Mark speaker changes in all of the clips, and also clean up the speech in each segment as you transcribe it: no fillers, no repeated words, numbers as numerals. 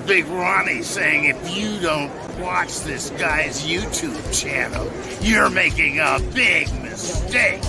Speaker 1: Big Ronnie saying if you don't watch this guy's YouTube channel, you're making a big mistake.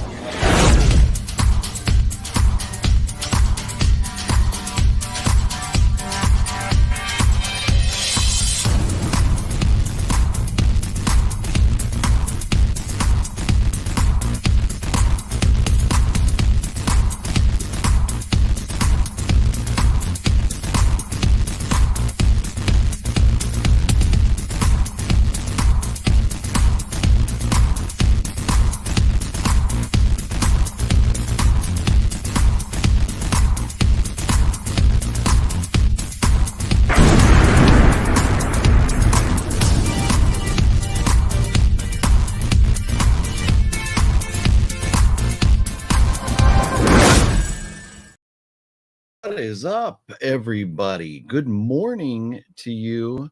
Speaker 2: What is up, everybody? Good morning to you.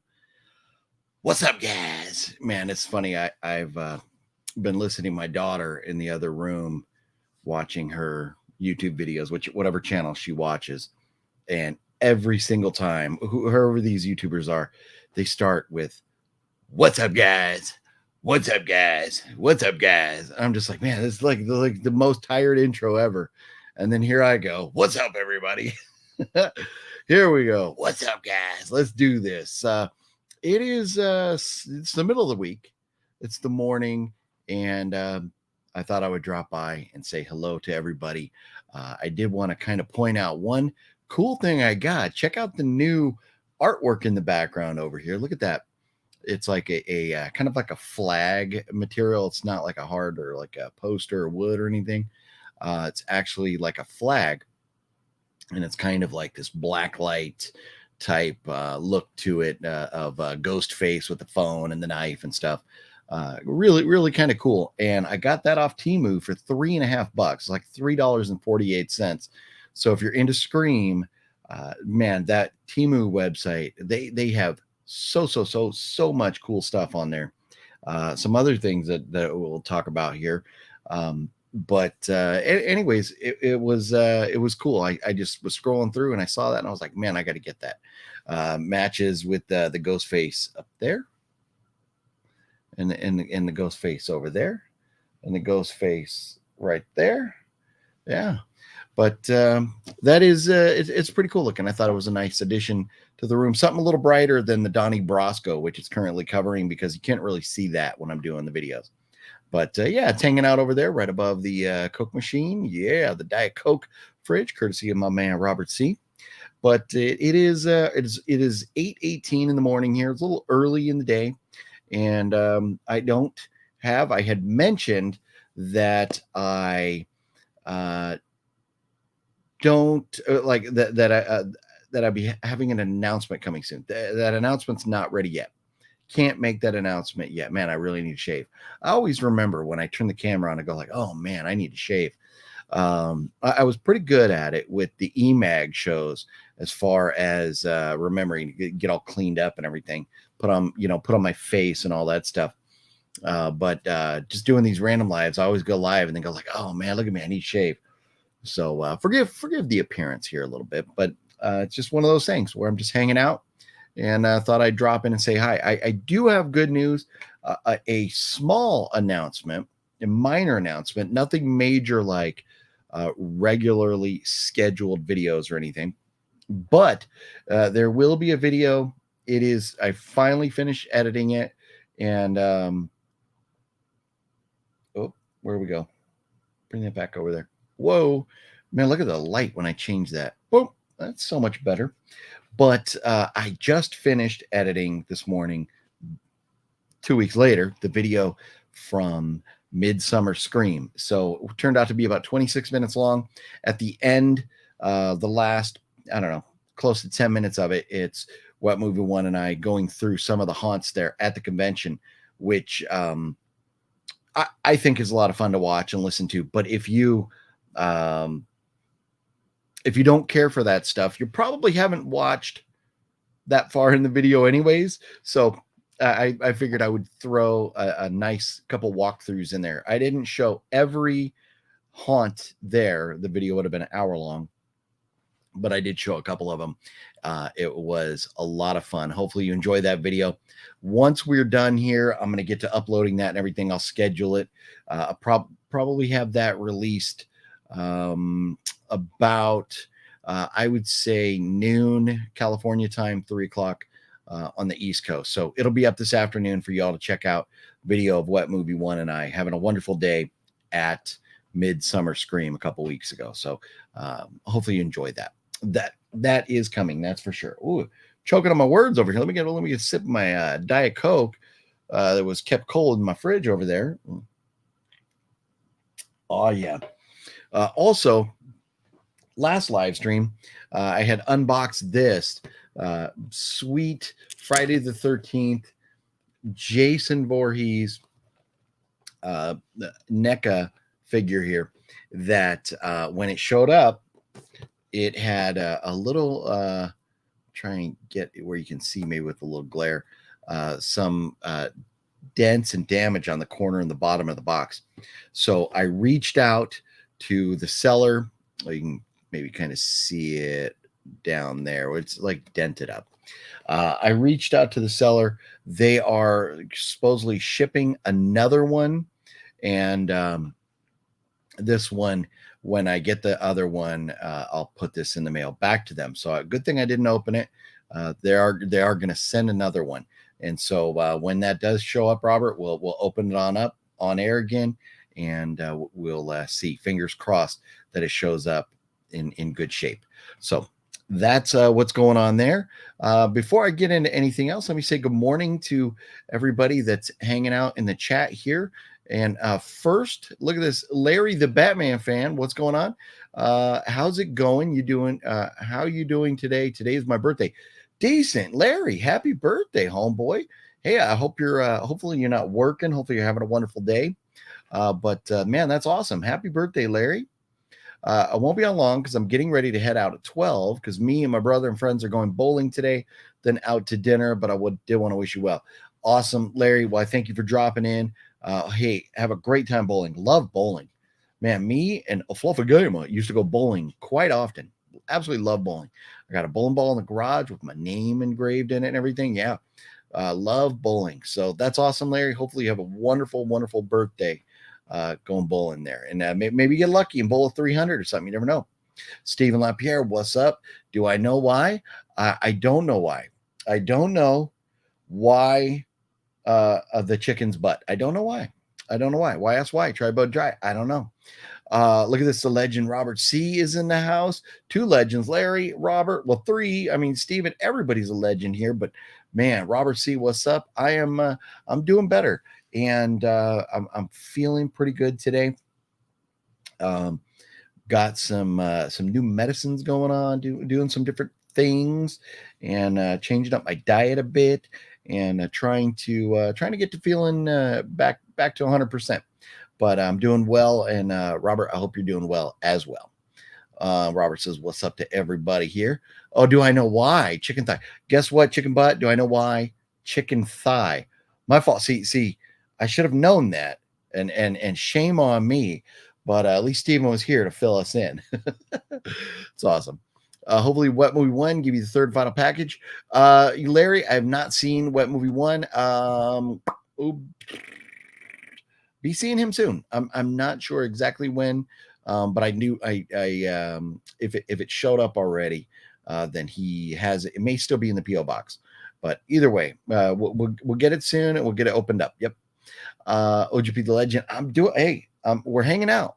Speaker 2: What's up, guys? Man, it's funny. I've been listening to my daughter in the other room, watching her YouTube videos, whatever channel she watches, and every single time, whoever these YouTubers are, they start with "What's up, guys? What's up, guys? What's up, guys?" I'm just like, man, it's like the most tired intro ever. And then here I go. What's up, everybody? Here we go. What's up, guys? Let's do this. It is it's the middle of the week. It's the morning, and I thought I would drop by and say hello to everybody. I did want to kind of point out one cool thing I got. Check out the new artwork in the background over here. Look at that. It's like a kind of like a flag material. It's not like a hard or like a poster or wood or anything. It's actually like a flag, and it's kind of like this black light type look to it of a ghost face with the phone and the knife and stuff. Really kind of cool. And I got that off Temu for $3.50, like $3.48. So if you're into Scream, man, that Temu website, they have so much cool stuff on there. Some other things that we'll talk about here. But anyways, it was cool. I just was scrolling through and I saw that and I was like, man, I got to get that. Matches with the ghost face up there, and the ghost face over there, and the ghost face right there. Yeah, but that is it's pretty cool looking. I thought it was a nice addition to the room. Something a little brighter than the Donnie Brasco, which it's currently covering, because you can't really see that when I'm doing the videos. But yeah, it's hanging out over there right above the Coke machine. Yeah, the Diet Coke fridge, courtesy of my man Robert C. But it is 8:18 in the morning here. It's a little early in the day, and I had mentioned that I don't like that I'd be having an announcement coming soon. That announcement's not ready yet. Can't make that announcement yet. Man, I really need to shave. I always remember when I turn the camera on, I go like, oh man, I need to shave. I was pretty good at it with the EMAG shows, as far as remembering to get all cleaned up and everything, put on my face and all that stuff. But just doing these random lives, I always go live and then go like, oh man, look at me, I need to shave. So forgive the appearance here a little bit, but it's just one of those things where I'm just hanging out. And I thought I'd drop in and say hi. I do have good news, a small announcement, a minor announcement, nothing major like regularly scheduled videos or anything. But there will be a video. I finally finished editing it. And oh, where do we go? Bring that back over there. Whoa, man, look at the light when I change that. Boom, that's so much better. But I just finished editing this morning, 2 weeks later, the video from Midsummer Scream. So it turned out to be about 26 minutes long. At the end, the last, I don't know, close to 10 minutes of it, it's What Movie One and I going through some of the haunts there at the convention, which I think is a lot of fun to watch and listen to. But if you don't care for that stuff, you probably haven't watched that far in the video anyways. So I figured I would throw a nice couple walkthroughs in there. I didn't show every haunt there. The video would have been an hour long. but I did show a couple of them. It was a lot of fun. Hopefully you enjoy that video. Once we're done here, I'm going to get to uploading that and everything. I'll schedule it. I'll probably have that released about, I would say, noon California time, 3 o'clock on the East Coast. So it'll be up this afternoon for y'all to check out video of What Movie One and I having a wonderful day at Midsummer Scream a couple weeks ago. So hopefully you enjoyed that. That is coming, that's for sure. Ooh, choking on my words over here. Let me get a sip of my Diet Coke that was kept cold in my fridge over there. Oh yeah. Also, last live stream, I had unboxed this sweet Friday the 13th Jason Voorhees NECA figure here that when it showed up, it had a little try and get where you can see maybe with a little glare, some dents and damage on the corner and the bottom of the box. So I reached out to the seller. You can maybe kind of see it down there. It's like dented up. I reached out to the seller. They are supposedly shipping another one. And this one, when I get the other one, I'll put this in the mail back to them. So good thing I didn't open it. They are going to send another one. And so when that does show up, Robert, we'll open it up on air again, and we'll see. Fingers crossed that it shows up in good shape. So that's what's going on there. Before I get into anything else, let me say good morning to everybody that's hanging out in the chat here. And first, look at this, Larry, the Batman fan. What's going on? How's it going? You doing? How are you doing today? Today is my birthday. Decent, Larry. Happy birthday, homeboy. Hey, I hope you're. Hopefully, you're not working. Hopefully, you're having a wonderful day. But man, that's awesome. Happy birthday, Larry. I won't be on long because I'm getting ready to head out at 12 because me and my brother and friends are going bowling today, then out to dinner. But I did want to wish you well. Awesome, Larry. Well, I thank you for dropping in. Hey, have a great time bowling. Love bowling. Man, me and Fluffa used to go bowling quite often. Absolutely love bowling. I got a bowling ball in the garage with my name engraved in it and everything. Yeah, love bowling. So that's awesome, Larry. Hopefully you have a wonderful, wonderful birthday going bowling there. And maybe get lucky and bowl a 300 or something. You never know. Stephen LaPierre, what's up? Do I know why? I don't know why. I don't know why of the chicken's butt. I don't know why. Why ask why? Try bud dry. I don't know. Look at this. The legend Robert C is in the house. 2 legends, Larry, Robert. Well, 3. I mean, Steven, everybody's a legend here, but man, Robert C, what's up? I'm doing better. And I'm feeling pretty good today. Got some new medicines going on, doing some different things, and changing up my diet a bit, and trying to get to feeling back to 100%. But I'm doing well, and Robert, I hope you're doing well as well. Robert says, "What's up to everybody here?" Oh, do I know why? Chicken thigh. Guess what? Chicken butt. Do I know why? Chicken thigh. My fault. See, I should have known that, and shame on me. But at least Steven was here to fill us in. It's awesome. Hopefully Wet Movie 1 give you the third final package. Larry, I have not seen Wet Movie 1. Be seeing him soon. I'm not sure exactly when, but I knew if it showed up already, then he has it. It may still be in the PO box, but either way, we'll get it soon and we'll get it opened up. Yep. OGP the legend. We're hanging out.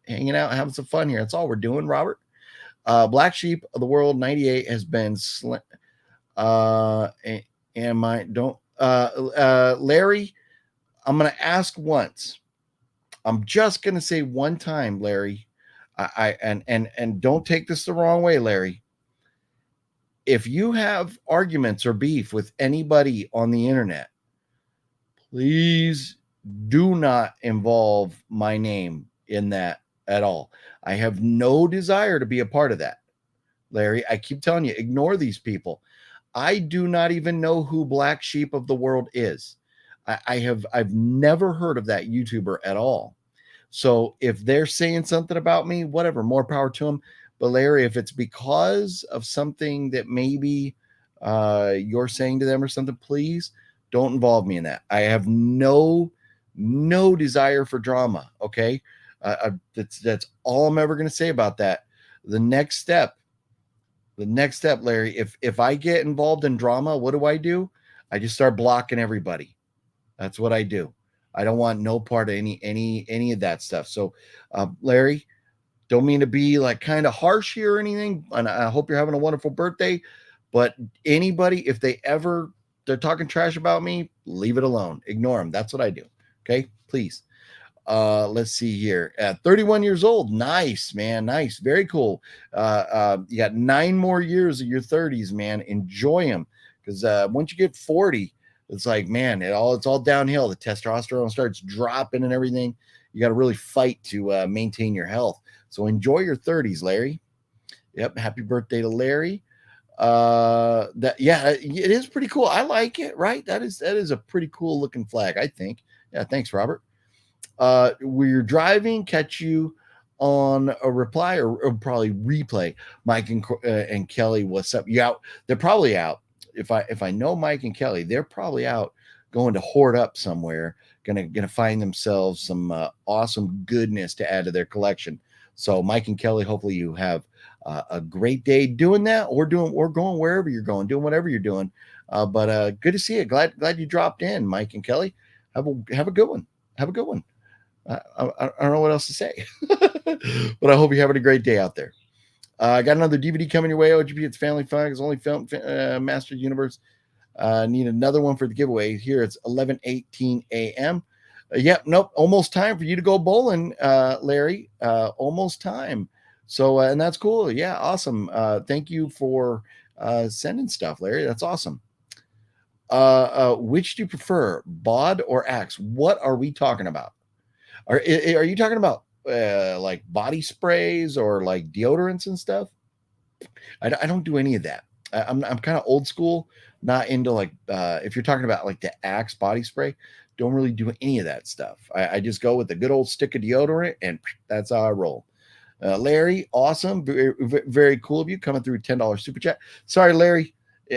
Speaker 2: Having some fun here. That's all we're doing, Robert. Black Sheep of the World 98 has been Larry, I'm going to ask once. I'm just going to say one time, Larry. And don't take this the wrong way, Larry. If you have arguments or beef with anybody on the internet, please do not involve my name in that at all. I have no desire to be a part of that, Larry. I keep telling you, ignore these people. I do not even know who Black Sheep of the World is. I've never heard of that YouTuber at all. So if they're saying something about me, whatever, more power to them. But Larry, if it's because of something that maybe you're saying to them or something, please don't involve me in that. I have no desire for drama. Okay. That's all I'm ever going to say about that. The next step, Larry, if I get involved in drama, what do? I just start blocking everybody. That's what I do. I don't want no part of any of that stuff. So, Larry, don't mean to be like kind of harsh here or anything, and I hope you're having a wonderful birthday. But anybody, if they're talking trash about me, leave it alone. Ignore them. That's what I do. Okay, please. Let's see here. At 31 years old, nice, man, nice, very cool. You got 9 more years of your 30s, man. Enjoy them, because once you get 40, it's like, man, it's all downhill. The testosterone starts dropping and everything. You got to really fight to maintain your health. So enjoy your 30s, Larry. Yep, happy birthday to Larry. It is pretty cool. I like it, right? That is a pretty cool looking flag, I think. Yeah, thanks, Robert. We're driving, catch you on a reply or probably replay. Mike and Kelly, what's up? You out? They're probably out. If I know Mike and Kelly, they're probably out going to hoard up somewhere, gonna find themselves some awesome goodness to add to their collection. So Mike and Kelly, hopefully you have a great day doing that, or going wherever you're going, doing whatever you're doing. But good to see you. Glad you dropped in, Mike and Kelly. Have a good one. Have a good one. I don't know what else to say, but I hope you're having a great day out there. I got another DVD coming your way. OGP, it's Family Fun. It's only film Master Universe. Need another one for the giveaway. Here it's 11:18 a.m. Yep, nope, almost time for you to go bowling, Larry. Almost time. So, and that's cool. Yeah, awesome. Thank you for sending stuff, Larry. That's awesome. Which do you prefer, bod or axe? What are we talking about? Are you talking about like body sprays or like deodorants and stuff? I don't do any of that. I'm kind of old school, not into like if you're talking about like the Axe body spray, don't really do any of that stuff. I just go with a good old stick of deodorant, and that's how I roll. Larry, awesome, very, very cool of you coming through $10 super chat. Sorry, Larry,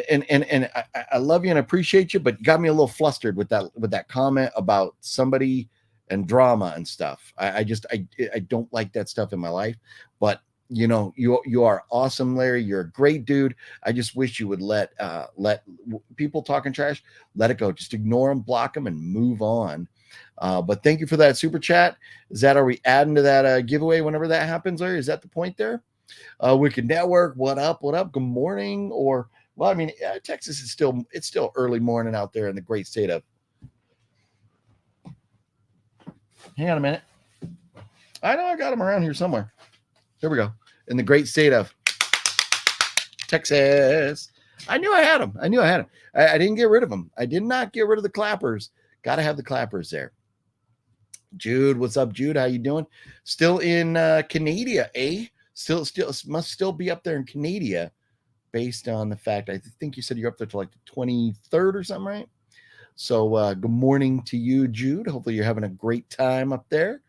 Speaker 2: and I love you and appreciate you, but you got me a little flustered with that comment about somebody and drama and stuff. I don't like that stuff in my life, but you know, you are awesome, Larry. You're a great dude. I just wish you would let people talking trash, let it go. Just ignore them, block them, and move on. But thank you for that super chat. Are we adding to that giveaway whenever that happens, Larry? Is that the point there? Wicked Network, what up? Good morning. Or, well, I mean, Texas is still early morning out there in the great state of. Hang on a minute. I know I got them around here somewhere. There we go. In the great state of Texas. I knew I had them. I didn't get rid of them. I did not get rid of the clappers. Got to have the clappers there. Jude, what's up, Jude? How you doing? Still in Canada, eh? Still must still be up there in Canada, based on the fact I think you said you're up there to like the 23rd or something, right? So good morning to you, Jude. Hopefully you're having a great time up there.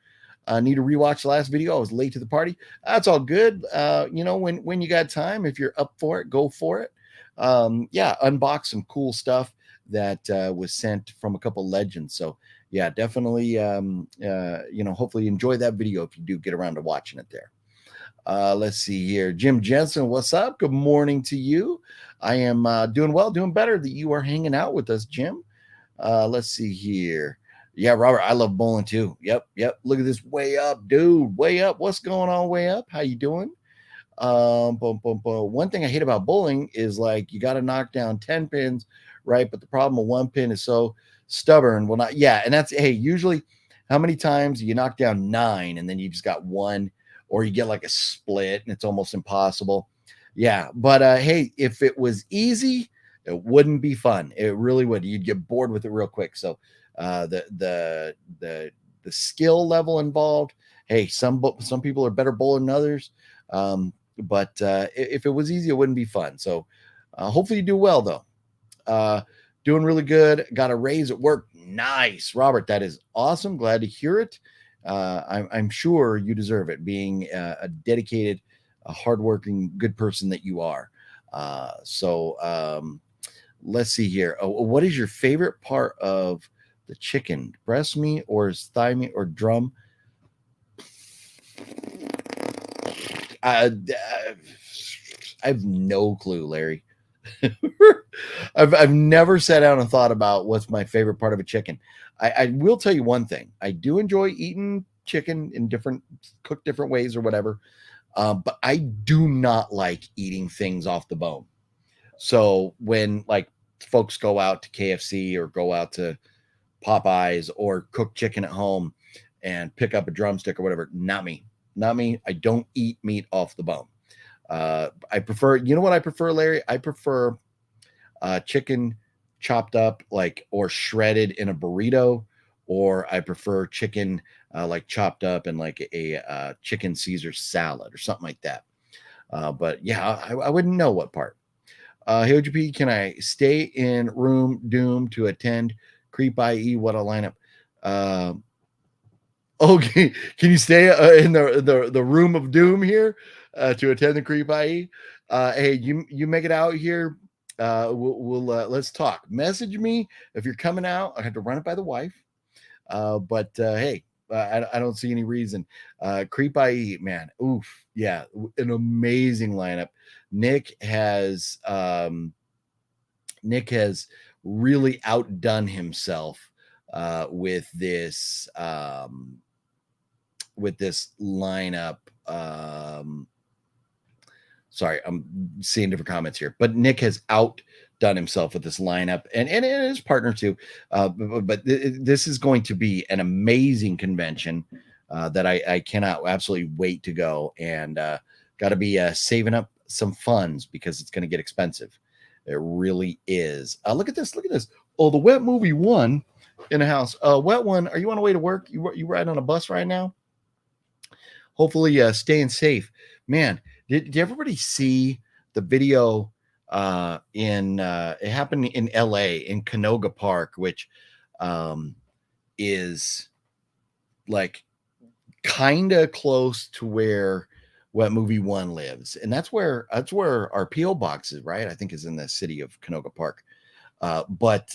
Speaker 2: Need to rewatch the last video. I was late to the party. That's all good. You know, when you got time, if you're up for it, go for it. Yeah, unbox some cool stuff that was sent from a couple legends. So yeah, definitely, you know, hopefully you enjoy that video if you do get around to watching it there. Let's see here. Jim Jensen, what's up? Good morning to you. I am doing well, doing better that you are hanging out with us, Jim. Let's see here. Yeah, Robert, I love bowling too. Yep. Look at this, way up, dude. Way up. What's going on, way up? How you doing? One thing I hate about bowling is like you got to knock down 10 pins, right? But the problem with one pin is so stubborn. Well, not, yeah. And that's, hey, usually how many times you knock down 9 and then you just got 1, or you get like a split and it's almost impossible. Yeah. But hey, if it was easy, it wouldn't be fun. It really would. You'd get bored with it real quick. So the skill level involved, hey, some people are better bowler than others. But if it was easy, it wouldn't be fun. So hopefully you do well though. Doing really good. Got a raise at work. Nice, Robert. That is awesome. Glad to hear it. I'm sure you deserve it, being a dedicated a hardworking, good person that you are. Let's see here. What is your favorite part of the chicken? Breast meat or thigh meat or drum? I have no clue, Larry. I've never sat down and thought about what's my favorite part of a chicken. I will tell you one thing. I do enjoy eating chicken in cooked different ways or whatever. But I do not like eating things off the bone. So when like folks go out to KFC or go out to Popeyes or cook chicken at home and pick up a drumstick or whatever, not me. I don't eat meat off the bone. I prefer, you know what I prefer, Larry? I prefer chicken chopped up or shredded in a burrito, or I prefer chicken like chopped up in like a chicken Caesar salad or something like that. But yeah, I wouldn't know what part. Hey, OGP, can I stay in room Doom to attend Creep IE? What a lineup. Okay, can you stay in the room of doom here to attend the Creep IE? Hey, you make it out here. We'll let's talk. Message me if you're coming out. I have to run it by the wife. But hey, I don't see any reason. Creep IE, man. Oof, yeah, an amazing lineup. Nick has really outdone himself with this lineup. Sorry, I'm seeing different comments here, but Nick has outdone himself with this lineup and his partner too. But this is going to be an amazing convention that I cannot absolutely wait to go, and got to be saving up some funds because it's going to get expensive. It really is. Look at this. Look at this. Oh, the Wet Movie 1 in the house. Wet One, are you on the way to work? You riding on a bus right now? Hopefully staying safe. Man, did everybody see the video it happened in LA in Canoga Park, which is like kind of close to where Wet Movie 1 lives. And that's where our PO box is, right? I think is in the city of Canoga Park. But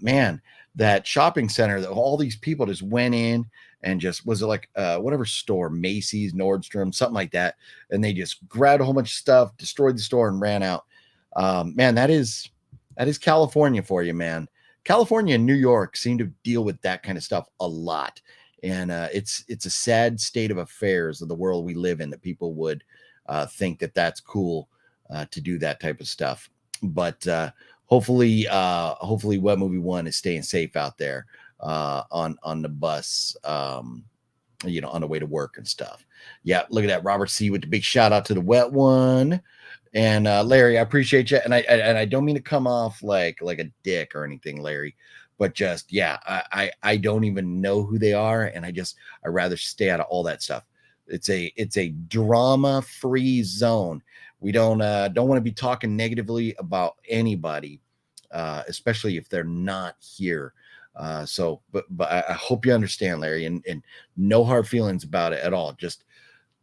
Speaker 2: man, that shopping center that all these people just went in and just, was it like whatever store, Macy's, Nordstrom, something like that, and they just grabbed a whole bunch of stuff, destroyed the store, and ran out. Man, that is California for you, man. California and New York seem to deal with that kind of stuff a lot, and it's a sad state of affairs of the world we live in that people would think that that's cool to do that type of stuff. But hopefully Web Movie 1 is staying safe out there on the bus, on the way to work and stuff. Yeah, look at that. Robert C with the big shout out to the Wet One. And Larry, I appreciate you. And I don't mean to come off like a dick or anything, Larry, but just, yeah, I don't even know who they are. And I'd rather stay out of all that stuff. It's a drama-free zone. We don't want to be talking negatively about anybody, especially if they're not here. But I hope you understand, Larry, and no hard feelings about it at all. Just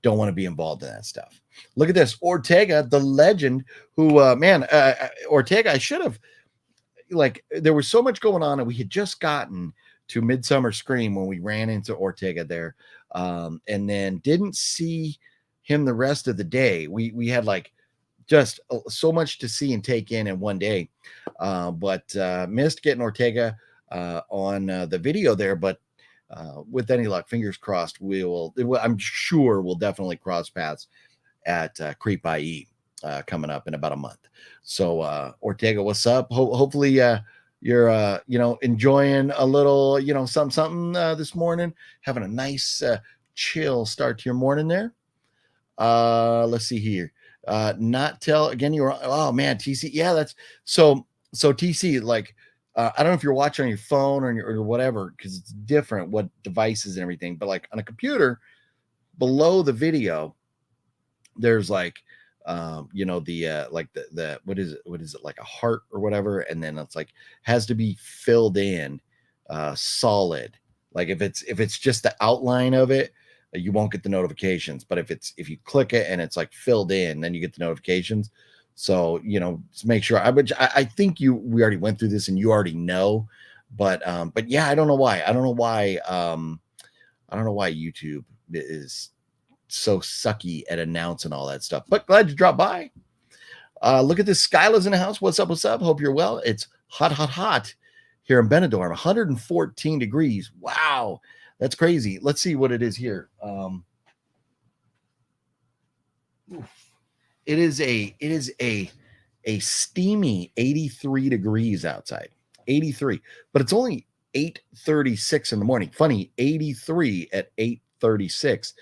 Speaker 2: don't want to be involved in that stuff. Look at this. Ortega, the legend, who, Ortega, I should have, there was so much going on, and we had just gotten to Midsummer Scream when we ran into Ortega there, and then didn't see him the rest of the day. We had just so much to see and take in one day, but missed getting Ortega on the video there. But with any luck, fingers crossed, I'm sure we'll definitely cross paths at Creep IE coming up in about a month. So Ortega, what's up? Hopefully you're enjoying a little something this morning, having a nice chill start to your morning there. Let's see here. Not tell again. Oh man, TC. Yeah, that's so TC. I don't know if you're watching on your phone or whatever, because it's different what devices and everything. But on a computer, below the video, there's the what is it, like a heart or whatever, and then it's has to be filled in solid. If it's just the outline of it, you won't get the notifications. But if you click it and it's like filled in, then you get the notifications. So, just make sure. I think we already went through this and you already know, but yeah, I don't know why. I don't know why YouTube is so sucky at announcing all that stuff. But glad you dropped by. Look at this. Skyla's in the house. What's up? What's up? Hope you're well. It's hot here in Benidorm. 114 degrees. Wow, that's crazy. Let's see what it is here. It is a steamy 83 degrees outside. 83, but it's only 8:36 in the morning. Funny, 83 at 8:36.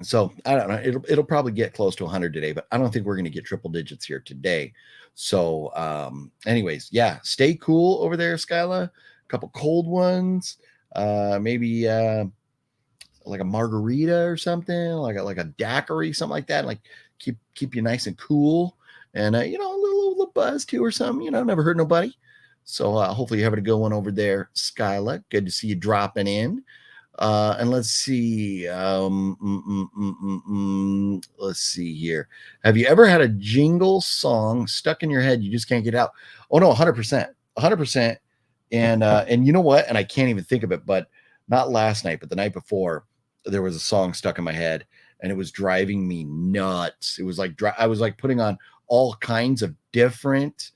Speaker 2: So I don't know. It'll probably get close to 100 today, but I don't think we're going to get triple digits here today. So, anyways, yeah, stay cool over there, Skyla. A couple cold ones, maybe like a margarita or something, like a daiquiri, something like that. Like keep you nice and cool, and a little buzz too or something. Never hurt nobody. So hopefully you're having a good one over there, Skyla. Good to see you dropping in. And let's see. Let's see here. Have you ever had a jingle song stuck in your head you just can't get out? Oh no, 100%, 100%. And you know what? And I can't even think of it. But not last night, but the night before, there was a song stuck in my head, and it was driving me nuts. It was like I was like putting on all kinds of different.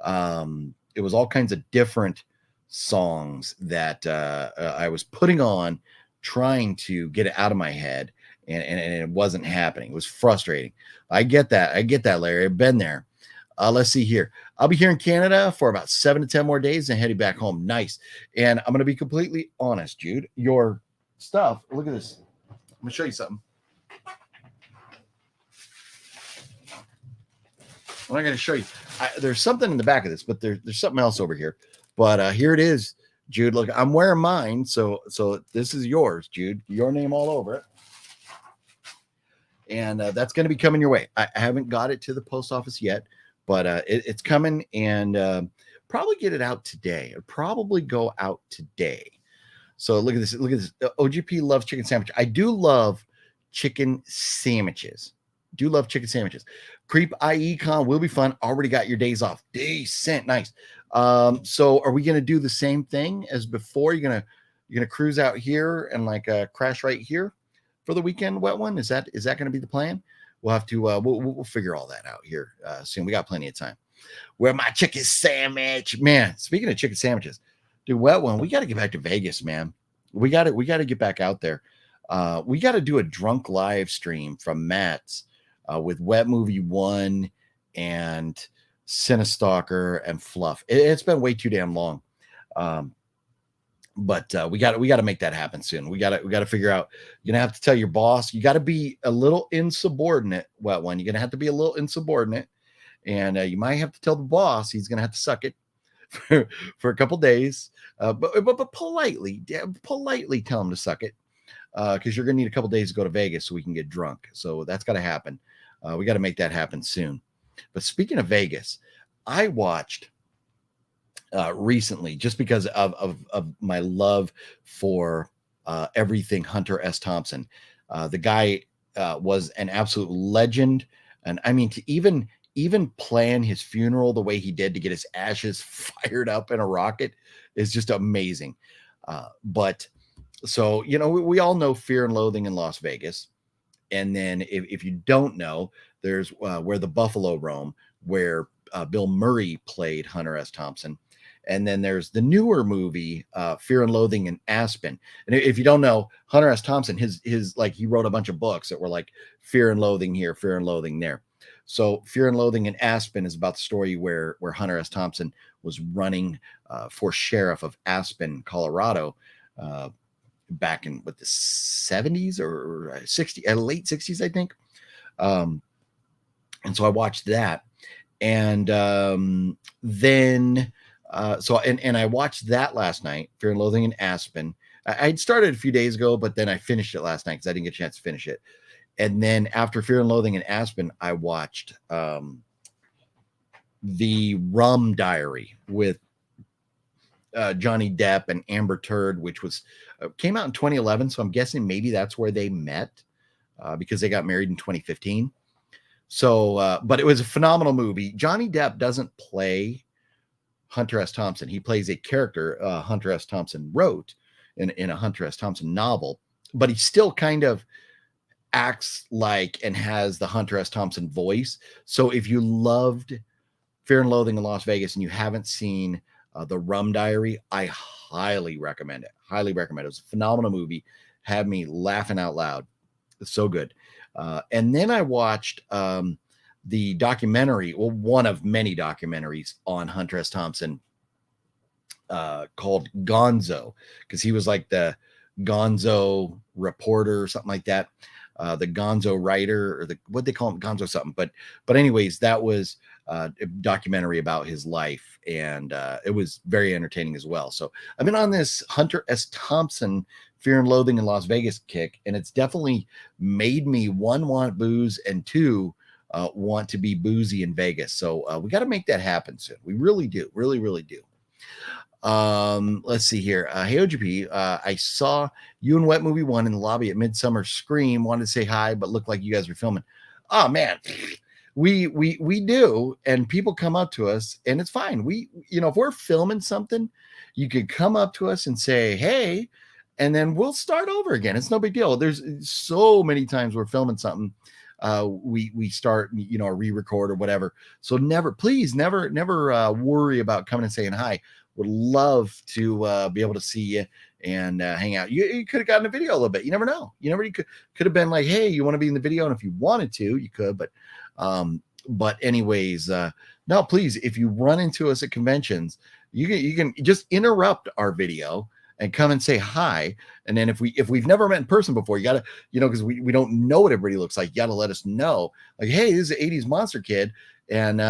Speaker 2: It was all kinds of different songs that I was putting on, trying to get it out of my head, and it wasn't happening. It was frustrating. I get that, Larry. I've been there. Let's see here. I'll be here in Canada for about 7 to 10 more days and heading back home. Nice. And I'm going to be completely honest, Jude. Your stuff, look at this. I'm going to show you something. I'm not going to show you. There's something in the back of this, but there's something else over here. But here it is, Jude. Look, I'm wearing mine, so this is yours, Jude. Your name all over it, and that's going to be coming your way. I haven't got it to the post office yet, but it's coming, and probably get it out today. It'll probably go out today. So look at this. Look at this. OGP loves chicken sandwich. I do love chicken sandwiches. Creepie Con will be fun. Already got your days off. Decent, nice. So are we gonna do the same thing as before? You're gonna cruise out here and like crash right here for the weekend, wet one? Is that gonna be the plan? We'll have to we'll figure all that out here soon. We got plenty of time. Where my chicken sandwich, man. Speaking of chicken sandwiches, dude, wet one. We got to get back to Vegas, man. We got to get back out there. We got to do a drunk live stream from Matt's. With Wet Movie 1 and Cinestalker and Fluff. It's been way too damn long. But we got to make that happen soon. We got to figure out. You're going to have to tell your boss. You got to be a little insubordinate, Wet One. You're going to have to be a little insubordinate. And you might have to tell the boss he's going to have to suck it for a couple days. But politely tell him to suck it. Because you're going to need a couple days to go to Vegas so we can get drunk. So that's got to happen. We got to make that happen soon. But speaking of Vegas, I watched recently, just because of my love for everything Hunter S. Thompson. The guy was an absolute legend. And I mean, to even plan his funeral the way he did to get his ashes fired up in a rocket is just amazing. But so, we all know Fear and Loathing in Las Vegas. And then if you don't know, there's Where the Buffalo Roam, where Bill Murray played Hunter S. Thompson. And then there's the newer movie, Fear and Loathing in Aspen. And if you don't know, Hunter S. Thompson, his like, he wrote a bunch of books that were like Fear and Loathing here, Fear and Loathing there. So Fear and Loathing in Aspen is about the story where Hunter S. Thompson was running for sheriff of Aspen, Colorado, back in the 70s or 60s, late 60s, I think. And so I watched that. And then I watched that last night, Fear and Loathing in Aspen. I'd started a few days ago, but then I finished it last night because I didn't get a chance to finish it. And then after Fear and Loathing in Aspen, I watched the Rum Diary with Johnny Depp and Amber Turd, which was came out in 2011. So I'm guessing maybe that's where they met because they got married in 2015. So, but it was a phenomenal movie. Johnny Depp doesn't play Hunter S. Thompson. He plays a character Hunter S. Thompson wrote in a Hunter S. Thompson novel, but he still kind of acts like and has the Hunter S. Thompson voice. So if you loved Fear and Loathing in Las Vegas and you haven't seen The Rum Diary, I highly recommend it. Highly recommend it. It was a phenomenal movie. Had me laughing out loud. It's so good. And then I watched the documentary, well, one of many documentaries on Hunter S. Thompson called Gonzo, because he was like the Gonzo reporter or something like that. The Gonzo writer, or what they call him, Gonzo something. But anyways, that was a documentary about his life, and it was very entertaining as well. So I've been on this Hunter S. Thompson Fear and Loathing in Las Vegas kick, and it's definitely made me, one, want booze, and two, want to be boozy in Vegas. So we got to make that happen soon. We really do. Really, really do. Let's see here. Hey, OGP, I saw you and Wet Movie 1 in the lobby at Midsummer Scream. Wanted to say hi, but looked like you guys were filming. Oh, man. We do, and people come up to us, and it's fine. We, if we're filming something, you could come up to us and say, hey, and then we'll start over again. It's no big deal. There's so many times we're filming something. We start, a re-record or whatever. So please never worry about coming and saying hi. Would love to be able to see you and hang out. You could have gotten a video a little bit. You never know. You could have been like, hey, you want to be in the video? And if you wanted to, you could. But anyways, no, please, if you run into us at conventions, you can just interrupt our video and come and say hi. And then if we've never met in person before, you gotta, because we don't know what everybody looks like, you gotta let us know, like, hey, this is an 80s monster kid, and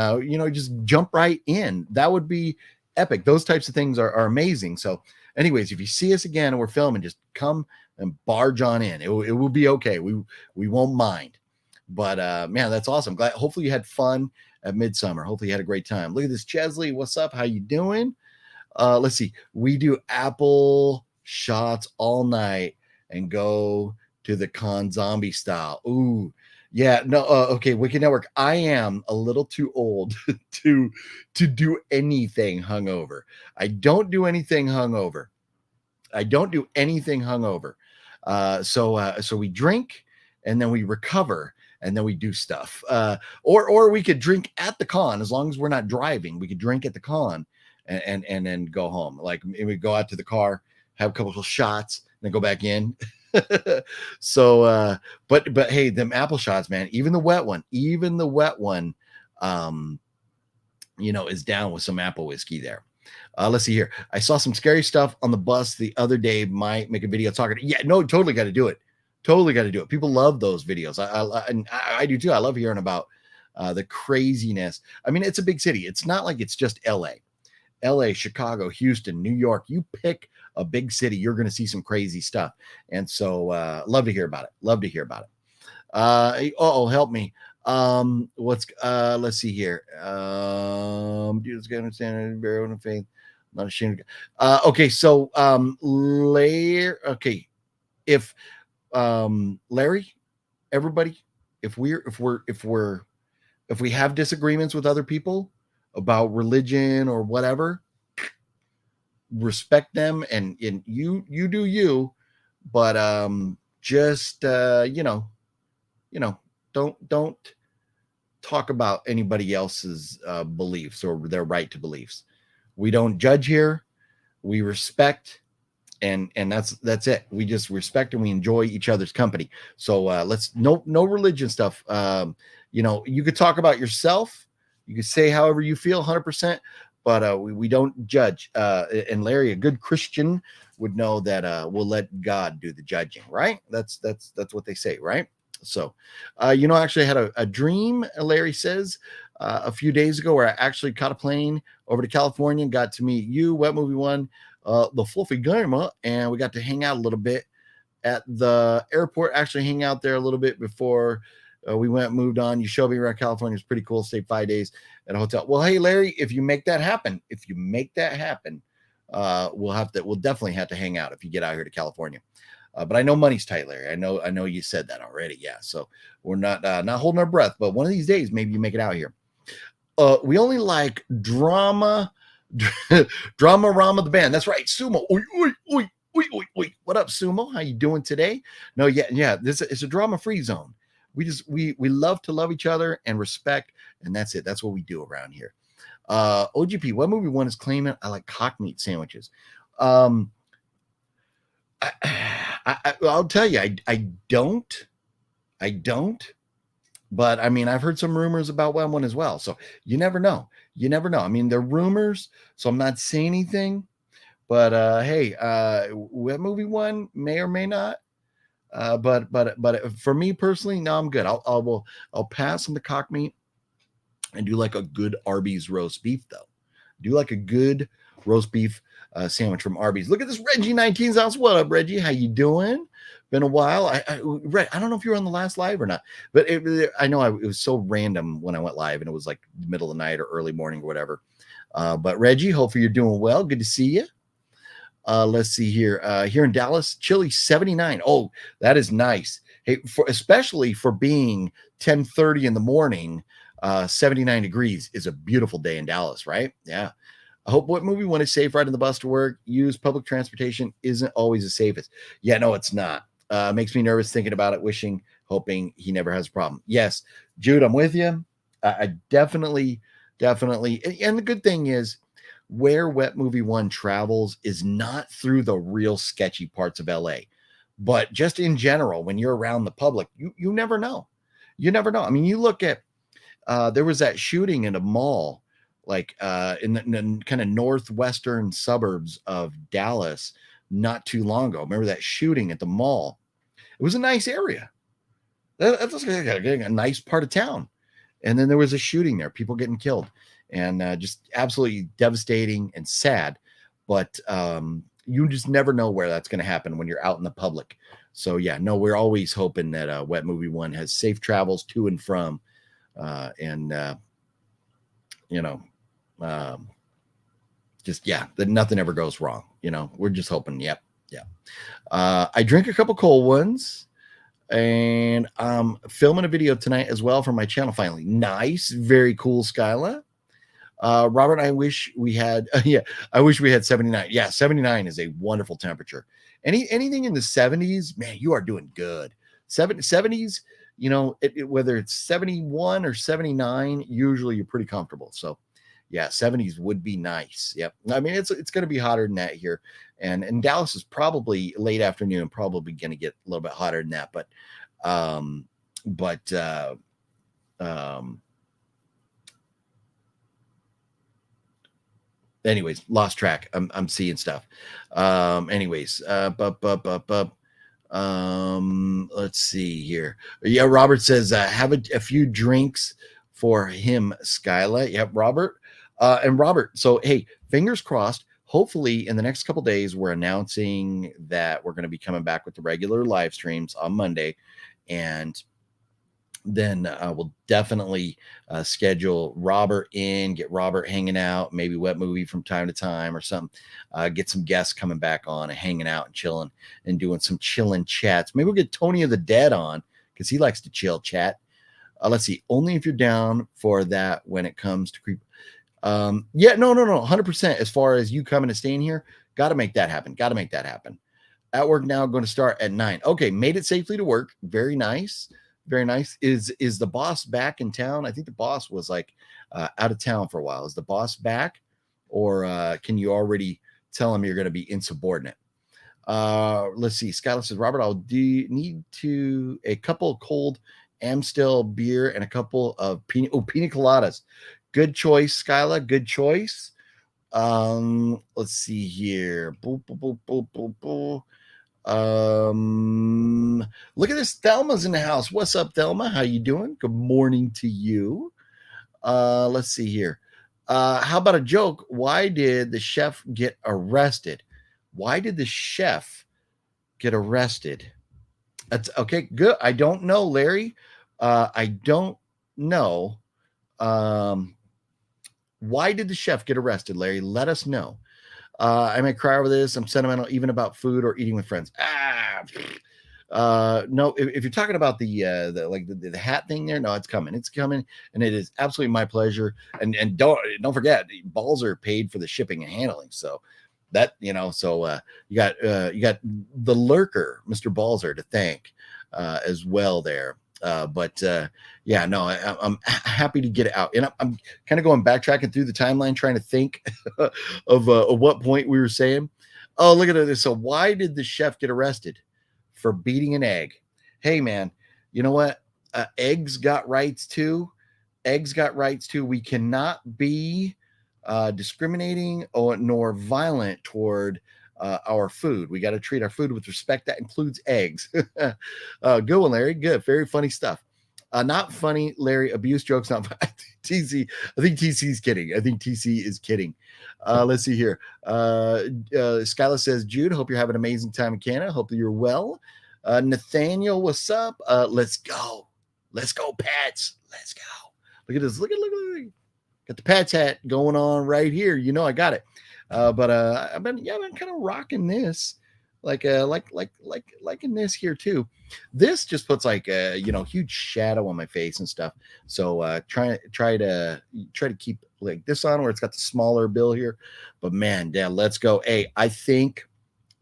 Speaker 2: just jump right in. That would be epic. Those types of things are amazing. So anyways, if you see us again and we're filming, just come and barge on in. It will be okay. We won't mind. But man, that's awesome. Glad, hopefully you had fun at Midsummer. Hopefully you had a great time. Look at this, Chesley. What's up? How you doing? Let's see. We do apple shots all night and go to the con zombie style. Ooh, yeah. No. Okay. Wicked Network. I am a little too old to do anything hungover. I don't do anything hungover. So we drink and then we recover and then we do stuff. Or we could drink at the con, as long as we're not driving. We could drink at the con and then go home. Like, we go out to the car, have a couple of shots, and then go back in. So but hey, them apple shots, man, even the wet one is down with some apple whiskey there. Let's see here. I saw some scary stuff on the bus the other day. Might make a video talking. Yeah, no, totally got to do it. People love those videos. I do too. I love hearing about the craziness. I mean, it's a big city. It's not like it's just LA, Chicago, Houston, New York. You pick a big city, you're going to see some crazy stuff. And so love to hear about it. Help me. Let's see here. Dude's going to understand very own faith. Not ashamed. Okay. So, okay. If, Larry, everybody, if we have disagreements with other people about religion or whatever, respect them, and you do you, but just don't talk about anybody else's beliefs or their right to beliefs. We don't judge here. We respect, and that's it. We just respect and we enjoy each other's company. So let's no religion stuff. You could talk about yourself. You could say however you feel, 100%. But we don't judge. And Larry, a good Christian, would know that we'll let God do the judging, right? That's what they say, right? So, actually I had a dream, Larry says, a few days ago, where I actually caught a plane over to California and got to meet you, Wet Movie 1, the Fluffy Gamer, and we got to hang out a little bit at the airport, actually hang out there a little bit before we moved on. You showed me around California. It's pretty cool. Stayed 5 days at a hotel. Well, hey, Larry, if you make that happen, we'll definitely have to hang out if you get out here to California. But I know money's tight, Larry. I know you said that already. Yeah. So we're not holding our breath, but one of these days, maybe you make it out here. We only like drama, drama Rama the band. That's right. Sumo. Oy, oy, oy, oy, oy, oy. What up, Sumo? How you doing today? No, yeah. This is a drama-free zone. We love to love each other and respect, and that's it. That's what we do around here. OGP, what movie one is claiming I like cock meat sandwiches? I'll tell you, I don't. But I mean, I've heard some rumors about one as well. So you never know. I mean, they're rumors, so I'm not saying anything. But hey, what movie one may or may not. But for me personally, no, I'm good. I'll pass on the cock meat and do like a good Arby's roast beef though. Do like a good roast beef sandwich from Arby's. Look at this Reggie 19's house. What up, Reggie? How you doing? Been a while. I don't know if you were on the last live or not, but I know it was so random when I went live, and it was like the middle of the night or early morning or whatever. But Reggie, hopefully you're doing well. Good to see you. Let's see here. Here in Dallas, chilly 79. Oh, that is nice. Hey, especially for being 10:30 in the morning, 79 degrees is a beautiful day in Dallas, right? Yeah. I hope what movie one is safe riding the bus to work. Use public transportation isn't always the safest. Yeah, no, it's not. Makes me nervous thinking about it, hoping he never has a problem. Yes, Jude, I'm with you. I definitely. And the good thing is where Wet Movie One travels is not through the real sketchy parts of LA, but just in general, when you're around the public, you never know. You never know. I mean, you look at, there was that shooting in a mall, like in the kind of northwestern suburbs of Dallas not too long ago. Remember that shooting at the mall? It was a nice area. That's a nice part of town. And then there was a shooting there, people getting killed, and just absolutely devastating and sad. But you just never know where that's going to happen when you're out in the public. So yeah, no, we're always hoping that Wet Movie One has safe travels to and from, just that nothing ever goes wrong. We're just hoping. Yep. Yeah. I drink a couple cold ones, and I'm filming a video tonight as well for my channel. Finally, nice, very cool, Skyla. Robert, I wish we had. I wish we had 79. Yeah, 79 is a wonderful temperature. Anything in the 70s, man, you are doing good. 70s, whether it's 71 or 79, usually you're pretty comfortable. So yeah, 70s would be nice. Yep. I mean, it's going to be hotter than that here. And Dallas is probably late afternoon, probably going to get a little bit hotter than that. Anyways, lost track. I'm seeing stuff. Let's see here. Yeah, Robert says have a few drinks for him, Skyla. Yep, Robert. And Robert, so hey, fingers crossed. Hopefully in the next couple days, we're announcing that we're going to be coming back with the regular live streams on Monday. And then we'll definitely schedule Robert in, get Robert hanging out, maybe Wet Movie from time to time or something. Get some guests coming back on and hanging out and chilling and doing some chilling chats. Maybe we'll get Tony of the Dead on because he likes to chill chat. Let's see. Only if you're down for that when it comes to creep. No, 100%. As far as you coming and staying here, got to make that happen. At work now, going to start at 9. Okay, made it safely to work. Very nice. Very nice. Is the boss back in town? I think the boss was like out of town for a while. Is the boss back, or can you already tell him you're going to be insubordinate? Let's see. Skylar says, Robert, I'll need a couple of cold Amstel beer and a couple of pina coladas. Good choice, Skyla. Good choice. Let's see here. Look at this. Thelma's in the house. What's up, Thelma? How you doing? Good morning to you. Let's see here. How about a joke? Why did the chef get arrested? That's okay. Good. I don't know, Larry. I don't know. Why did the chef get arrested, Larry? Let us know. I might cry over this. I'm sentimental even about food or eating with friends. No, if you're talking about the hat thing there, no, it's coming. It's coming, and it is absolutely my pleasure. And don't forget, Balzer paid for the shipping and handling. So that, you got the lurker, Mr. Balzer, to thank as well there. Yeah, no, I'm happy to get it out, and I'm kind of going backtracking through the timeline, trying to think of what point we were saying. Oh, look at this. So why did the chef get arrested for beating an egg? Hey, man, you know what? Eggs got rights too. Eggs got rights too. We cannot be discriminating or nor violent toward our food. We got to treat our food with respect. That includes eggs. Good one, Larry. Good. Very funny stuff. Not funny, Larry. Abuse jokes. Not TC. I think TC is kidding. I think TC is kidding. Let's see here. Skyla says, Jude, hope you're having an amazing time in Canada. Hope that you're well. Nathaniel, what's up? Let's go. Let's go, Pats. Let's go. Look at this. Look at. Got the Pats hat going on right here. You know I got it. But I've been kind of rocking this, like in this here too. This just puts like a huge shadow on my face and stuff. So try to keep like this on where it's got the smaller bill here. But man, Dad, let's go. Hey, I think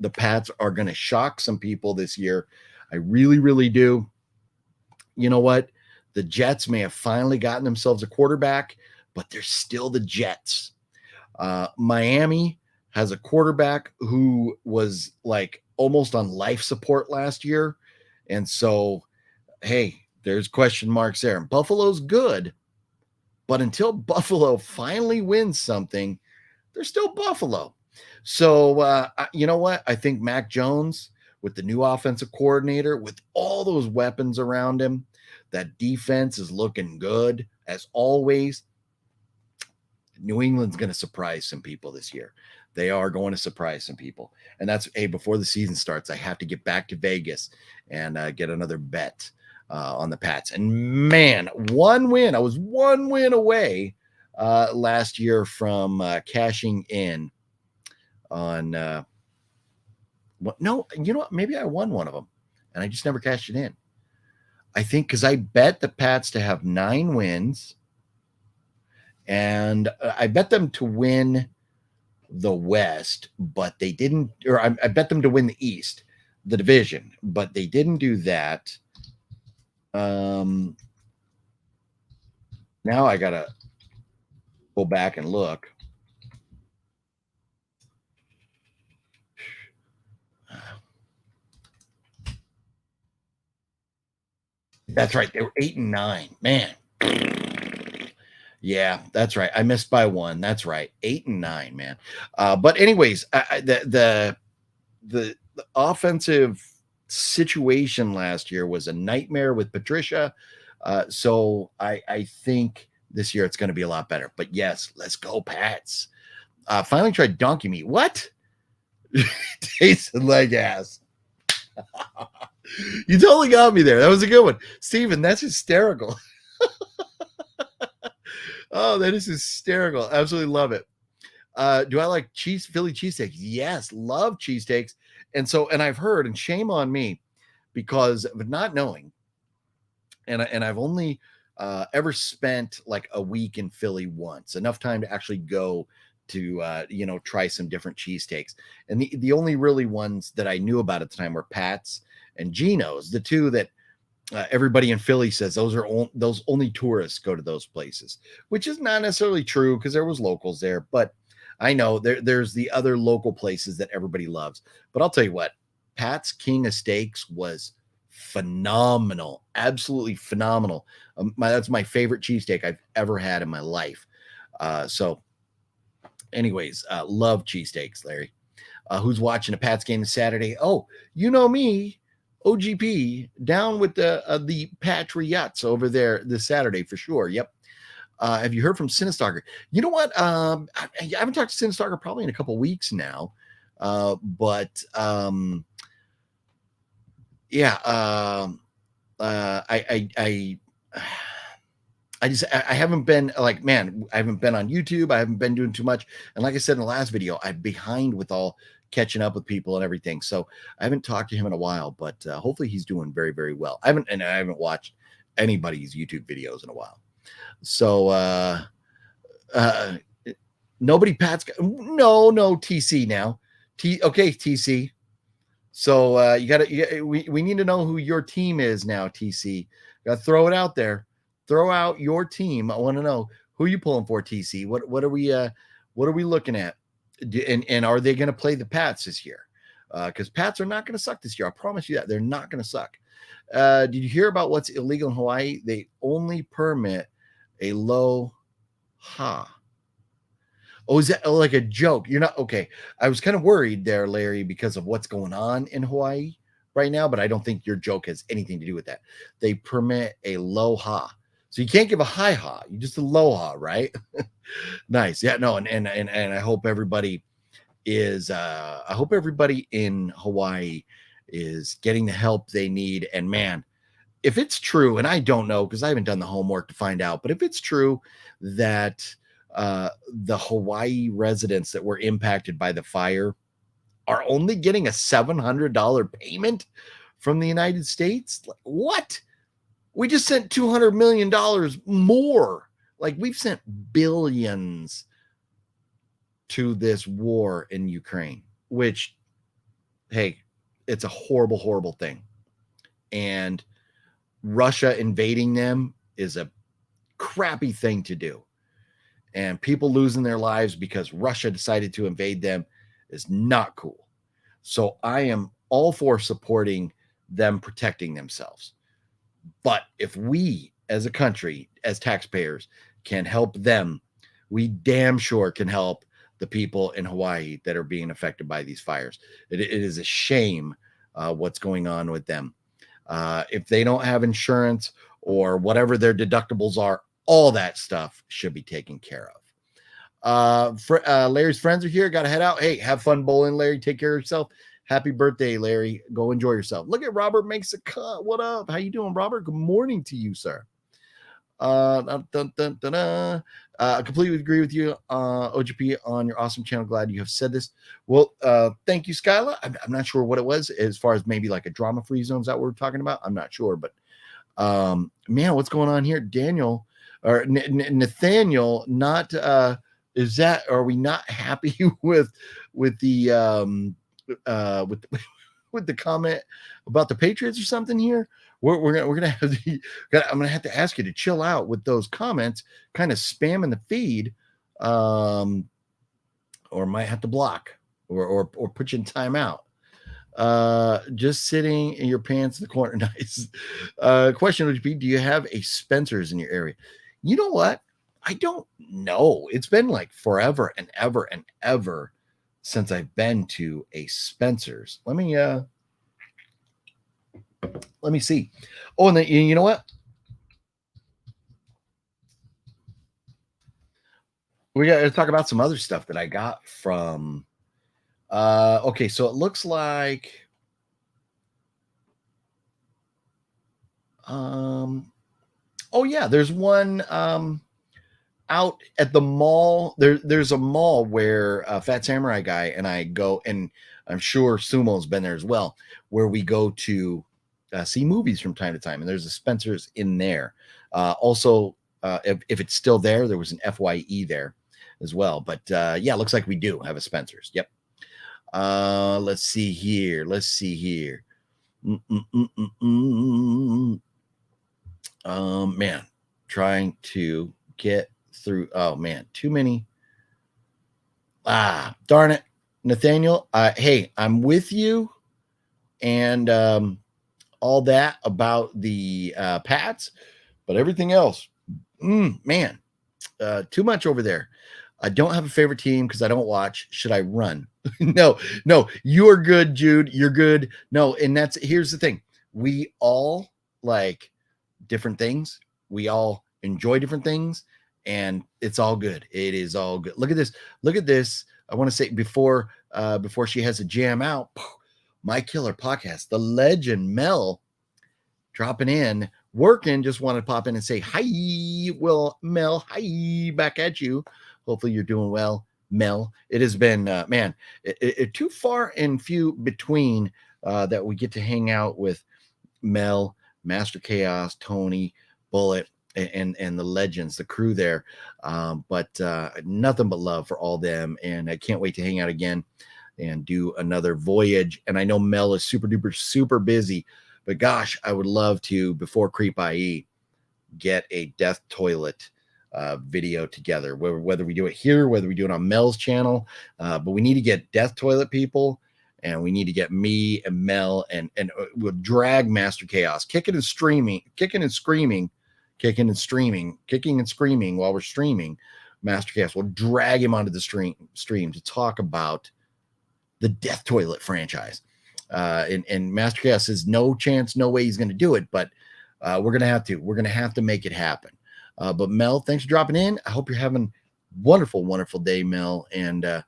Speaker 2: the Pats are gonna shock some people this year. I really, really do. You know what? The Jets may have finally gotten themselves a quarterback, but they're still the Jets. Miami has a quarterback who was like almost on life support last year. And so, hey, there's question marks there. Buffalo's good, but until Buffalo finally wins something, they're still Buffalo. So, you know what? I think Mac Jones, with the new offensive coordinator, with all those weapons around him, that defense is looking good as always. New England's going to surprise some people this year. They are going to surprise some people. And that's, hey, before the season starts, I have to get back to Vegas and get another bet on the Pats. And man, one win. I was one win away last year from cashing in on no, you know what? Maybe I won one of them and I just never cashed it in. I think because I bet the Pats to have 9 wins. And I bet them to win the West, but they didn't, or I bet them to win the East, the division, but they didn't do that. Now I got to go back and look. That's right. They were 8 and 9, man. Yeah, that's right. I missed by 1. That's right. 8 and 9, man. But anyways, the offensive situation last year was a nightmare with Patricia. So I think this year it's going to be a lot better. But yes, let's go, Pats. Finally tried donkey meat. What? Tasted like ass. You totally got me there. That was a good one. Steven, that's hysterical. Oh, that is hysterical. Absolutely love it. Do I like Philly cheesesteaks? Yes, love cheesesteaks. And I've heard, and shame on me, because of not knowing, and I've only ever spent like a week in Philly once, enough time to actually go to try some different cheesesteaks. And the only really ones that I knew about at the time were Pat's and Gino's, the two that everybody in Philly says those only tourists go to those places, which is not necessarily true because there was locals there. But I know there's the other local places that everybody loves. But I'll tell you what, Pat's King of Steaks was phenomenal, absolutely phenomenal. That's my favorite cheesesteak I've ever had in my life. So anyways, love cheesesteaks, Larry. Who's watching a Pats game this Saturday? Oh, you know me. OGP down with the Patriots over there this Saturday for sure. Yep. Have you heard from Sinistalker? You know what? I haven't talked to Sinistalker probably in a couple of weeks now. But yeah. I I haven't been like, man, I haven't been on YouTube. I haven't been doing too much. And like I said in the last video, I'm behind with all catching up with people and everything. So I haven't talked to him in a while, but hopefully he's doing very, very well. I haven't watched anybody's YouTube videos in a while. So nobody Pat's no TC now. Okay, TC. So we need to know who your team is now, TC. Got to throw it out there. Throw out your team. I want to know who you pulling for, TC. What are we looking at? And are they going to play the Pats this year? Because Pats are not going to suck this year. I promise you that they're not going to suck. Did you hear about what's illegal in Hawaii? They only permit a low ha. Oh, is that like a joke? You're not okay. I was kind of worried there, Larry, because of what's going on in Hawaii right now, but I don't think your joke has anything to do with that. They permit a low ha. So you can't give a high ha, you just a low ha, right? Nice. Yeah, no, and I hope everybody is I hope everybody in Hawaii is getting the help they need. And man, if it's true, and I don't know because I haven't done the homework to find out, but if it's true that the Hawaii residents that were impacted by the fire are only getting a $700 payment from the United States, what? We just sent $200 million more. Like, we've sent billions to this war in Ukraine, which, hey, it's a horrible, horrible thing. And Russia invading them is a crappy thing to do. And people losing their lives because Russia decided to invade them is not cool. So I am all for supporting them protecting themselves. But if we as a country, as taxpayers, can help them, we damn sure can help the people in Hawaii that are being affected by these fires. It is a shame what's going on with them. If they don't have insurance or whatever their deductibles are, all that stuff should be taken care of. Larry's friends are here. Got to head out. Hey, have fun bowling, Larry. Take care of yourself. Happy birthday, Larry. Go enjoy yourself. Look at Robert makes a cut. What up? How you doing, Robert? Good morning to you, sir. I completely agree with you, OGP, on your awesome channel. Glad you have said this. Well, thank you, Skyla. I'm not sure what it was as far as maybe like a drama-free zone. Is that what we're talking about? I'm not sure, but man, what's going on here? Daniel or Nathaniel, not is that, are we not happy with the with the comment about the Patriots or something here? We're gonna have to, I'm gonna have to ask you to chill out with those comments, kind of spamming the feed, or might have to block or put you in timeout. Just sitting in your pants in the corner. Nice. Question would be, do you have a Spencer's in your area? You know what? I don't know. It's been like forever and ever and ever since I've been to a Spencer's. Let me see. Oh, and then, you know what? We got to talk about some other stuff that I got from. Okay, so it looks like. Oh yeah, there's one out at the mall. There's a mall where Fat Samurai Guy and I go, and I'm sure Sumo's been there as well, where we go to see movies from time to time, and there's a Spencer's in there. Also, if it's still there, there was an FYE there as well. But yeah, looks like we do have a Spencer's. Yep. Let's see here. Man, trying to get through. Oh man, too many. Darn it, Nathaniel. Hey, I'm with you, and all that about the Pats, but everything else, man, too much over there. I don't have a favorite team because I don't watch. Should I run? No, you're good, Jude. You're good. No, and here's the thing. We all like different things. We all enjoy different things, and it's all good. It is all good. Look at this. I want to say before she has a jam out, My Killer Podcast, the legend Mel dropping in working. Just want to pop in and say hi. Well, Mel, hi, back at you. Hopefully you're doing well, Mel. It has been, man, too far and few between that we get to hang out with Mel, Master Chaos, Tony, Bullet, and the legends, the crew there. But nothing but love for all them, and I can't wait to hang out again and do another voyage. And I know Mel is super duper super busy, but gosh, I would love to, before Creep IE, get a death toilet video together, whether we do it here, whether we do it on Mel's channel, but we need to get death toilet people, and we need to get me and Mel, and we'll drag Master Chaos kicking and screaming while we're streaming. Master Chaos, we'll drag him onto the stream to talk about the Death Toilet franchise. And Master Chaos says no chance, no way he's going to do it, but we're going to have to make it happen. But Mel, thanks for dropping in. I hope you're having a wonderful, wonderful day, Mel, and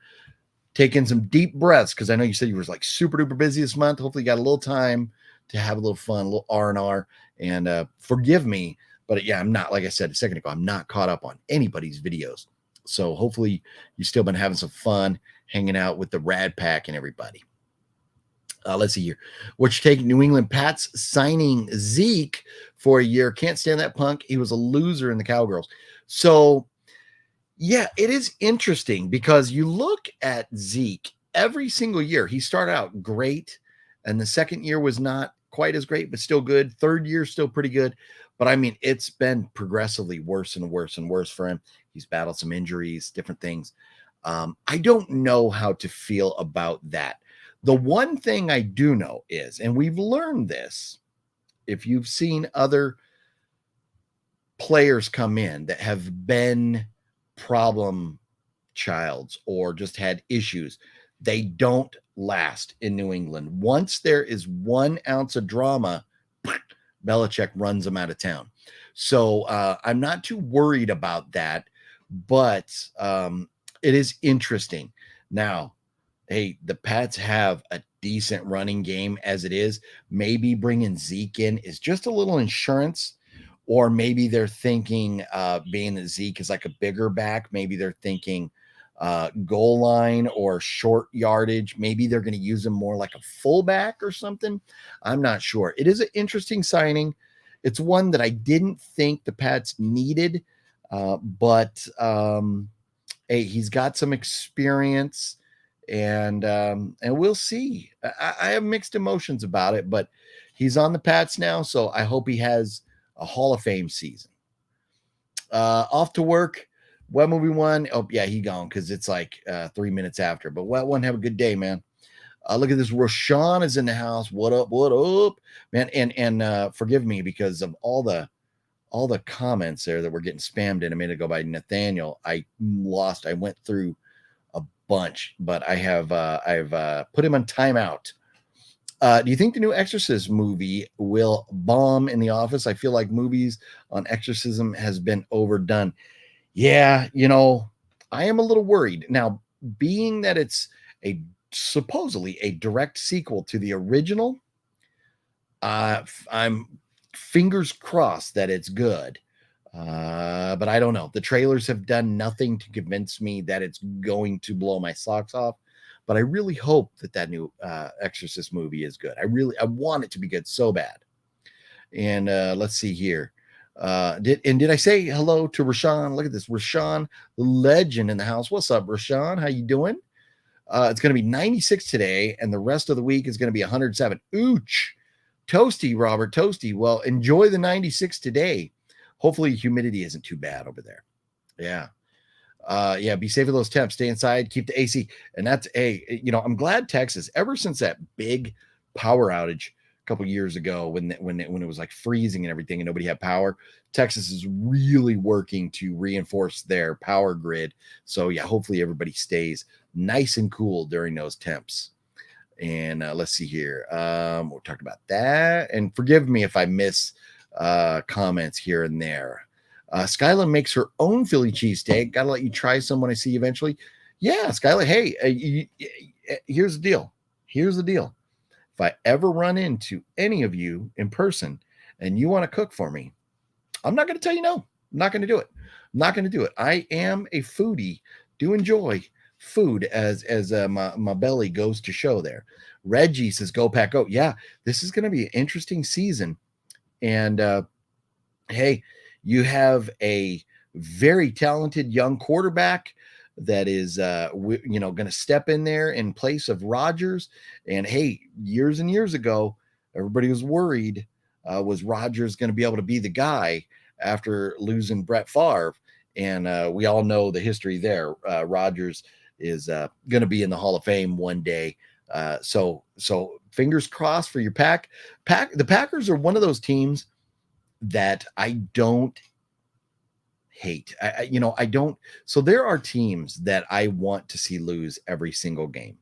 Speaker 2: taking some deep breaths, because I know you said you were like super duper busy this month. Hopefully you got a little time to have a little fun, a little R&R, and forgive me, but yeah, I'm not, like I said a second ago, I'm not caught up on anybody's videos. So hopefully you've still been having some fun hanging out with the Rad Pack and everybody. Let's see here. What you take? New England Pats signing Zeke for a year. Can't stand that punk. He was a loser in the Cowgirls. So yeah, it is interesting because you look at Zeke every single year. He started out great, and the second year was not quite as great, but still good. Third year, still pretty good. But I mean, it's been progressively worse and worse and worse for him. He's battled some injuries, different things. I don't know how to feel about that. The one thing I do know is, and we've learned this, if you've seen other players come in that have been problem childs or just had issues, they don't last in New England. Once there is 1 ounce of drama, Belichick runs them out of town. So I'm not too worried about that, but it is interesting. Now, hey, the Pats have a decent running game as it is. Maybe bringing Zeke in is just a little insurance, or maybe they're thinking, being that Zeke is like a bigger back, maybe they're thinking goal line or short yardage. Maybe they're going to use him more like a fullback or something. I'm not sure. It is an interesting signing. It's one that I didn't think the Pats needed, but hey, he's got some experience, and we'll see. I have mixed emotions about it, but he's on the Pats now, so I hope he has a Hall of Fame season. Off to work. What movie one? Oh, yeah, he gone because it's like 3 minutes after. But what one? Have a good day, man. Look at this. Rashawn is in the house. What up? What up, man? And forgive me because of all the comments there that were getting spammed in a minute ago by Nathaniel. I went through a bunch, but I've put him on timeout. Do you think the new Exorcist movie will bomb in the office? I feel like movies on exorcism has been overdone. Yeah, I am a little worried. Now, being that it's supposedly a direct sequel to the original, I'm fingers crossed that it's good. But I don't know. The trailers have done nothing to convince me that it's going to blow my socks off. But I really hope that new Exorcist movie is good. I want it to be good so bad. And let's see here. Did I say hello to Rashawn? Look at this. Rashawn, the legend in the house. What's up, Rashawn? How you doing? It's going to be 96 today, and the rest of the week is going to be 107. Ooch. Toasty, Robert. Toasty. Well, enjoy the 96 today. Hopefully humidity isn't too bad over there. Yeah. Yeah, be safe with those temps. Stay inside, keep the AC. And that's I'm glad Texas, ever since that big power outage a couple years ago when it was like freezing and everything and nobody had power, Texas is really working to reinforce their power grid. So yeah, hopefully everybody stays nice and cool during those temps. And let's see here. We'll talk about that. And forgive me if I miss comments here and there. Skyla makes her own Philly cheesesteak. Gotta let you try some when I see you eventually. Yeah, Skyla. Hey, here's the deal. If I ever run into any of you in person and you want to cook for me, I'm not going to tell you no. I'm not going to do it. I'm not going to do it. I am a foodie. Do enjoy food as my belly goes to show there. Reggie says, "Go Pack, go!" Yeah, this is going to be an interesting season, and hey, you have a very talented young quarterback that is going to step in there in place of Rodgers. And hey, years and years ago, everybody was worried, was Rodgers going to be able to be the guy after losing Brett Favre? And we all know the history there. Rodgers is going to be in the Hall of Fame one day. So fingers crossed for your pack. The Packers are one of those teams that I don't hate. I don't. So there are teams that I want to see lose every single game.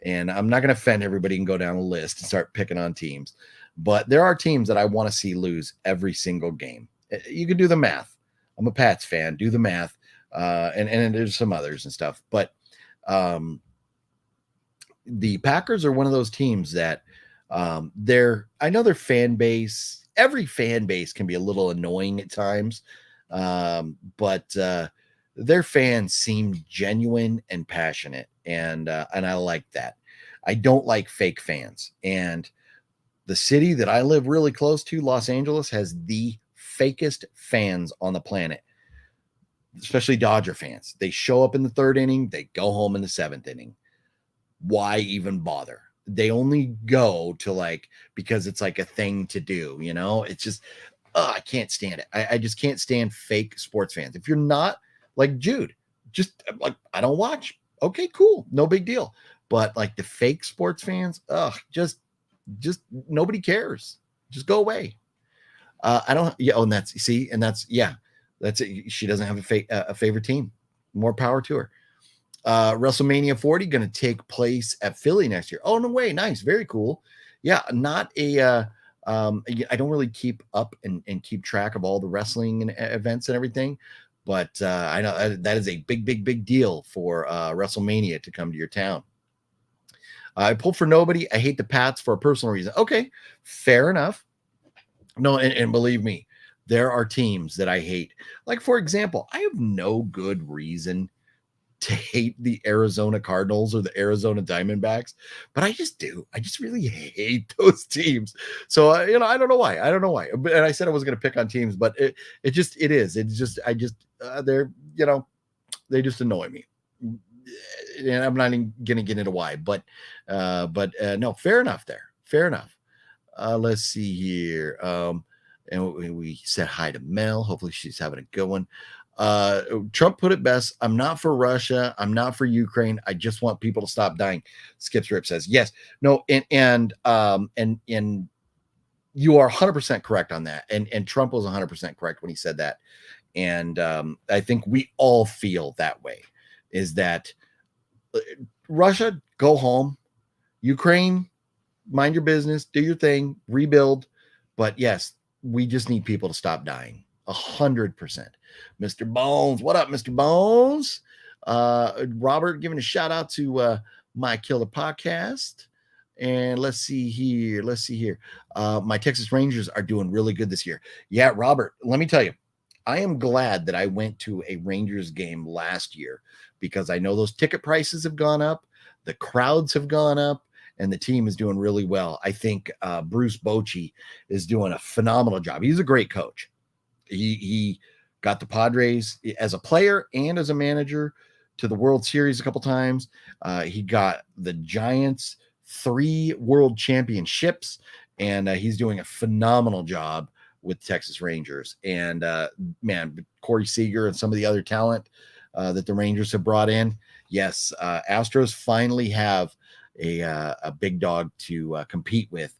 Speaker 2: And I'm not going to offend everybody and go down a list and start picking on teams. But there are teams that I want to see lose every single game. You can do the math. I'm a Pats fan. Do the math. And there's some others and stuff. But the Packers are one of those teams that I know their fan base, every fan base can be a little annoying at times. But their fans seem genuine and passionate. And I like that. I don't like fake fans. And the city that I live really close to, Los Angeles, has the fakest fans on the planet, especially Dodger fans. They show up in the third inning, they go home in the seventh inning. Why even bother? They only go to because it's like a thing to do, It's just, I can't stand it. I just can't stand fake sports fans. If you're not like Jude, just I don't watch. Okay, cool. No big deal. But the fake sports fans, just nobody cares. Just go away. I don't. Yeah. Oh, and that's it. She doesn't have a favorite team. More power to her. WrestleMania 40 going to take place at Philly next year. Oh, no way. Nice. Very cool. Yeah. Not a, I don't really keep up and keep track of all the wrestling and events and everything, but I know that is a big deal for WrestleMania to come to your town. I pulled for nobody. I hate the Pats for a personal reason. Okay, fair enough. No, and believe me, there are teams that I hate. Like, for example, I have no good reason to hate the Arizona Cardinals or the Arizona Diamondbacks, but I just do. I just really hate those teams. So, I don't know why. And I said I was going to pick on teams, but it is. It's just, they're, they just annoy me. And I'm not even going to get into why, but no, fair enough there. Fair enough. Let's see here. And we said hi to Mel. Hopefully she's having a good one. Trump put it best. I'm not for Russia. I'm not for Ukraine. I just want people to stop dying. Skip Strip says yes. No, and you are 100% correct on that. And Trump was 100% correct when he said that. And I think we all feel that way. Is that Russia, go home. Ukraine, mind your business, do your thing, rebuild. But yes, we just need people to stop dying. 100%. Mr. Bones, what up, Mr. Bones? Robert giving a shout out to My Killer Podcast. And let's see here. My Texas Rangers are doing really good this year. Yeah, Robert, let me tell you, I am glad that I went to a Rangers game last year because I know those ticket prices have gone up, the crowds have gone up, and the team is doing really well. I think Bruce Bochy is doing a phenomenal job. He's a great coach. He got the Padres as a player and as a manager to the World Series a couple times. He got the Giants 3 world championships, and he's doing a phenomenal job with Texas Rangers. And man, Corey Seager and some of the other talent that the Rangers have brought in. Yes, Astros finally have a big dog to compete with.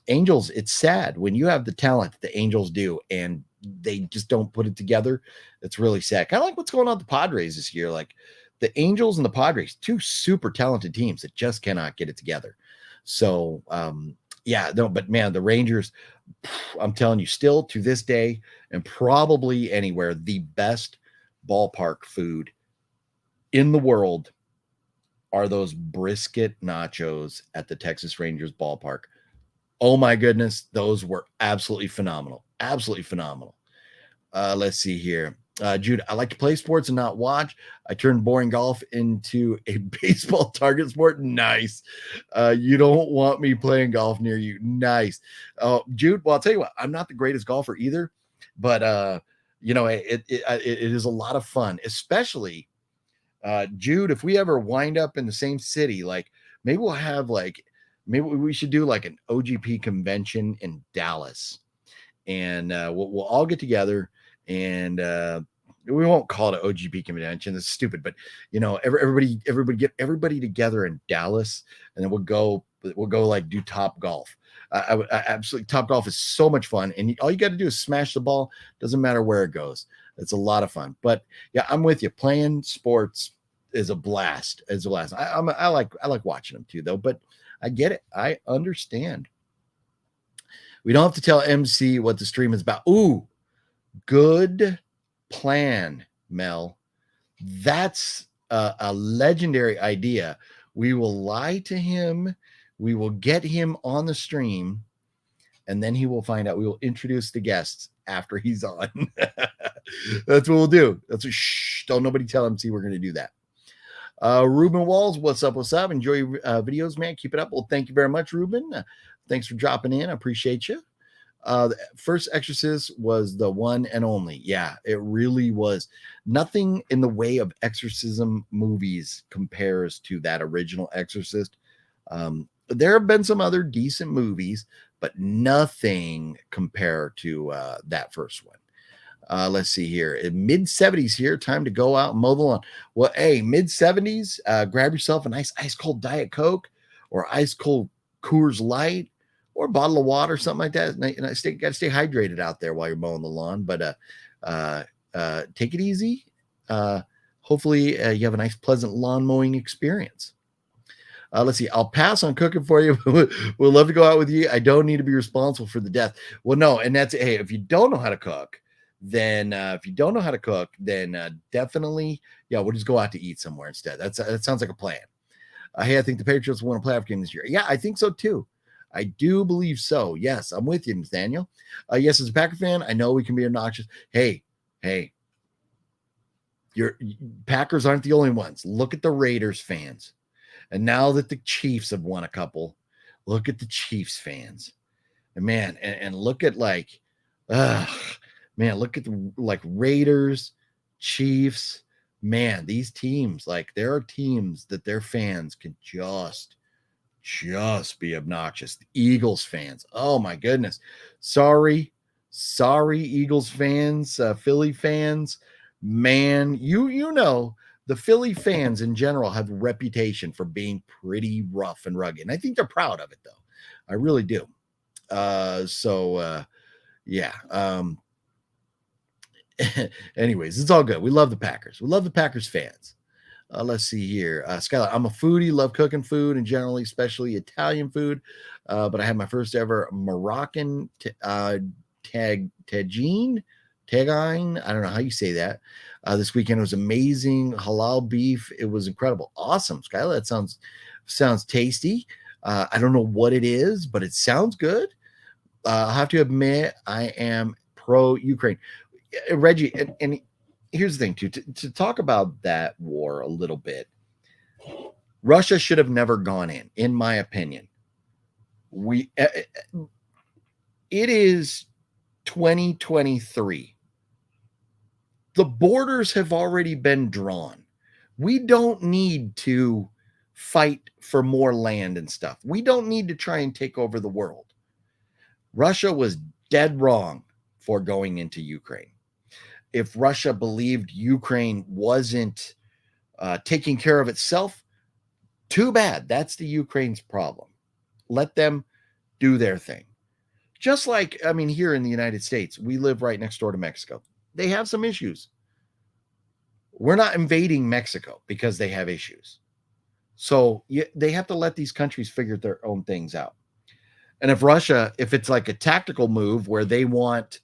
Speaker 2: Angels, it's sad when you have the talent that the Angels do and they just don't put it together. It's really sad. Kind of like what's going on with the Padres this year. Like the Angels and the Padres, 2 super talented teams that just cannot get it together. So, yeah, no, but man, the Rangers, I'm telling you, still to this day and probably anywhere, the best ballpark food in the world are those brisket nachos at the Texas Rangers ballpark. Oh my goodness, those were absolutely phenomenal. Absolutely phenomenal. Let's see here. Jude, I like to play sports and not watch. I turned boring golf into a baseball target sport. Nice. You don't want me playing golf near you. Nice. Jude, well, I'll tell you what, I'm not the greatest golfer either, but you know, it is a lot of fun, especially Jude, if we ever wind up in the same city, like maybe we'll have like maybe we should do like an OGP convention in Dallas, and we'll all get together, and we won't call it an OGP convention. That's stupid, but you know, everybody get everybody together in Dallas, and then we'll go like do Top Golf. I absolutely, Top Golf is so much fun, and all you got to do is smash the ball. Doesn't matter where it goes. It's a lot of fun. But yeah, I'm with you. Playing sports is a blast. It's a blast. I like watching them too, though. But I get it. I understand. We don't have to tell MC what the stream is about. Ooh, good plan, Mel. That's a legendary idea. We will lie to him. We will get him on the stream, and then he will find out. We will introduce the guests after he's on. That's what we'll do. That's what, shh, don't nobody tell MC we're going to do that. Ruben Walls, what's up? What's up? Enjoy your videos, man. Keep it up. Well, thank you very much, Ruben. Thanks for dropping in. I appreciate you. The first Exorcist was the one and only. Yeah, it really was. Nothing in the way of exorcism movies compares to that original Exorcist. There have been some other decent movies, but nothing compared to that first one. Let's see here. In mid-70s here, time to go out and mow the lawn. Well, hey, mid-70s, grab yourself a nice ice-cold Diet Coke or ice-cold Coors Light or a bottle of water, something like that. And got to stay hydrated out there while you're mowing the lawn. But take it easy. Hopefully, you have a nice, pleasant lawn mowing experience. Let's see. I'll pass on cooking for you. We'll love to go out with you. I don't need to be responsible for the death. Well, no. And that's, hey, if you don't know how to cook, then definitely, yeah, we'll just go out to eat somewhere instead. That sounds like a plan. Hey, I think the Patriots will win a playoff game this year. Yeah, I think so too. I do believe so. Yes, I'm with you, Nathaniel. Yes, as a Packer fan, I know we can be obnoxious. Hey, your Packers aren't the only ones. Look at the Raiders fans. And now that the Chiefs have won a couple, look at the Chiefs fans. And man, and look at like, look at the like Raiders, Chiefs. Man, these teams, like there are teams that their fans can just be obnoxious. The Eagles fans. Oh my goodness. Sorry, Eagles fans, Philly fans. Man, you know, the Philly fans in general have a reputation for being pretty rough and rugged. And I think they're proud of it, though. I really do. Yeah. Anyways, it's all good. We love the Packers. We love the Packers fans. Let's see here. Skylar, I'm a foodie, love cooking food and generally, especially Italian food. But I had my first ever Moroccan tagine. I don't know how you say that. This weekend was amazing. Halal beef. It was incredible. Awesome. Skylar, that sounds tasty. I don't know what it is, but it sounds good. I'll have to admit, I am pro-Ukraine. Reggie, and here's the thing, too. To talk about that war a little bit, Russia should have never gone in my opinion. It is 2023. The borders have already been drawn. We don't need to fight for more land and stuff. We don't need to try and take over the world. Russia was dead wrong for going into Ukraine. If Russia believed Ukraine wasn't taking care of itself, too bad. That's the Ukraine's problem. Let them do their thing. Just like, I mean, here in the United States, we live right next door to Mexico. They have some issues. We're not invading Mexico because they have issues. So they have to let these countries figure their own things out. And if Russia, if it's like a tactical move where they want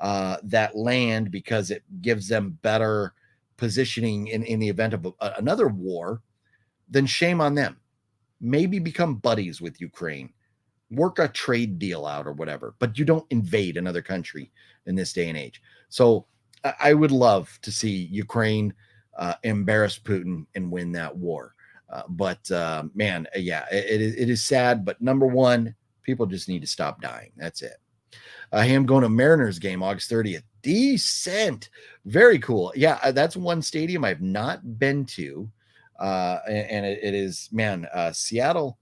Speaker 2: that land because it gives them better positioning in the event of another war, then shame on them. Maybe become buddies with Ukraine work a trade deal out or whatever, but you don't invade another country in this day and age. So I would love to see Ukraine embarrass Putin and win that war. Man, yeah, it is sad. But number one, people just need to stop dying. That's it. I am going to Mariners game August 30th. Decent. Very cool. Yeah, that's one stadium I've not been to. And it is, man, Seattle,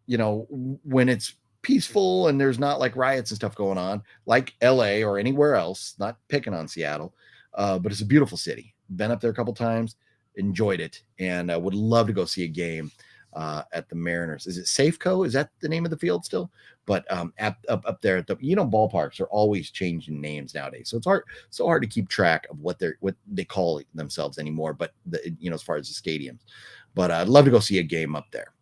Speaker 2: you know, when it's peaceful and there's not like riots and stuff going on, like LA or anywhere else, not picking on Seattle, but it's a beautiful city. Been up there a couple times, enjoyed it, and I would love to go see a game at the Mariners. Is it Safeco? Is that the name of the field still? But up there at the, ballparks are always changing names nowadays, so it's so hard to keep track of what they call themselves anymore. But as far as the stadiums, but I'd love to go see a game up there.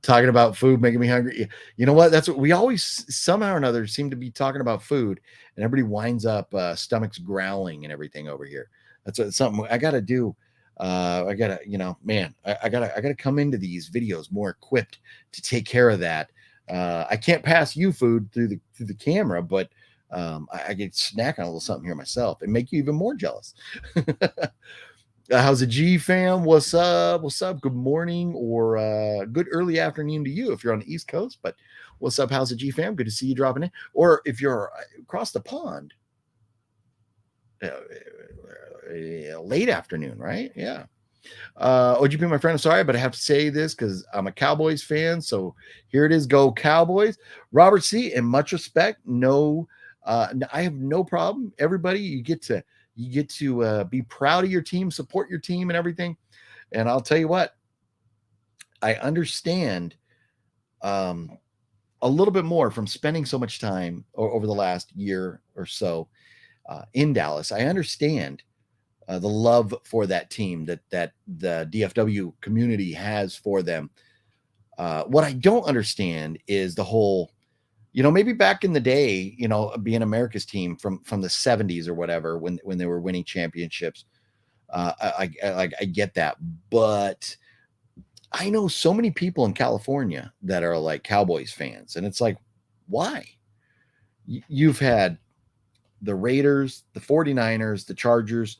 Speaker 2: Talking about food making me hungry. You know what? That's what we always somehow or another seem to be talking about food, and everybody winds up stomachs growling and everything over here. That's something I got to do. I gotta, I gotta come into these videos more equipped to take care of that. I can't pass you food through the camera, but I get snack on a little something here myself and make you even more jealous. How's the G fam? What's up? What's up? Good morning or good early afternoon to you if you're on the East Coast. But what's up? How's the G fam? Good to see you dropping in. Or if you're across the pond, late afternoon, right? Yeah. OGP, my friend, I'm sorry, but I have to say this because I'm a Cowboys fan. So here it is. Go Cowboys. Robert C. And much respect. No, I have no problem. Everybody, you get to be proud of your team, support your team and everything. And I'll tell you what, I understand a little bit more from spending so much time over the last year or so in Dallas. I understand the love for that team that the DFW community has for them. What I don't understand is the whole, maybe back in the day, being America's team from the 70s or whatever, when they were winning championships, I get that. But I know so many people in California that are like Cowboys fans, and it's like, why? You've had the Raiders, the 49ers, the Chargers.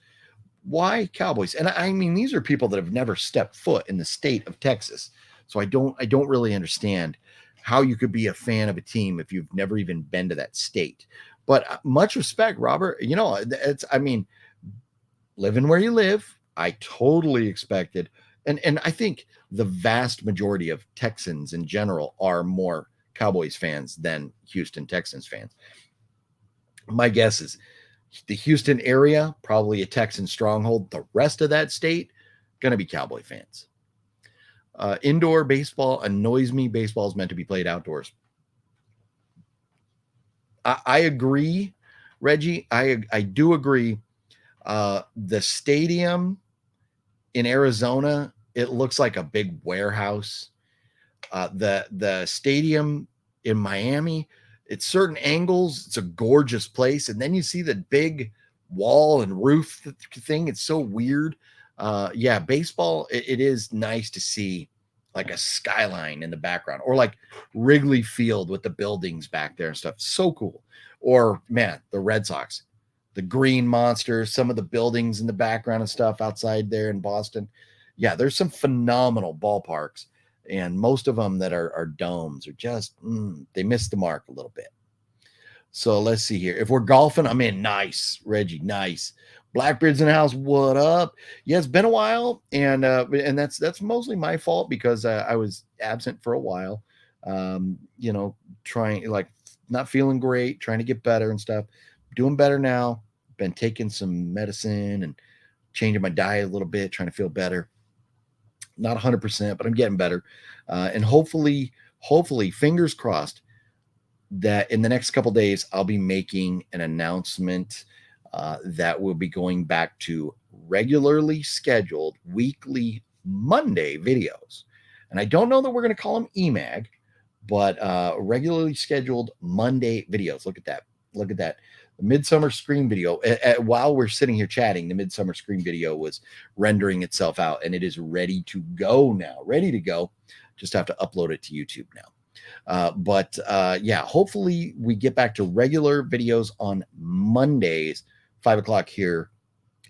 Speaker 2: Why Cowboys? And I mean, these are people that have never stepped foot in the state of Texas. So I don't really understand how you could be a fan of a team if you've never even been to that state. But much respect, Robert. Living where you live, I totally expected. And I think the vast majority of Texans in general are more Cowboys fans than Houston Texans fans. My guess is the Houston area, probably a Texan stronghold. The rest of that state, going to be Cowboy fans. Indoor baseball annoys me. Baseball is meant to be played outdoors. I agree, Reggie. I do agree. The stadium in Arizona, it looks like a big warehouse. The stadium in Miami, at certain angles, it's a gorgeous place. And then you see the big wall and roof thing. It's so weird. Baseball, it is nice to see like a skyline in the background, or like Wrigley Field with the buildings back there and stuff. So cool. Or, man, the Red Sox, the Green Monster, some of the buildings in the background and stuff outside there in Boston. Yeah, there's some phenomenal ballparks. And most of them that are domes are just, they missed the mark a little bit. So let's see here. If we're golfing, I'm in. Nice, Reggie, nice. Blackbeard's in the house. What up? Yeah, it's been a while, and that's mostly my fault because I was absent for a while. Trying, like, not feeling great, trying to get better and stuff. Doing better now. Been taking some medicine and changing my diet a little bit, trying to feel better. Not 100%, but I'm getting better. And hopefully, fingers crossed, that in the next couple days, I'll be making an announcement that will be going back to regularly scheduled weekly Monday videos. And I don't know that we're going to call them EMAG, but regularly scheduled Monday videos. Look at that. Look at that. The Midsummer Scream video, while we're sitting here chatting, the Midsummer Scream video was rendering itself out, and it is ready to go now. Ready to go. Just have to upload it to YouTube now. Yeah, hopefully we get back to regular videos on Mondays, 5 o'clock here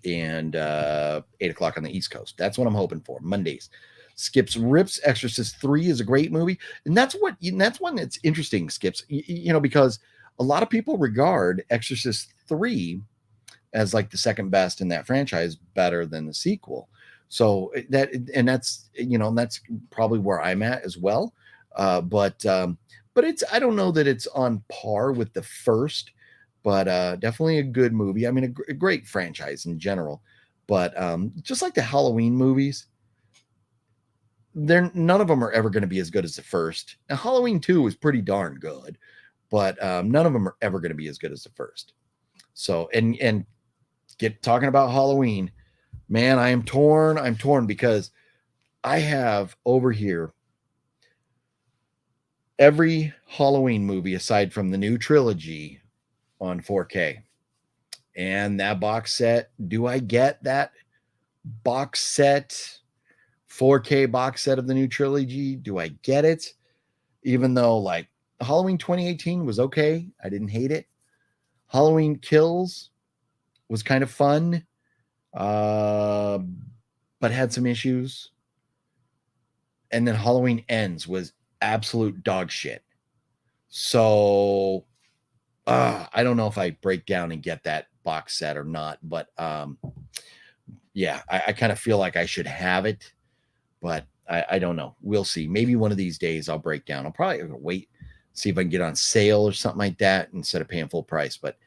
Speaker 2: and 8 o'clock on the East Coast. That's what I'm hoping for. Mondays. Skips rips. Exorcist 3 is a great movie, and that's one that's interesting. Skips, because a lot of people regard Exorcist 3 as like the second best in that franchise, better than the sequel. So that's probably where I'm at as well. But it's, I don't know that it's on par with the first, but definitely a good movie. I mean, a great franchise in general. But just like the Halloween movies, none of them are ever going to be as good as the first. Now, Halloween 2 was pretty darn good, but none of them are ever going to be as good as the first. So, and talking about Halloween, man, I'm torn because I have over here every Halloween movie aside from the new trilogy on 4K. And that box set, do I get that box set, 4K box set of the new trilogy? Do I get it? Even though like Halloween 2018 was okay. I didn't hate it. Halloween Kills was kind of fun, but had some issues. And then Halloween Ends was absolute dog shit. So I don't know if I break down and get that box set or not, but yeah, I kind of feel like I should have it, but I don't know. We'll see. Maybe one of these days I'll break down. I'll probably wait, see if I can get on sale or something like that instead of paying full price. But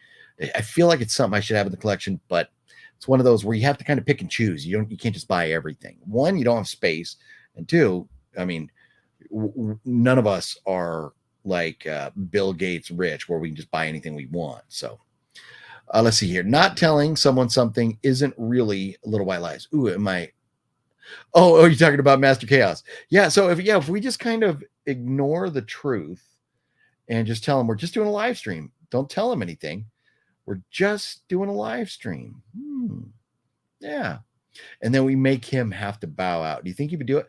Speaker 2: I feel like it's something I should have in the collection, but it's one of those where you have to kind of pick and choose. You can't just buy everything. One, you don't have space, and two, I mean, none of us are like Bill Gates rich where we can just buy anything we want. So let's see here. Not telling someone something isn't really a little white lies. Ooh, am I? Oh, you're talking about Master Chaos. Yeah. So if we just kind of ignore the truth and just tell them we're just doing a live stream, don't tell them anything. We're just doing a live stream. Yeah. And then we make him have to bow out. Do you think he would do it?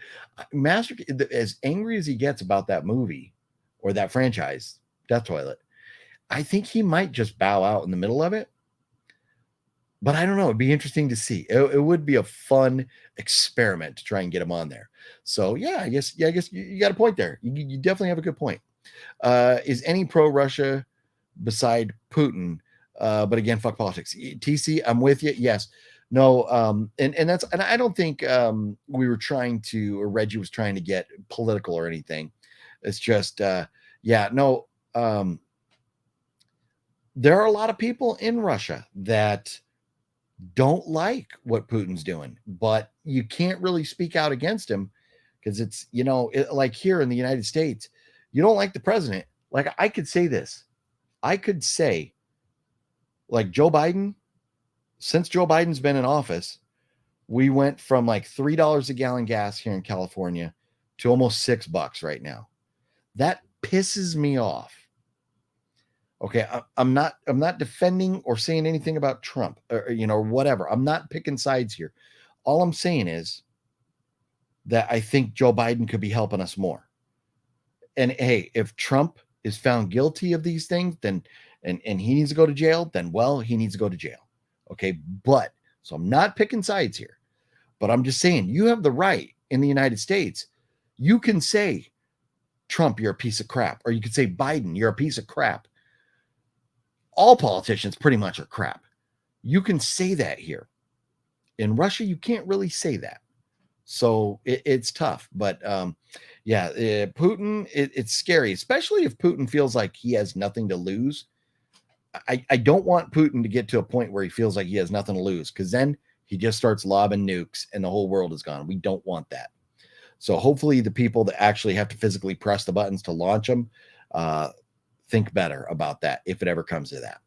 Speaker 2: Master, as angry as he gets about that movie or that franchise, Death Toilet, I think he might just bow out in the middle of it. But I don't know. It'd be interesting to see. It would be a fun experiment to try and get him on there. So yeah, I guess you got a point there. You definitely have a good point. Is any pro-Russia beside Putin? But again, fuck politics. TC, I'm with you. Yes. No, and I don't think we were trying to, or Reggie was trying to get political or anything. It's just there are a lot of people in Russia that don't like what Putin's doing, but you can't really speak out against him because it's, like here in the United States, you don't like the president. Like I could say this. I could say, like Joe Biden, since Joe Biden's been in office, we went from like $3 a gallon gas here in California to almost $6 right now. That pisses me off. Okay, I'm not defending or saying anything about Trump or whatever. I'm not picking sides here. All I'm saying is that I think Joe Biden could be helping us more. And hey, if Trump is found guilty of these things, then and he needs to go to jail, then well, he needs to go to jail. Okay, so I'm not picking sides here, but I'm just saying you have the right in the United States. You can say, Trump, you're a piece of crap, or you could say, Biden, you're a piece of crap. All politicians pretty much are crap. You can say that here. In Russia, you can't really say that. So it's tough. But Putin, it's scary, especially if Putin feels like he has nothing to lose. I don't want Putin to get to a point where he feels like he has nothing to lose, because then he just starts lobbing nukes and the whole world is gone. We don't want that. So hopefully the people that actually have to physically press the buttons to launch them think better about that if it ever comes to that.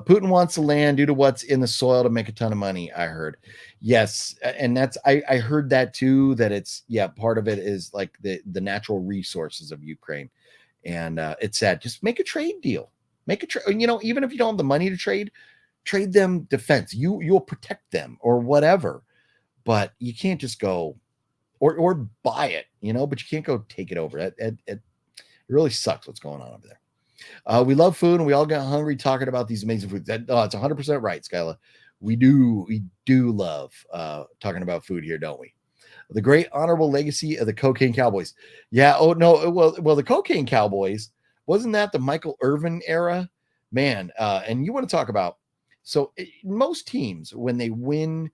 Speaker 2: Putin wants the land due to what's in the soil to make a ton of money, I heard. Yes, and that's I heard that too, that it's part of it is like the natural resources of Ukraine. And it's sad. Just make a trade deal. Make a trade, even if you don't have the money to trade them defense. You'll protect them or whatever. But you can't just go or buy it, but you can't go take it over. It really sucks what's going on over there. We love food and we all get hungry talking about these amazing foods. It's 100% right, Skyla. We do love talking about food here, don't we? The great honorable legacy of the Cocaine Cowboys. Yeah. Oh no. Well, the Cocaine Cowboys, wasn't that the Michael Irvin era, man? And you want to talk about, so most teams, when they win,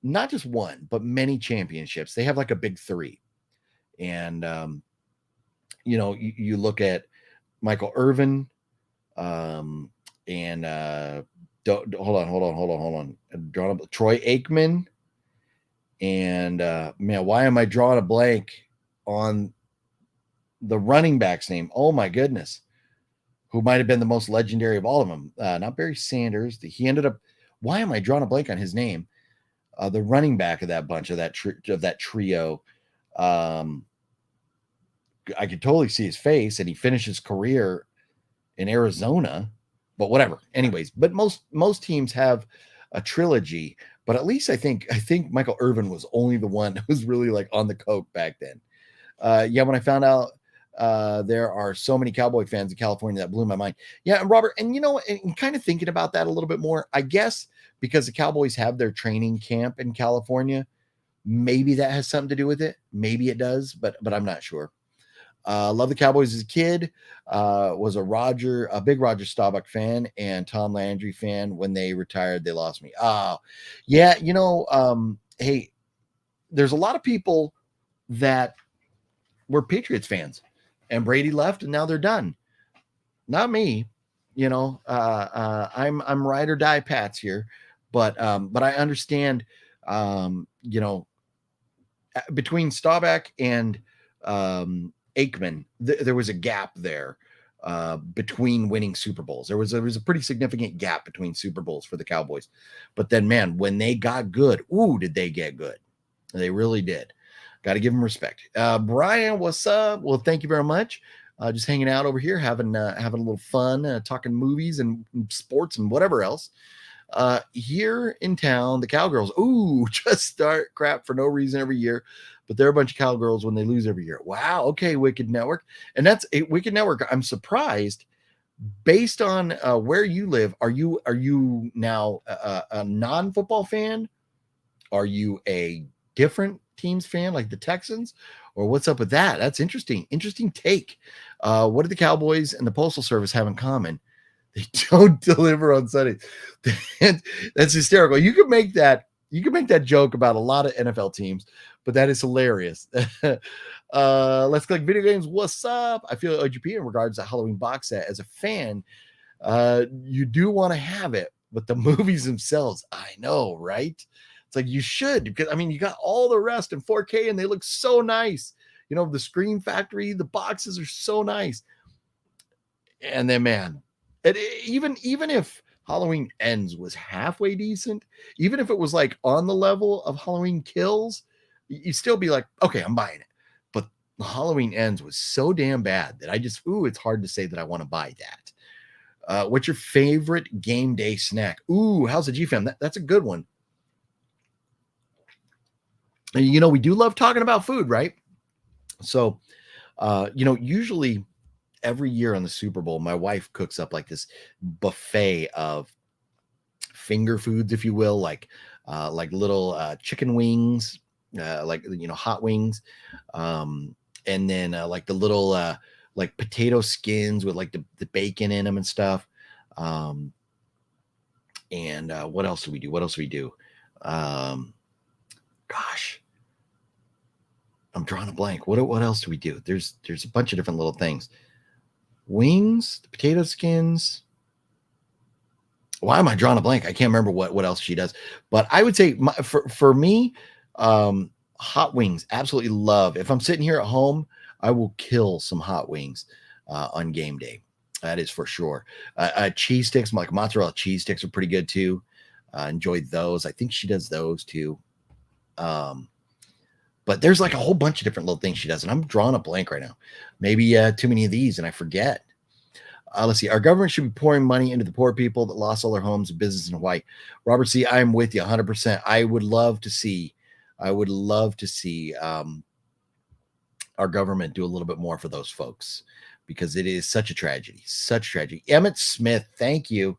Speaker 2: not just one, but many championships, they have like a big three. And, you look at Michael Irvin, and hold on. Troy Aikman. And man, why am I drawing a blank on the running back's name? Oh my goodness. Who might have been the most legendary of all of them? Not Barry Sanders. He ended up, why am I drawing a blank on his name? The running back of that bunch, of that trio. I could totally see his face, and he finished his career in Arizona, but whatever. Anyways, but most teams have a trilogy, but at least I think Michael Irvin was only the one who was really like on the coke back then. When I found out there are so many Cowboy fans in California, that blew my mind. Yeah, and Robert, and and kind of thinking about that a little bit more, I guess because the Cowboys have their training camp in California, maybe that has something to do with it. Maybe it does, but I'm not sure. Love the Cowboys as a kid. Was a big Roger Staubach fan and Tom Landry fan. When they retired, they lost me. Oh, yeah. Hey, there's a lot of people that were Patriots fans, and Brady left, and now they're done. Not me. I'm ride or die Pats here, but I understand. Between Staubach and Aikman, there was a gap there between winning Super Bowls. There was a pretty significant gap between Super Bowls for the Cowboys. But then, man, when they got good, did they get good? They really did. Got to give them respect. Brian, what's up? Well, thank you very much. Just hanging out over here, having a little fun, talking movies and sports and whatever else. Here in town, the Cowgirls, just start crap for no reason every year. But they're a bunch of Cowgirls when they lose every year. Wow. Okay, Wicked Network. And that's a Wicked Network. I'm surprised, based on where you live. Are you now a non-football fan? Are you a different teams fan, like the Texans? Or what's up with that? That's interesting. Interesting take. What do the Cowboys and the Postal Service have in common? They don't deliver on Sundays. That's hysterical. You can make that joke about a lot of NFL teams, but that is hilarious. Let's click video games. What's up? I feel OGP in regards to Halloween box set. As a fan, you do want to have it, but the movies themselves, I know, right? It's like you should, because you got all the rest in 4K and they look so nice. The Scream Factory, the boxes are so nice. And then, man, even if Halloween Ends was halfway decent, even if it was like on the level of Halloween Kills, you'd still be like, okay, I'm buying it. But Halloween Ends was so damn bad that it's hard to say that I want to buy that. What's your favorite game day snack? How's the G-Fam? That's a good one. We do love talking about food, right? So, usually every year on the Super Bowl, my wife cooks up like this buffet of finger foods, if you will, like little chicken wings, hot wings, and then like the little like potato skins with like the bacon in them and stuff. And what else do we do? Gosh, I'm drawing a blank. What else do we do? There's a bunch of different little things. Wings, the potato skins. Why am I drawing a blank? I can't remember what else she does. But I would say for me, hot wings, absolutely love. If I'm sitting here at home, I will kill some hot wings on game day. That is for sure. Cheese sticks, like mozzarella cheese sticks, are pretty good too. Enjoy those. I think she does those too. But there's like a whole bunch of different little things she does, and I'm drawing a blank right now. Maybe too many of these, and I forget. Let's see. Our government should be pouring money into the poor people that lost all their homes and business in Hawaii. Robert C., I'm with you 100%. I would love to see I would love to see our government do a little bit more for those folks, because it is such a tragedy, such a tragedy. Emmett Smith, thank you.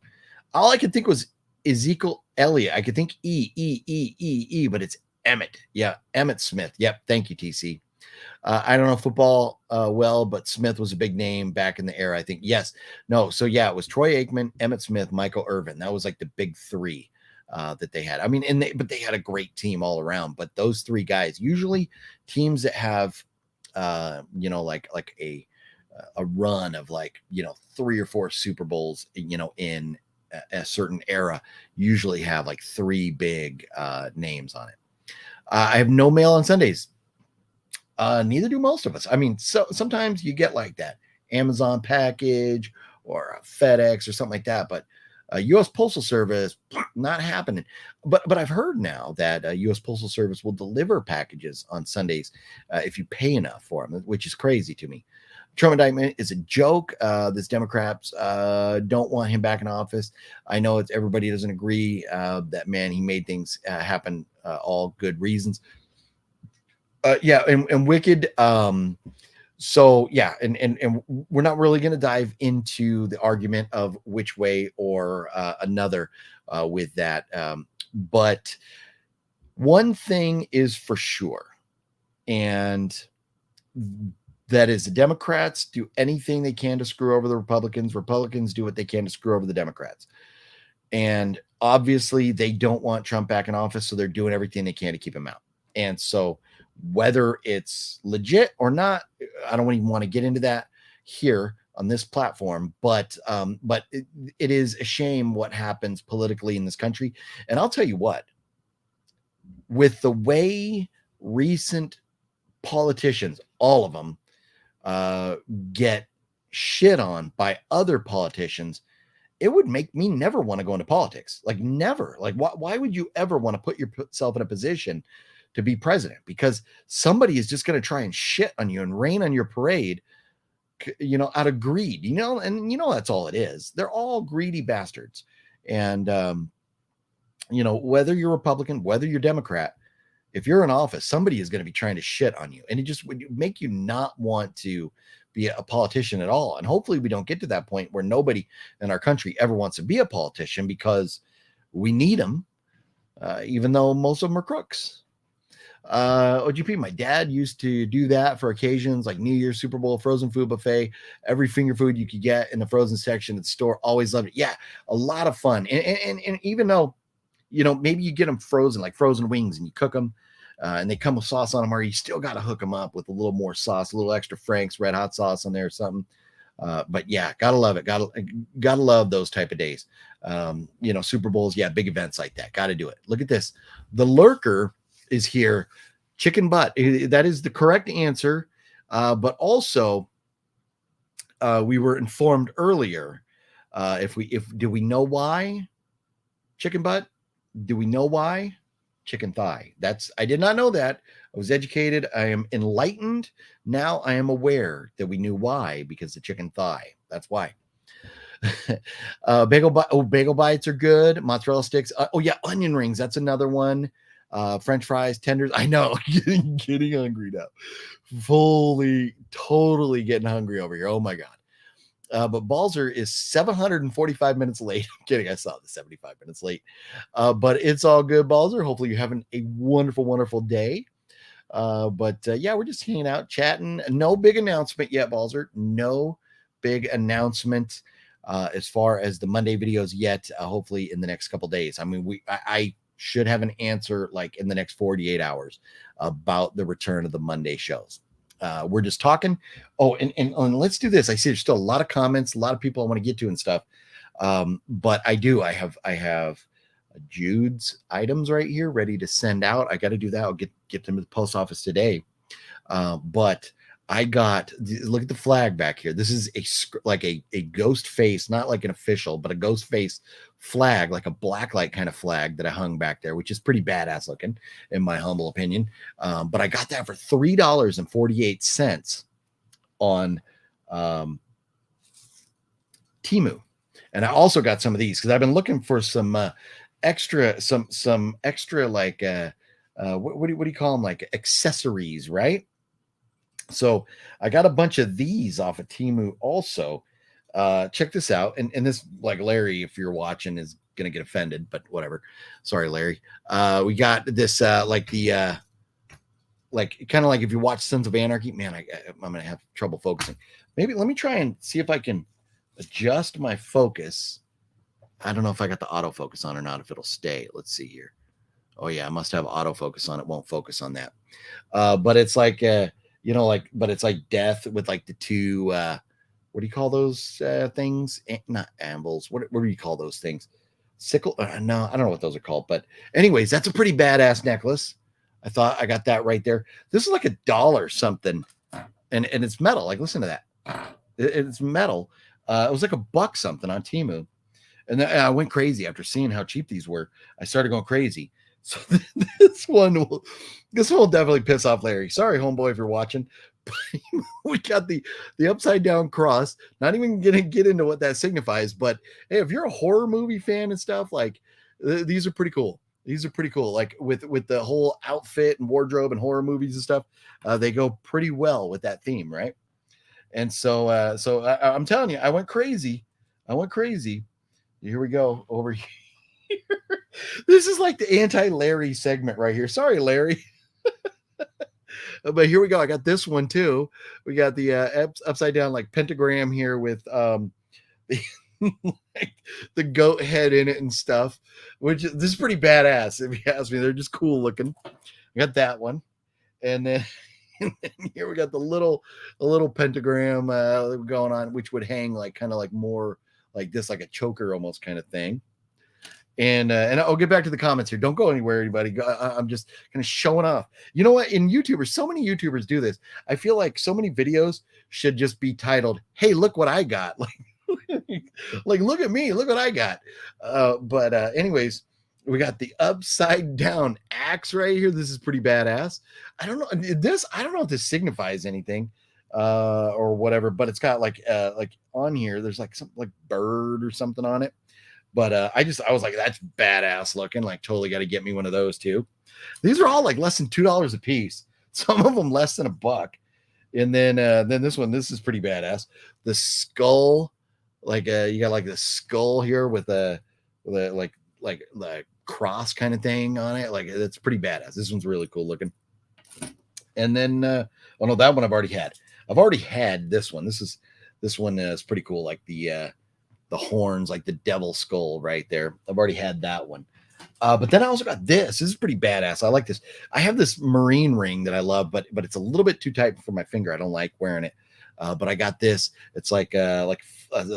Speaker 2: All I could think was Ezekiel Elliott. I could think E, but it's Emmett. Yeah, Emmett Smith. Yep, thank you, TC. I don't know football well, but Smith was a big name back in the era, I think. Yes. No. So, yeah, it was Troy Aikman, Emmett Smith, Michael Irvin. That was like the big three that they had. I mean, but they had a great team all around. But those three guys, usually teams that have, like a run of 3 or 4 Super Bowls, in a certain era, usually have like 3 big names on it. I have no mail on Sundays. Neither do most of us. I mean, so sometimes you get like that Amazon package or a FedEx or something like that, but U.S. Postal Service, not happening. But I've heard now that U.S. Postal Service will deliver packages on Sundays if you pay enough for them, which is crazy to me. Trump indictment is a joke. This Democrats don't want him back in office. I know everybody doesn't agree that, man, he made things happen, all good reasons. And Wicked. So yeah, and we're not really going to dive into the argument of which way or another with that. But one thing is for sure, and that is the Democrats do anything they can to screw over the Republicans. Republicans do what they can to screw over the Democrats. And obviously they don't want Trump back in office, so they're doing everything they can to keep him out. And so whether it's legit or not, I don't even want to get into that here on this platform, but it is a shame what happens politically in this country. And I'll tell you what, with the way recent politicians, all of them, get shit on by other politicians, it would make me never want to go into politics. Like, never. Like, why would you ever want to put yourself in a position to be president? Because somebody is just going to try and shit on you and rain on your parade, out of greed, and that's all it is. They're all greedy bastards. And, whether you're Republican, whether you're Democrat, if you're in office, somebody is going to be trying to shit on you. And it just would make you not want to be a politician at all. And hopefully we don't get to that point where nobody in our country ever wants to be a politician, because we need them, even though most of them are crooks. OGP, my dad used to do that for occasions like New Year's, Super Bowl, frozen food buffet, every finger food you could get in the frozen section at the store. Always loved it. Yeah, a lot of fun. And even though, maybe you get them frozen, like frozen wings, and you cook them and they come with sauce on them, or you still got to hook them up with a little more sauce, a little extra Frank's red hot sauce on there or something. But yeah, gotta love it. Gotta love those type of days. Super Bowls, yeah, big events like that. Got to do it. Look at this. The lurker is here. Chicken butt. That is the correct answer. But also, we were informed earlier. Do we know why? Chicken butt? Do we know why? Chicken thigh. I did not know that. I was educated. I am enlightened. Now I am aware that we knew why, because the chicken thigh. That's why. Bagel bites are good. Mozzarella sticks. Onion rings. That's another one. French fries, tenders. I know, getting hungry now. Totally getting hungry over here. Oh my God. But Balzer is 745 minutes late. I'm kidding. I saw the 75 minutes late. But it's all good, Balzer. Hopefully you're having a wonderful, wonderful day. We're just hanging out, chatting. No big announcement yet, Balzer. No big announcement as far as the Monday videos yet. Hopefully in the next couple days. I mean, I should have an answer like in the next 48 hours about the return of the Monday shows. We're just talking. Oh, and let's do this. I see there's still a lot of comments, a lot of people I want to get to and stuff. But I have Jude's items right here ready to send out. I got to do that. I'll get them to the post office today. But I look at the flag back here. This is a ghost face, not like an official, but a ghost face flag, like a blacklight kind of flag that I hung back there, which is pretty badass looking in my humble opinion. But I got that for $3.48 on Temu. And I also got some of these because I've been looking for some extra like what do you call them? Like accessories, right? So I got a bunch of these off of Temu also. Check this out. And this, like, Larry, if you're watching, is gonna get offended, but whatever. Sorry, Larry. We got this like the like kind of like if you watch Sons of Anarchy, man, I'm gonna have trouble focusing. Maybe let me try and see if I can adjust my focus. I don't know if I got the autofocus on or not, if it'll stay. Let's see here. Oh yeah, I must have autofocus on. It won't focus on that. But it's like but it's like death with like the two what do you call those things? Not ambles. What do you call those things? Sickle? No, I don't know what those are called. But anyways, that's a pretty badass necklace. I thought I got that right there. This is like $1 something, and it's metal. Like, listen to that. It's metal. It was like $1 something on Temu, and then I went crazy after seeing how cheap these were. I started going crazy. So this one will definitely piss off Larry. Sorry, homeboy, if you're watching. We got the upside down cross. Not even gonna get into what that signifies, but hey, if you're a horror movie fan and stuff, like these are pretty cool. These are pretty cool. Like with the whole outfit and wardrobe and horror movies and stuff, they go pretty well with that theme, right? And so I'm telling you, I went crazy. Here we go over here. This is like the anti-Larry segment right here. Sorry, Larry. But here we go. I got this one too. We got the upside down like pentagram here with the, like the goat head in it and stuff, which this is pretty badass if you ask me. They're just cool looking. I got that one. And then here we got the little pentagram going on, which would hang like kind of like more like this, like a choker almost kind of thing. And I'll get back to the comments here. Don't go anywhere, anybody. I'm just kind of showing off. You know what? In YouTubers, so many YouTubers do this. I feel like so many videos should just be titled, "Hey, look what I got!" Like look at me, look what I got. But anyways, we got the upside down axe right here. This is pretty badass. I don't know if this signifies anything or whatever, but it's got like on here. There's like something like bird or something on it. But I was like, that's badass looking. Like, totally got to get me one of those too. These are all like less than $2 a piece. Some of them less than $1. And then this one, this is pretty badass. The skull, like you got like the skull here with a like cross kind of thing on it. Like, that's pretty badass. This one's really cool looking. And then oh no, that one I've already had. I've already had this one. This one is pretty cool. Like the horns, like the devil skull right there. I've already had that one. But then I also got this. This is pretty badass. I like this. I have this marine ring that I love, but it's a little bit too tight for my finger. I don't like wearing it. But I got this. It's like the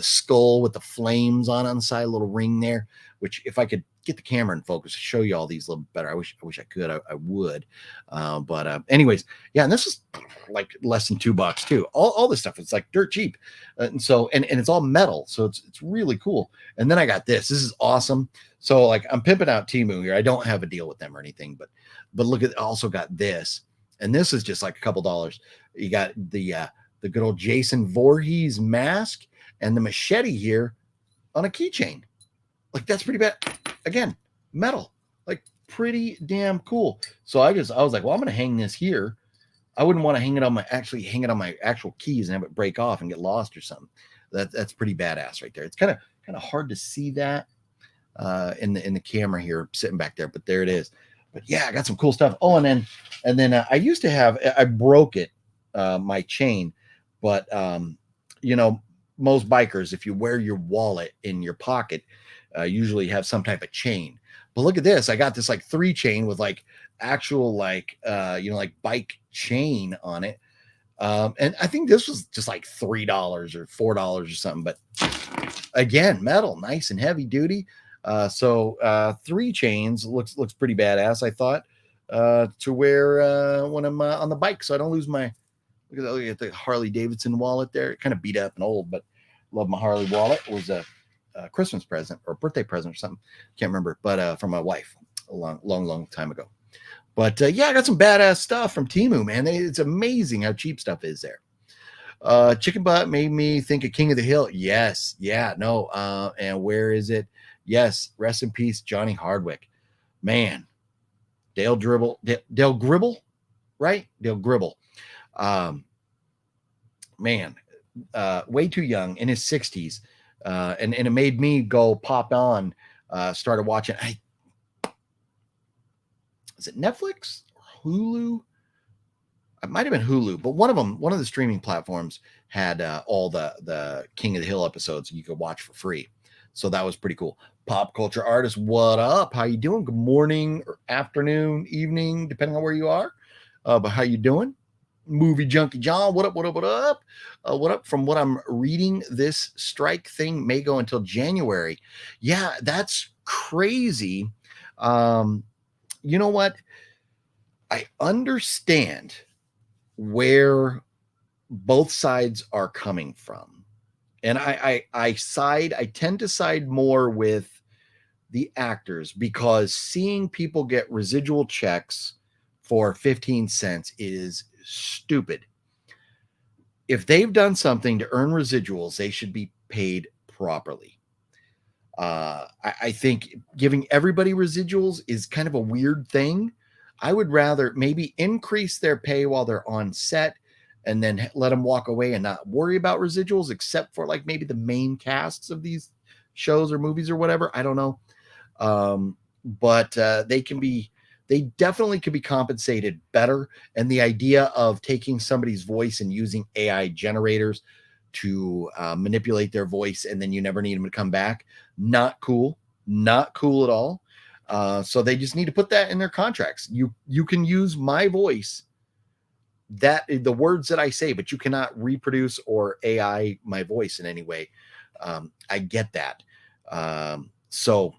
Speaker 2: skull with the flames on the side, a little ring there, which if I could get the camera in focus to show you all these a little better, I wish I could. I would. But anyways, yeah, and this is like less than $2 too. All this stuff, it's like dirt cheap. And so and it's all metal, so it's really cool. And then I got this. This is awesome. So like I'm pimping out Temu here. I don't have a deal with them or anything, but look at, I also got this. And this is just like a couple dollars. You got the good old Jason Voorhees mask and the machete here on a keychain. Like, that's pretty bad. Again, metal, like pretty damn cool. So I was like, well, I'm going to hang this here. I wouldn't want to hang it on my actual keys and have it break off and get lost or something. That's pretty badass right there. It's kind of hard to see that in the camera here sitting back there, but there it is. But yeah, I got some cool stuff. Oh, and then I used to have, I broke it, my chain, but most bikers, if you wear your wallet in your pocket, usually have some type of chain. But look at this. I got this like 3 chain with like actual like bike chain on it. And I think this was just like $3 or $4 or something. But again, metal, nice and heavy duty. So 3 chains looks pretty badass, I thought, to wear when I'm on the bike, so I don't lose my. Look at the Harley Davidson wallet there. Kind of beat up and old, but love my Harley wallet. It was a Christmas present or birthday present or something. Can't remember, but from my wife a long time ago. But yeah, I got some badass stuff from Temu, man. It's amazing how cheap stuff is there. Chicken butt made me think of King of the Hill. Yes. Yeah. No. And where is it? Yes. Rest in peace, Johnny Hardwick. Man, Dale Gribble, right? Dale Gribble. Man, way too young, in his 60s. And it made me go pop on, started watching. Is it Netflix or Hulu? It might have been Hulu, but one of the streaming platforms had all the King of the Hill episodes you could watch for free. So that was pretty cool. Pop culture artist, what up? How you doing? Good morning, or afternoon, evening, depending on where you are. But how you doing? Movie junkie John, what up? What up? From what I'm reading, this strike thing may go until January. Yeah, that's crazy. You know what? I understand where both sides are coming from. And I tend to side more with the actors, because seeing people get residual checks for 15 cents is stupid. If they've done something to earn residuals, they should be paid properly. I think giving everybody residuals is kind of a weird thing. I would rather maybe increase their pay while they're on set and then let them walk away and not worry about residuals, except for like maybe the main casts of these shows or movies or whatever. I don't know. But they definitely could be compensated better. And the idea of taking somebody's voice and using AI generators to manipulate their voice, and then you never need them to come back, not cool at all. So they just need to put that in their contracts. You can use my voice, that the words that I say, but you cannot reproduce or AI my voice in any way. I get that. So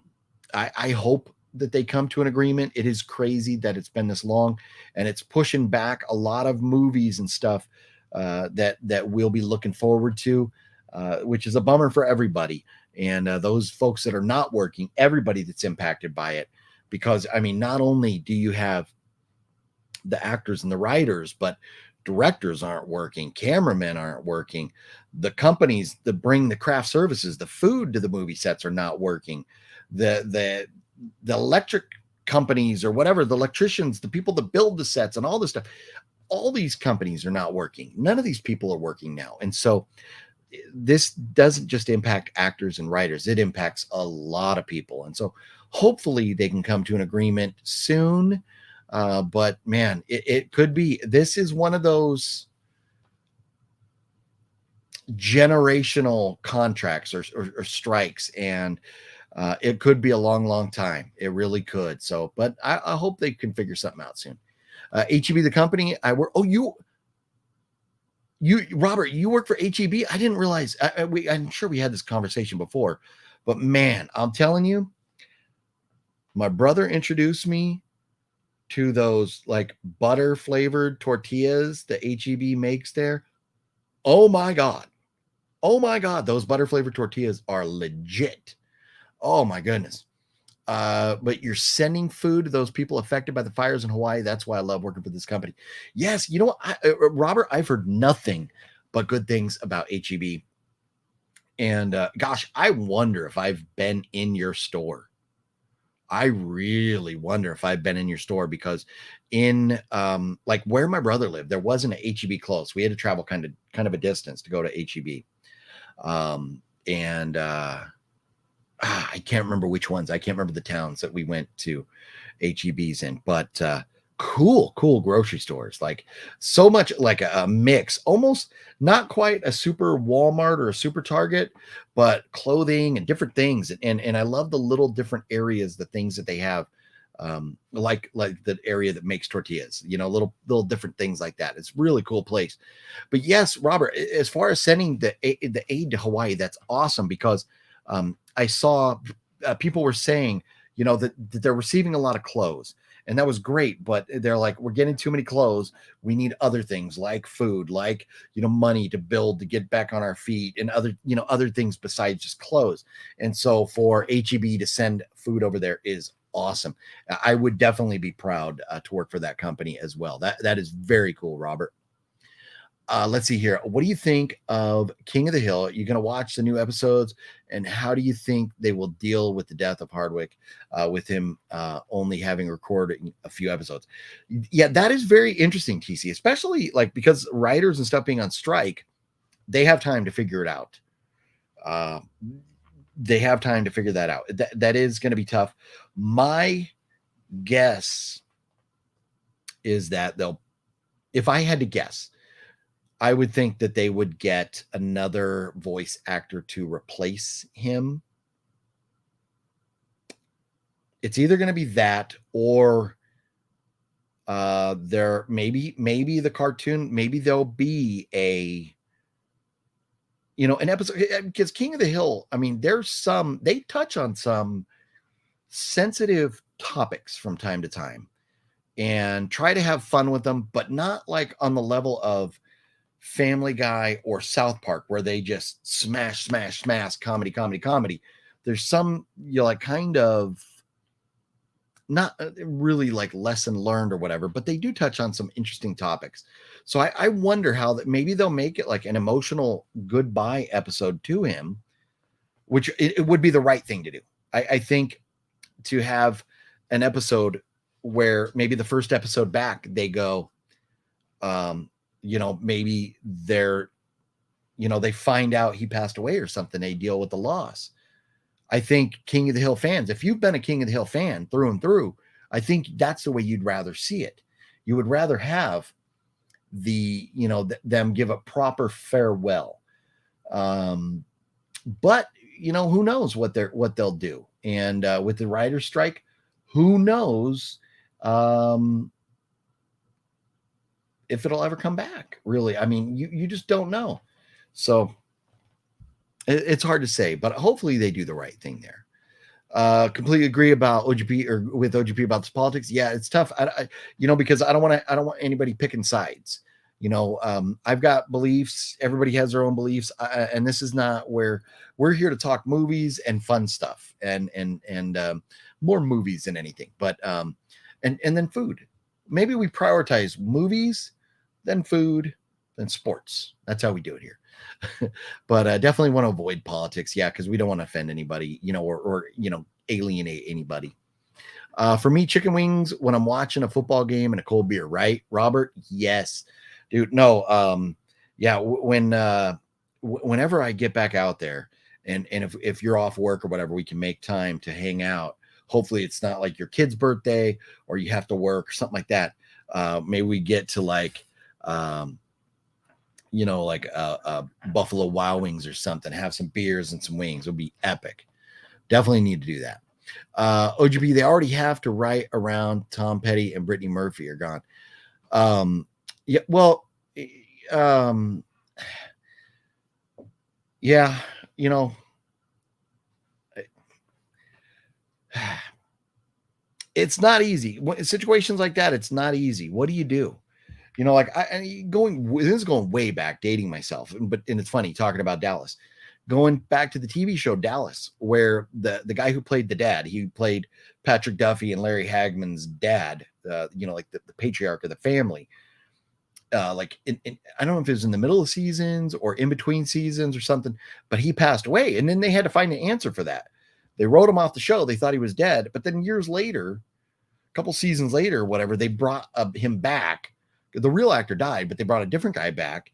Speaker 2: I hope that they come to an agreement. It is crazy that it's been this long, and it's pushing back a lot of movies and stuff that we'll be looking forward to, which is a bummer for everybody. And those folks that are not working, everybody that's impacted by it, because I mean, not only do you have the actors and the writers, but directors aren't working, cameramen aren't working, the companies that bring the craft services, the food to the movie sets are not working, the electric companies or whatever, the electricians, the people that build the sets and all this stuff, all these companies are not working. None of these people are working now. And so this doesn't just impact actors and writers, it impacts a lot of people. And so hopefully they can come to an agreement soon. But man, it could be, this is one of those generational contracts or strikes, and it could be a long time. It really could. So, but I hope they can figure something out soon. HEB, the company I work. Oh, you Robert, you work for HEB? I didn't realize. I'm sure we had this conversation before, but man, I'm telling you, my brother introduced me to those like butter flavored tortillas that HEB makes there. Oh my God. Those butter flavored tortillas are legit. Oh my goodness. But you're sending food to those people affected by the fires in Hawaii. That's why I love working for this company. Yes. You know what, Robert, I've heard nothing but good things about HEB. And gosh, I wonder if I've been in your store. I really wonder if I've been in your store, because in like where my brother lived, there wasn't an HEB close. We had to travel kind of a distance to go to HEB. I can't remember which ones. I can't remember the towns that we went to HEBs in, but cool grocery stores. Like so much like a mix, almost not quite a super Walmart or a super Target, but clothing and different things. And I love the little different areas, the things that they have, like the area that makes tortillas, little different things like that. It's really cool place. But yes, Robert, as far as sending the aid to Hawaii, that's awesome, because I saw people were saying, that they're receiving a lot of clothes, and that was great. But they're like, we're getting too many clothes. We need other things like food, like, money to build, to get back on our feet, and other things besides just clothes. And so for HEB to send food over there is awesome. I would definitely be proud to work for that company as well. That is very cool, Robert. let's see here. What do you think of King of the Hill? You're going to watch the new episodes, and how do you think they will deal with the death of Hardwick, with him only having recorded a few episodes? Yeah, that is very interesting, TC, especially like because writers and stuff being on strike, they have time to figure it out. They have time to figure that out. That is going to be tough. My guess is that if I had to guess, I would think that they would get another voice actor to replace him. It's either going to be that, or there maybe the cartoon, maybe there'll be an episode, because King of the Hill, I mean, they touch on some sensitive topics from time to time and try to have fun with them, but not like on the level of Family Guy or South Park, where they just smash comedy. There's some, like kind of not really like lesson learned or whatever, but they do touch on some interesting topics. So I wonder how that maybe they'll make it like an emotional goodbye episode to him, which it would be the right thing to do. I think to have an episode where maybe the first episode back, they go, maybe they find out he passed away or something. They deal with the loss. I think King of the Hill fans, if you've been a King of the Hill fan through and through, I think that's the way you'd rather see it. You would rather have them give a proper farewell. But who knows what they'll do. And with the writer's strike, who knows if it'll ever come back, really. I mean, you just don't know. So it's hard to say, but hopefully they do the right thing there. Completely agree about OGP or with OGP about this politics. Yeah, it's tough. Because I don't want anybody picking sides. I've got beliefs. Everybody has their own beliefs. And this is not where we're here to talk movies and fun stuff and more movies than anything, but, and then food. Maybe we prioritize movies, then food, then sports. That's how we do it here. But definitely want to avoid politics. Yeah. Cause we don't want to offend anybody, or alienate anybody. For me, chicken wings when I'm watching a football game and a cold beer, right, Robert? Yes, dude. No. Yeah. Whenever I get back out there and if you're off work or whatever, we can make time to hang out. Hopefully it's not like your kid's birthday or you have to work or something like that. Maybe we get to like Buffalo Wild Wings or something, have some beers and some wings. It'll be epic. Definitely need to do that. OGB, they already have to write around Tom Petty and Brittany Murphy are gone. Yeah, well, yeah, it's not easy. When situations like that, it's not easy. What do you do? This is going way back, dating myself, and it's funny talking about Dallas, going back to the TV show Dallas, where the guy who played the dad, he played Patrick Duffy and Larry Hagman's dad, like the patriarch of the family. I don't know if it was in the middle of seasons or in between seasons or something, but he passed away. And then they had to find an answer for that. They wrote him off the show. They thought he was dead. But then years later, a couple seasons later, whatever, they brought him back. The real actor died, but they brought a different guy back.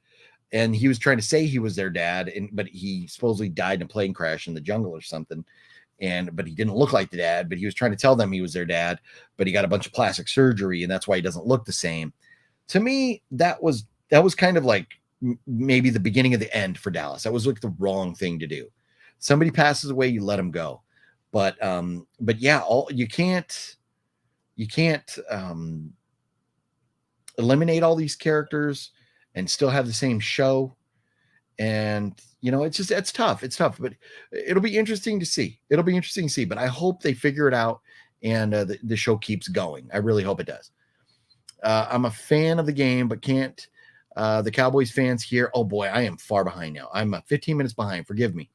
Speaker 2: And he was trying to say he was their dad. But he supposedly died in a plane crash in the jungle or something. But he didn't look like the dad, but he was trying to tell them he was their dad, but he got a bunch of plastic surgery. And that's why he doesn't look the same. To me, that was kind of like maybe the beginning of the end for Dallas. That was like the wrong thing to do. Somebody passes away, you let him go. But yeah, you can't eliminate all these characters and still have the same show. And it's tough. It's tough, but it'll be interesting to see. But I hope they figure it out and the show keeps going. I really hope it does. I'm a fan of the game, but can't the Cowboys fans here. Oh boy, I am far behind now. I'm 15 minutes behind. Forgive me.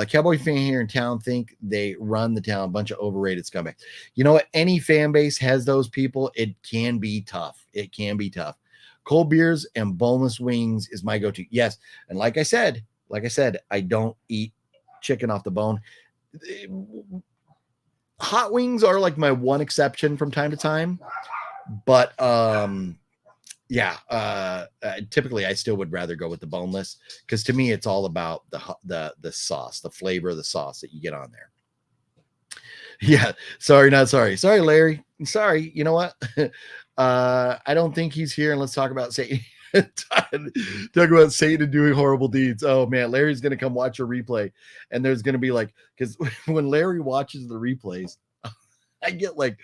Speaker 2: Cowboy fan here in town think they run the town. A bunch of overrated scumbags. You know what? Any fan base has those people. It can be tough. Cold beers and boneless wings is my go-to. Yes, and like I said, I don't eat chicken off the bone. Hot wings are like my one exception from time to time, but typically I still would rather go with the boneless, because to me it's all about the sauce, the flavor of the sauce that you get on there. Yeah, sorry, not sorry. Sorry, Larry. Sorry. You know what? I don't think he's here, and let's talk about Satan. Talk about Satan doing horrible deeds. Oh man, Larry's gonna come watch a replay, and there's gonna be like, because when Larry watches the replays, I get like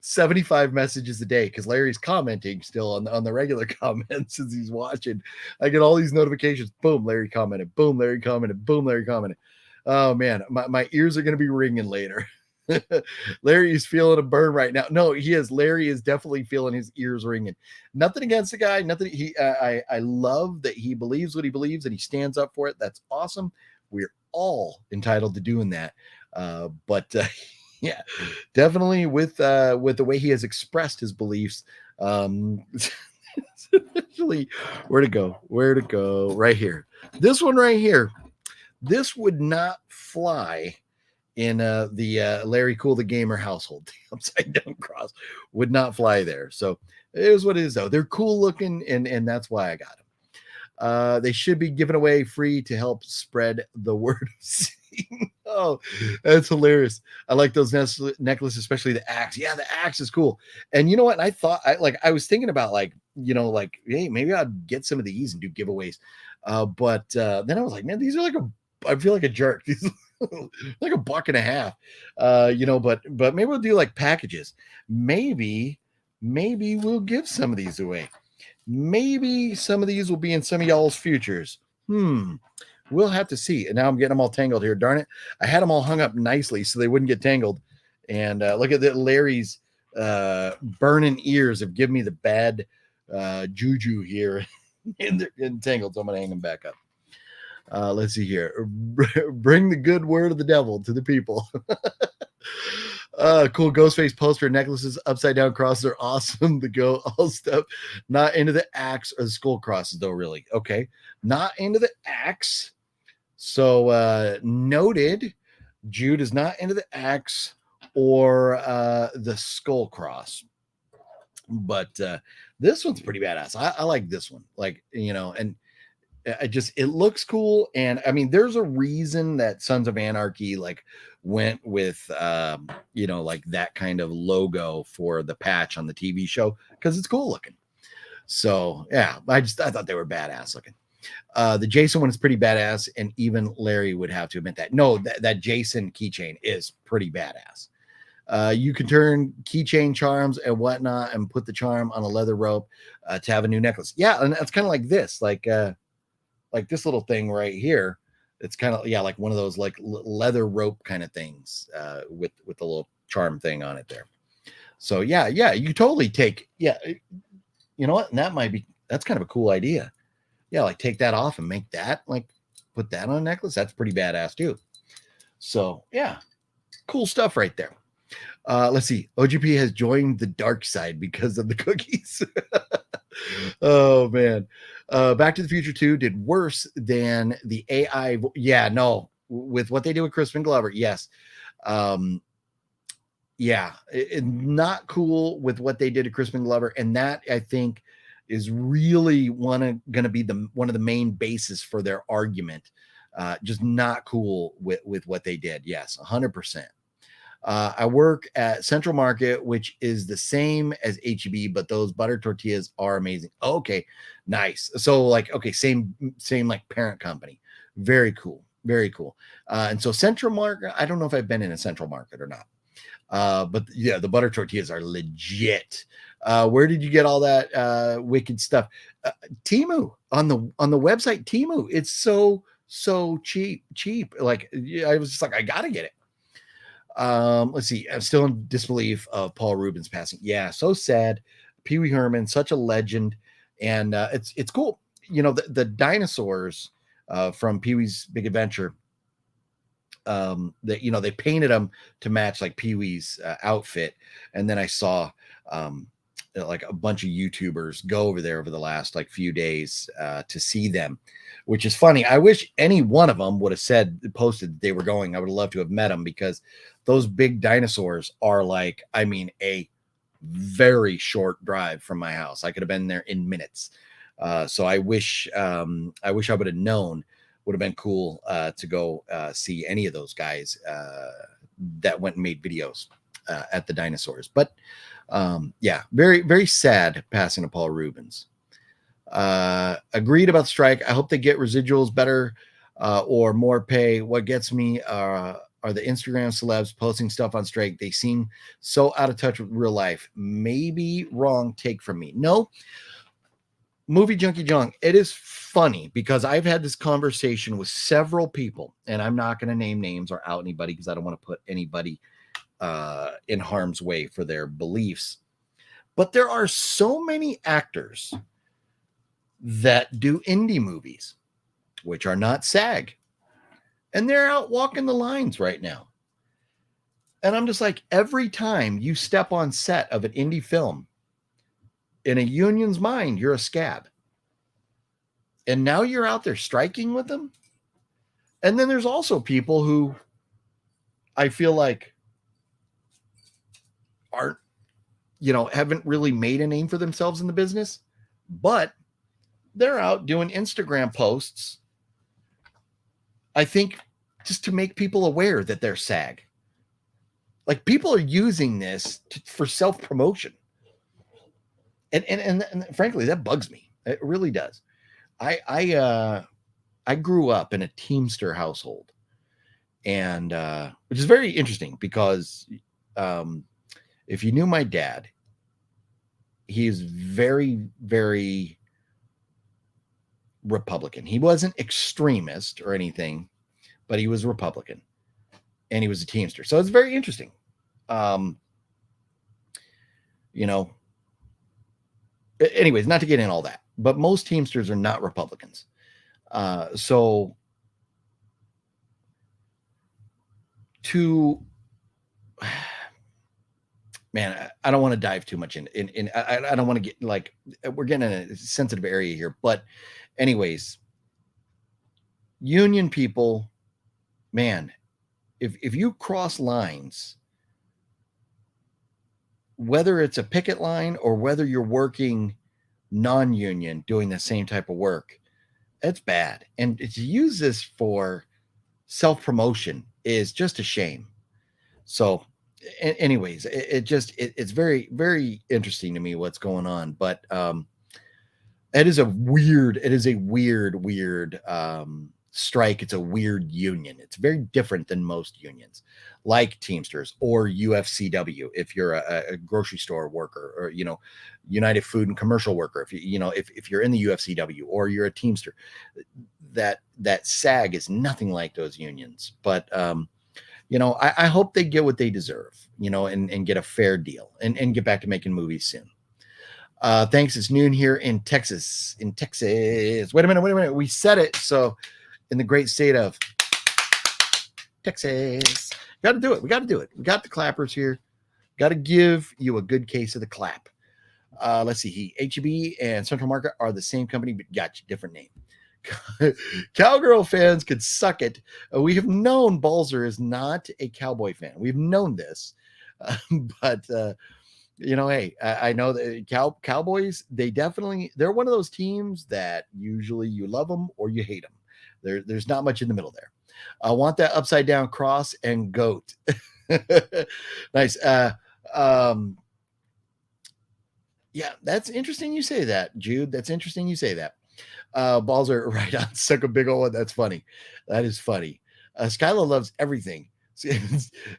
Speaker 2: 75 messages a day because Larry's commenting still on the regular comments as he's watching. I get all these notifications. Boom, Larry commented. Boom, Larry commented. Boom, Larry commented. Oh man, my ears are gonna be ringing later. Larry is feeling a burn right now. No, he is. Larry is definitely feeling his ears ringing. Nothing against the guy. Nothing. I love that he believes what he believes and he stands up for it. That's awesome. We're all entitled to doing that. But yeah, definitely with the way he has expressed his beliefs. Actually, where to go? Right here. This one right here. This would not fly in the Larry Cool the Gamer household. The upside down cross would not fly there. So it is what it is, though. They're cool looking, and that's why I got them. They should be given away free to help spread the word of Satan. Oh, that's hilarious. I like those necklaces, especially the axe. Yeah, the axe is cool. And you know what? I was thinking about hey, maybe I'd get some of these and do giveaways. But then I was like, man, these are I feel like a jerk. These like $1.50, but maybe we'll do like packages. Maybe we'll give some of these away. Maybe some of these will be in some of y'all's futures. We'll have to see. And now I'm getting them all tangled here. Darn it. I had them all hung up nicely so they wouldn't get tangled. And look at that. Larry's burning ears have given me the bad juju here and tangled. So I'm going to hang them back up. Let's see here. Bring the good word of the devil to the people. Cool Ghostface poster necklaces, upside down crosses are awesome. The go all stuff. Not into the axe or the skull crosses though, really. Okay. Not into the axe. So noted. Jude is not into the axe or the skull cross. But this one's pretty badass. I like this one. And it looks cool. And I mean, there's a reason that Sons of Anarchy went with that kind of logo for the patch on the TV show, because it's cool looking. So yeah, I thought they were badass looking. The Jason one is pretty badass, and even Larry would have to admit that. No, that Jason keychain is pretty badass. You can turn keychain charms and whatnot and put the charm on a leather rope to have a new necklace. Yeah, and that's kind of like this, like this little thing right here. It's kind of like one of those leather rope kind of things with the little charm thing on it there. So yeah, you totally take, you know what? And that's kind of a cool idea. Yeah, take that off and make that, put that on a necklace. That's pretty badass too. So yeah, cool stuff right there. Let's see. OGP has joined the dark side because of the cookies. Oh man. Back to the Future 2 did worse than the AI. With what they did with Crispin Glover. Yes. Not cool with what they did to Crispin Glover. And that, I think, is really going to be one of the main bases for their argument. Just not cool with what they did. Yes, 100%. I work at Central Market, which is the same as HEB, but those butter tortillas are amazing. Okay, nice. So same parent company. Very cool. Very cool. And so Central Market, I don't know if I've been in a Central Market or not. But yeah, the butter tortillas are legit. Where did you get all that wicked stuff? Temu, on the website Temu. It's so cheap. I was just I gotta get it. Let's see. I'm still in disbelief of Paul Rubens passing. Yeah, so sad. Pee Wee Herman, such a legend, and it's cool. The dinosaurs from Pee Wee's Big Adventure. That they painted them to match Pee Wee's outfit, and then I saw like a bunch of YouTubers go over there over the last like few days to see them, which is funny. I wish any one of them would have posted that they were going. I would love to have met them, because those big dinosaurs are like, I mean, a very short drive from my house. I could have been there in minutes. So I wish I would have known. Would have been cool to go see any of those guys that went and made videos at the dinosaurs. But yeah, very, very sad passing of Paul Rubens. Agreed about the strike. I hope they get residuals better or more pay. What gets me are the Instagram celebs posting stuff on strike. They seem so out of touch with real life. Maybe wrong take from me. No, Movie Junkie Junk. It is funny because I've had this conversation with several people, and I'm not going to name names or out anybody because I don't want to put anybody in harm's way for their beliefs. But there are so many actors that do indie movies, which are not SAG, and they're out walking the lines right now. And I'm just like, every time you step on set of an indie film, in a union's mind, you're a scab. And now you're out there striking with them. And then there's also people who I feel like aren't, haven't really made a name for themselves in the business, but they're out doing Instagram posts, I think, just to make people aware that they're SAG. Like, people are using this for self-promotion. And frankly, that bugs me. It really does. I grew up in a Teamster household, and which is very interesting because if you knew my dad, he is very, very Republican. He wasn't extremist or anything, but he was Republican, and he was a Teamster. So it's very interesting. Anyways, not to get in all that, but most Teamsters are not Republicans. So man, I don't want to dive too much in. I don't want to get like, we're getting in a sensitive area here, but anyways, union people, man, if you cross lines, whether it's a picket line or whether you're working non-union doing the same type of work, it's bad. And to use this for self-promotion is just a shame. So anyways, it's very, very interesting to me what's going on. But it is a weird strike. It's a weird union. It's very different than most unions, like Teamsters or UFCW. If you're a grocery store worker, or United Food and Commercial worker, if you're in the UFCW or you're a Teamster, that SAG is nothing like those unions. But I hope they get what they deserve, and get a fair deal and get back to making movies soon. Thanks. It's noon here in Texas. Wait a minute. We said it. So in the great state of Texas, got to do it. We got to do it. We got the clappers here. Got to give you a good case of the clap. Let's see. HEB and Central Market are the same company, but got you different name. Cowgirl fans could suck it. We have known Balzer is not a cowboy fan. We've known this, but hey, I know that Cowboys, they're one of those teams that usually you love them or you hate them. There's not much in the middle there. I want that upside down cross and goat. Nice. Yeah, that's interesting you say that, Jude. That's interesting you say that. Balls are right on. Suck a big old one. That's funny. That is funny. Skyla loves everything.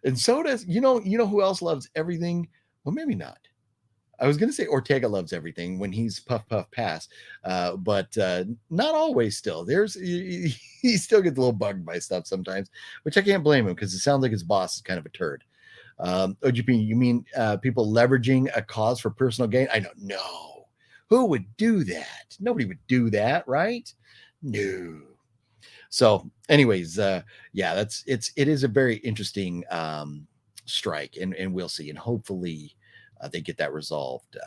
Speaker 2: And so does, you know who else loves everything? Well, maybe not. I was going to say Ortega loves everything when he's puff, pass. But not always still. He still gets a little bugged by stuff sometimes, which I can't blame him because it sounds like his boss is kind of a turd. OGP, you mean people leveraging a cause for personal gain? I don't know. Who would do that? Nobody would do that, right? No. So anyways, yeah, it is a very interesting strike, and we'll see. And hopefully they get that resolved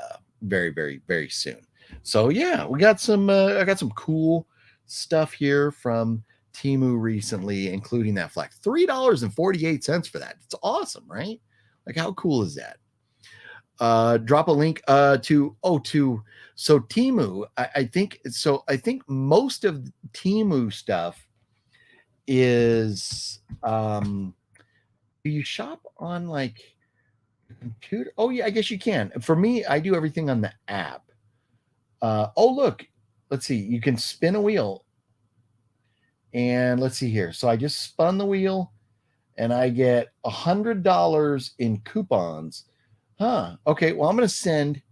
Speaker 2: very, very, very soon. So yeah, we got some. I got some cool stuff here from Temu recently, including that flag. $3.48 for that. It's awesome, right? Like, how cool is that? Drop a link to so Temu. I think so. I think most of Temu stuff is do you shop on like computer? Oh yeah, I guess you can. For me, I do everything on the app. Oh look, let's see. You can spin a wheel, and let's see here. So I just spun the wheel, and I get $100 in coupons. Huh. Okay. Well, I'm gonna send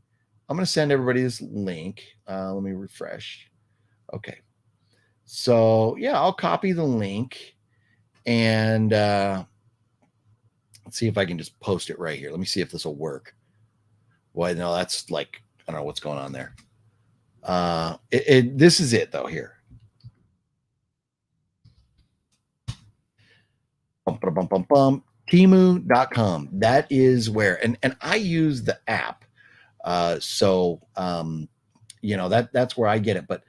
Speaker 2: everybody this link. Let me refresh. Okay. So yeah, I'll copy the link, and let's see if I can just post it right here. Let me see if this will work. Well, no, that's like, I don't know what's going on there. This is it though here. Temu.com. That is where, and I use the app. So you know, that's where I get it. But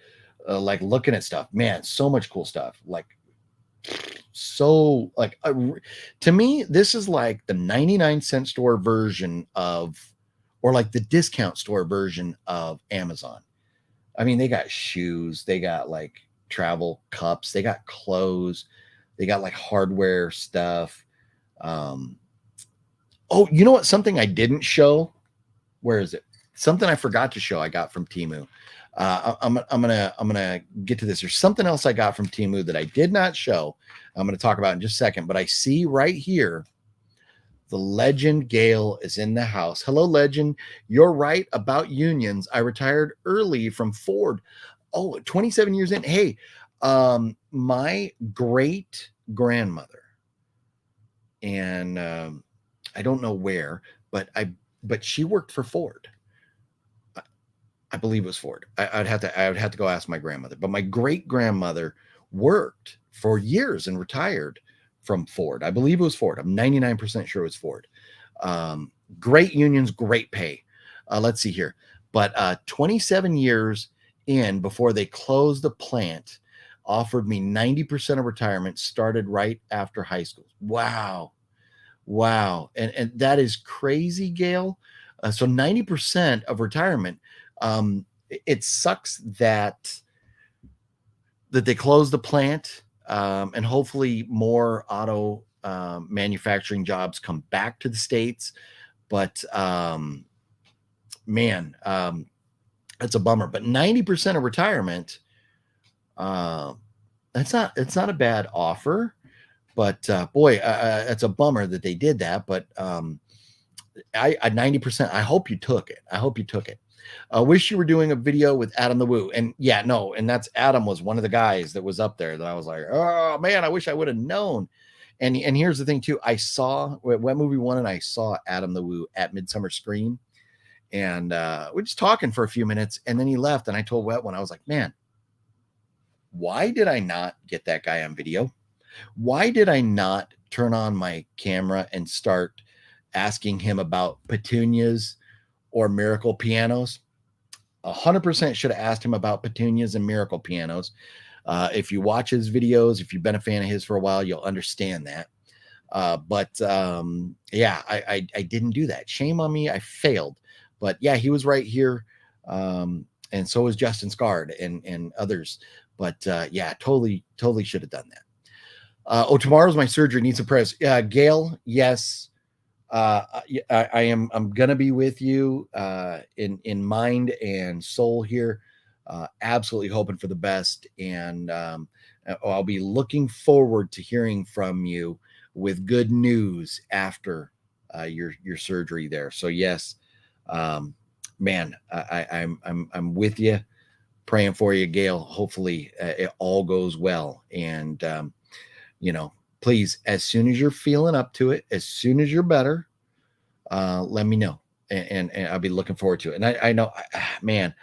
Speaker 2: like looking at stuff, man, so much cool stuff. Like, so like to me, this is like the 99-cent store version of, or like the discount store version of Amazon. I mean, they got shoes, they got like travel cups, they got clothes, they got like hardware stuff. Oh, you know what? Something I didn't show. Where is it? Something I forgot to show. I got from Temu. I'm gonna get to this. There's something else I got from Temu that I did not show. I'm gonna talk about in just a second. But I see right here, the legend Gail is in the house. Hello, legend. You're right about unions. I retired early from Ford. Oh, 27 years in. Hey, my great grandmother, and I don't know where, but she worked for Ford. I believe it was Ford. I would have to go ask my grandmother, but my great grandmother worked for years and retired from Ford. I believe it was Ford. I'm 99% sure it was Ford. Great unions, great pay. Let's see here. But 27 years in, before they closed the plant, offered me 90% of retirement, started right after high school. Wow. And that is crazy, Gail. So 90% of retirement. It sucks that they closed the plant, and hopefully more auto manufacturing jobs come back to the States. But man, that's a bummer. But 90% of retirement, it's not a bad offer. But boy, it's a bummer that they did that. But I 90%. I hope you took it. I wish you were doing a video with Adam the Woo. And yeah, no, and that's Adam was one of the guys that was up there that I was like, oh man, I wish I would have known. And here's the thing too. I saw Wet Movie One, and I saw Adam the Woo at Midsummer Scream, and we're just talking for a few minutes, and then he left. And I told Wet One, I was like, man, why did I not get that guy on video? Why did I not turn on my camera and start asking him about petunias or miracle pianos? 100% should have asked him about petunias and miracle pianos. If you watch his videos, if you've been a fan of his for a while, you'll understand that. But yeah, I didn't do that. Shame on me. I failed. But yeah, he was right here. And so was Justin Scard and others. But yeah, totally should have done that. Tomorrow's my surgery. Need some prayers. Gail, yes. I'm gonna be with you in mind and soul here. Absolutely hoping for the best, and I'll be looking forward to hearing from you with good news after your surgery there. So yes, man, I'm with you, praying for you, Gail. Hopefully it all goes well, and please, as soon as you're feeling up to it, as soon as you're better, let me know, and I'll be looking forward to it. And I know, man,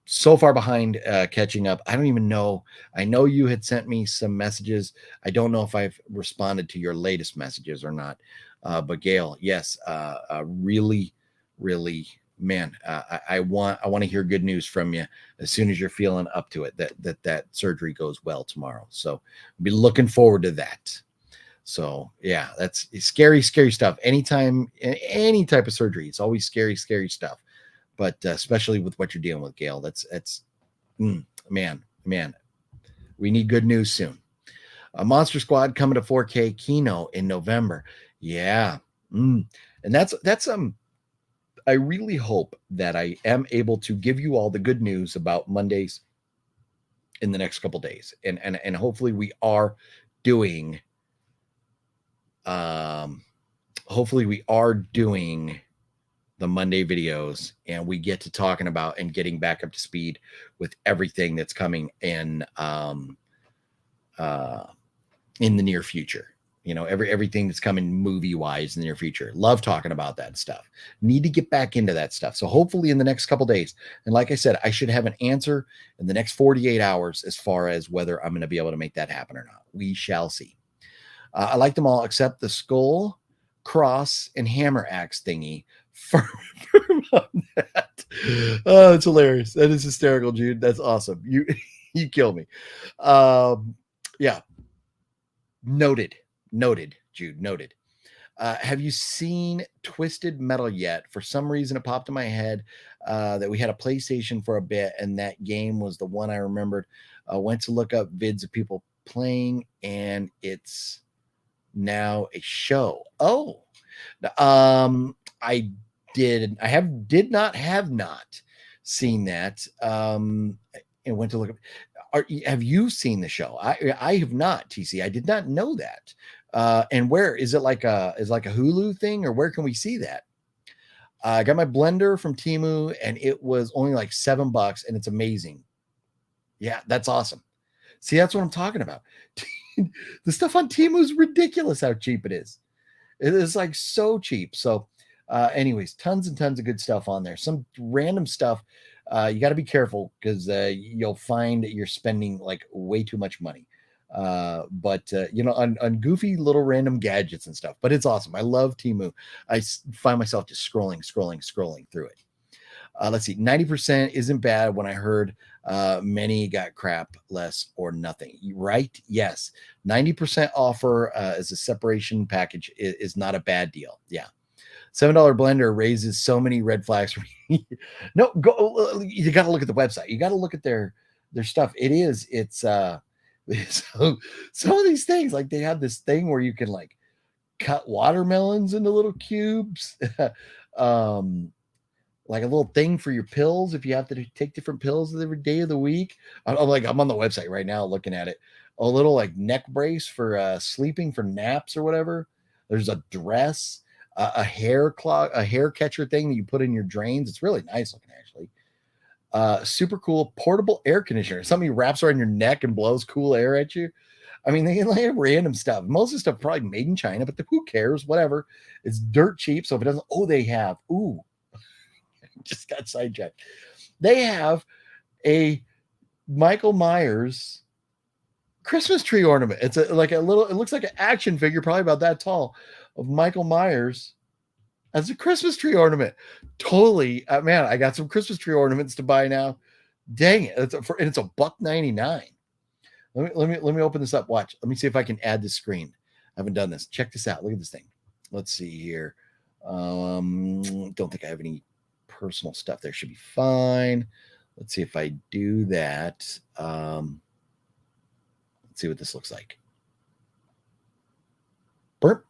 Speaker 2: so far behind catching up. I don't even know. I know you had sent me some messages. I don't know if I've responded to your latest messages or not. But Gail, yes, really, really, man, I want to hear good news from you as soon as you're feeling up to it, that surgery goes well tomorrow. So be looking forward to that. So yeah, that's scary stuff. Anytime, any type of surgery, it's always scary stuff. But especially with what you're dealing with, Gail, that's man, we need good news soon. Monster Squad coming to 4K Kino in November. Yeah. And that's I really hope that I am able to give you all the good news about Mondays in the next couple days. And hopefully we are doing the Monday videos, and we get to talking about and getting back up to speed with everything that's coming in the near future. You know, everything that's coming movie wise in the near future. Love talking about that stuff. Need to get back into that stuff. So hopefully in the next couple days, and like I said, I should have an answer in the next 48 hours as far as whether I'm going to be able to make that happen or not. We shall see. I like them all except the skull, cross, and hammer axe thingy. Firm on that. Oh, it's hilarious. That is hysterical, Jude. That's awesome. You kill me. Yeah. Noted, Jude. Noted. Have you seen Twisted Metal yet? For some reason, it popped in my head that we had a PlayStation for a bit, and that game was the one I remembered. Went to look up vids of people playing, and it's now a show. Oh, I have not seen that. And went to look up. Have you seen the show? I have not, TC. I did not know that. And where is it? Like a Hulu thing, or where can we see that? I got my blender from Temu, and it was only like $7, and it's amazing. Yeah, that's awesome. See, that's what I'm talking about. The stuff on Temu is ridiculous how cheap it is. It is like so cheap. So anyways, tons and tons of good stuff on there. Some random stuff. You got to be careful because you'll find that you're spending like way too much money. But you know, on goofy little random gadgets and stuff. But it's awesome. I love Temu. I find myself just scrolling through it. Let's see. 90% isn't bad. When I heard many got crap, less or nothing. Right? Yes. 90% offer as a separation package is not a bad deal. Yeah. $7 blender raises so many red flags for me. No, go. You got to look at the website. You got to look at their stuff. It's so some of these things, like they have this thing where you can like cut watermelons into little cubes. Like a little thing for your pills if you have to take different pills every day of the week. I'm on the website right now looking at it. A little like neck brace for sleeping, for naps or whatever. There's a dress, a hair catcher thing that you put in your drains. It's really nice looking, actually. Super cool portable air conditioner. Something wraps around your neck and blows cool air at you. I mean, they can like random stuff. Most of the stuff probably made in China, but who cares? Whatever. It's dirt cheap. So if it doesn't, they have. Ooh. Just got sidetracked. They have a Michael Myers Christmas tree ornament. It's it looks like an action figure, probably about that tall, of Michael Myers as a Christmas tree ornament. Totally, man, I got some Christmas tree ornaments to buy now. Dang it. It's $1.99. Let me open this up. Watch. Let me see if I can add this screen. I haven't done this. Check this out. Look at this thing. Let's see here. Don't think I have any personal stuff. There should be fine. Let's see if I do that. Let's see what this looks like. Burp.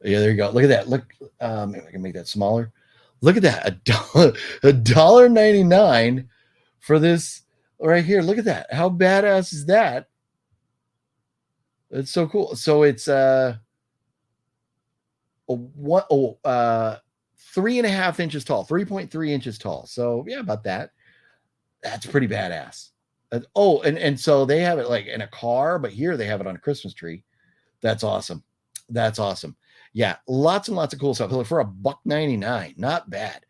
Speaker 2: Yeah, there you go. Look at that. Look, maybe I can make that smaller. Look at that. $1.99 for this right here. Look at that. How badass is that? It's so cool. So it's 3.5 inches tall, 3.3 inches tall. So yeah, about that. That's pretty badass. And so they have it like in a car, but here they have it on a Christmas tree. That's awesome. Yeah, lots and lots of cool stuff. For $1.99, not bad.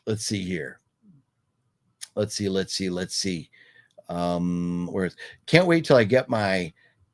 Speaker 2: Let's see here. Let's see. Can't wait till I get my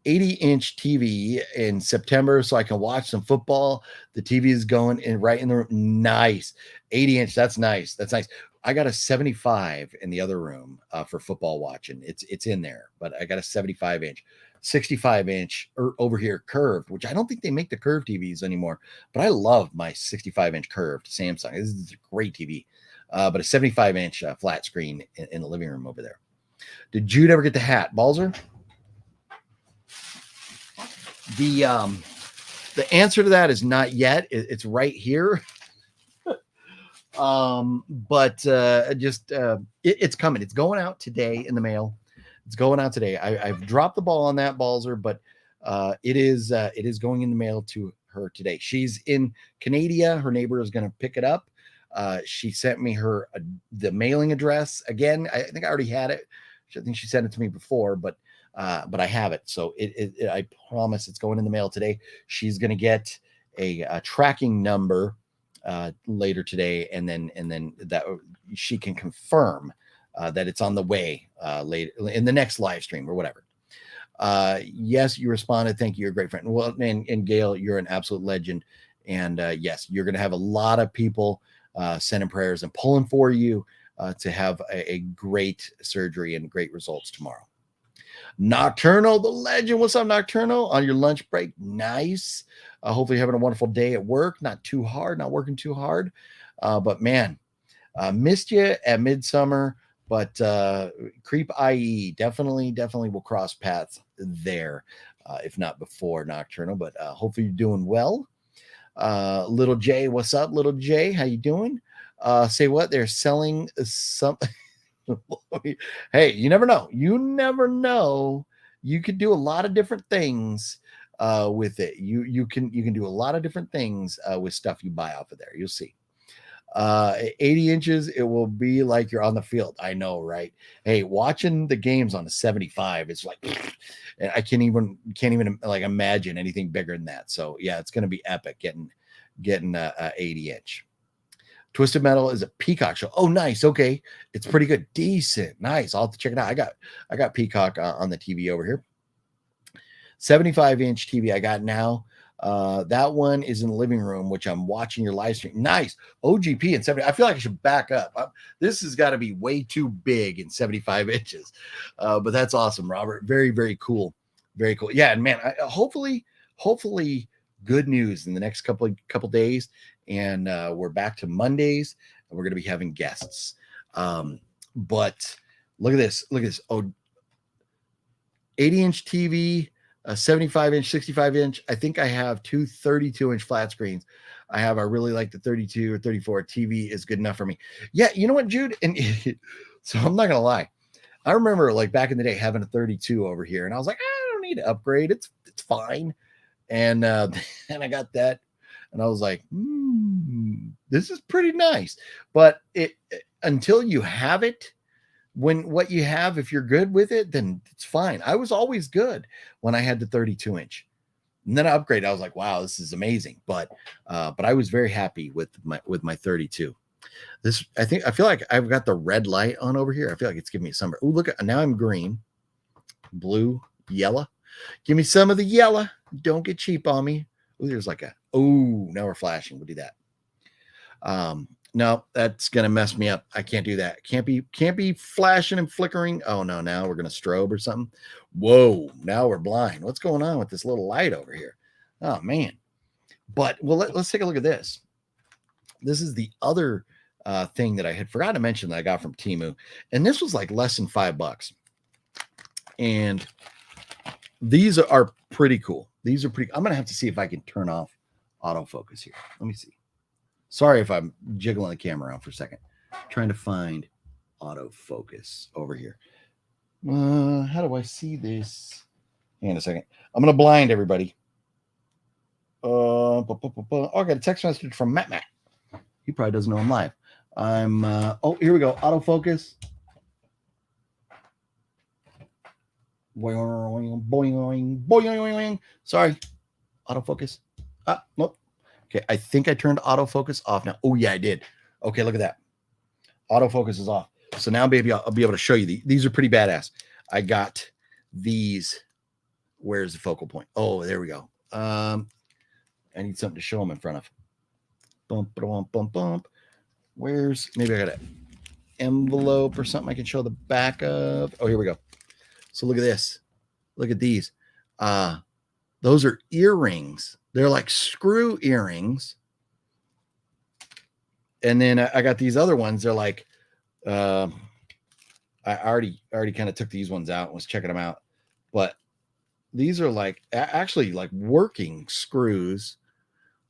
Speaker 2: 80-inch TV in September so I can watch some football. The TV is going in right in the room. Nice. 80-inch. That's nice. That's nice. I got a 75 in the other room for football watching. It's in there, but I got a 75-inch. 65-inch over here curved, which I don't think they make the curved TVs anymore, but I love my 65-inch curved Samsung. This is a great TV, but a 75-inch flat screen in the living room over there. Did Jude ever get the hat, Balzer? The answer to that is not yet. It's right here. It's coming. It's going out today in the mail. It's going out today. I've dropped the ball on that, Balzer, but it is going in the mail to her today. She's in Canada. Her neighbor is going to pick it up. She sent me the mailing address again. I think I already had it. I think she sent it to me before, but I have it. So I promise it's going in the mail today. She's going to get a tracking number later today, and then that she can confirm that it's on the way later in the next live stream or whatever. Yes, you responded. Thank you. You're a great friend. Well, and Gail, you're an absolute legend. And yes, you're going to have a lot of people sending prayers and pulling for you to have a great surgery and great results tomorrow. Nocturnal, the legend. What's up, Nocturnal? On your lunch break. Nice. Hopefully you're having a wonderful day at work. Not too hard, not working too hard. But man, missed you at Midsummer. But Creep IE definitely will cross paths there, if not before Nocturnal. But hopefully you're doing well. Little J, what's up, Little J? How you doing? Say what? They're selling some. Hey, you never know. You never know. You could do a lot of different things with it. You can do a lot of different things with stuff you buy off of there. You'll see. 80 inches, it will be like you're on the field. I know, right? Hey, watching the games on a 75, it's like I can't even like imagine anything bigger than that. So yeah, it's gonna be epic getting a 80-inch. Twisted Metal is a Peacock show. Oh, nice. Okay, it's pretty good, decent, nice. I'll have to check it out. I got Peacock on the TV over here. 75-inch TV I got now. That one is in the living room, which I'm watching your live stream. Nice. OGP in 70. I feel like I should back up. This has got to be way too big in 75 inches. But that's awesome, Robert. Very, very cool. Very cool. Yeah, and man, hopefully good news in the next couple days. And we're back to Mondays, and we're going to be having guests. But look at this. Oh, 80-inch TV. A 75-inch, 65-inch. I think I have two 32-inch flat screens. I really like the 32 or 34. TV is good enough for me. Yeah, you know what, Jude? And so I'm not gonna lie. I remember like back in the day having a 32 over here, and I was like, I don't need to upgrade. It's fine. And and I got that, and I was like, this is pretty nice. But until you have it. When what you have, if you're good with it, then it's fine. I was always good when I had the 32-inch, and then I upgraded. I was like, wow, this is amazing. But I was very happy with my 32. I feel like I've got the red light on over here. I feel like it's giving me some. Oh, look, now I'm green, blue, yellow. Give me some of the yellow. Don't get cheap on me. Oh, there's like now we're flashing. We'll do that. No, that's gonna mess me up. I can't do that. Can't be flashing and flickering. Oh no, now we're gonna strobe or something. Whoa, now we're blind. What's going on with this little light over here? Oh man. But well, let's take a look at this. This is the other thing that I had forgotten to mention that I got from Temu, and this was like less than $5. And these are pretty cool. These are pretty. I'm gonna have to see if I can turn off autofocus here. Let me see. Sorry if I'm jiggling the camera around for a second. Trying to find autofocus over here. How do I see this? Hang on a second. I'm going to blind everybody. I got a text message from Matt. He probably doesn't know I'm live. Here we go. Autofocus. Boing, boing, boing. Sorry. Autofocus. Nope. Okay, I think I turned autofocus off now. Oh, yeah, I did. Okay, look at that. Autofocus is off. So now, baby, I'll be able to show you. These are pretty badass. I got these Where's the focal point? Oh, there we go. I need something to show them in front of. Bump, bump, bump, bump. Where's, maybe I got an envelope or something I can show the back of. Oh, here we go. So look at this. Look at these. Those are earrings. They're like screw earrings. And then I got these other ones. They're like, I already kind of took these ones out and was checking them out. But these are like actually like working screws,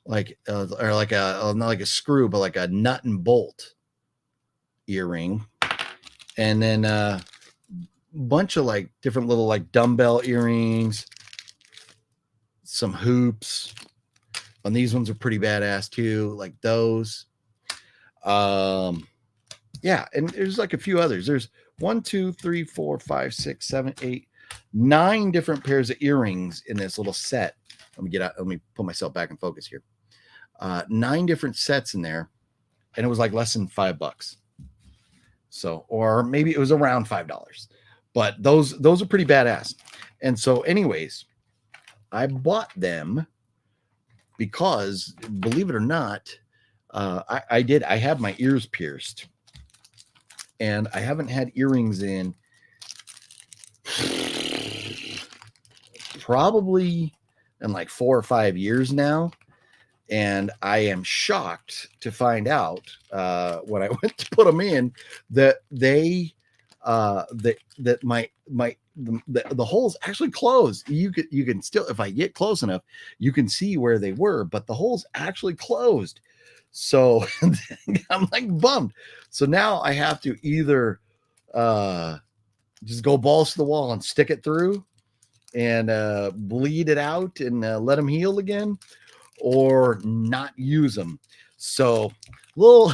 Speaker 2: like or like a not like a screw, but like a nut and bolt earring. And then a bunch of like different little like dumbbell earrings, some hoops. And these ones are pretty badass too, like those. Yeah, and there's like a few others. There's 1, 2, 3, 4, 5, 6, 7, 8, 9 different pairs of earrings in this little set. Let me get out. Let me put myself back in focus here. 9 different sets in there, and it was like less than $5. So, or maybe it was around $5. But those are pretty badass. And so, anyways, I bought them because, believe it or not, I have my ears pierced. And I haven't had earrings in probably in like 4 or 5 years now. And I am shocked to find out when I went to put them in that the holes actually closed. You can still, if I get close enough, you can see where they were, but the holes actually closed. So I'm like bummed. So now I have to either just go balls to the wall and stick it through and bleed it out and let them heal again, or not use them. So little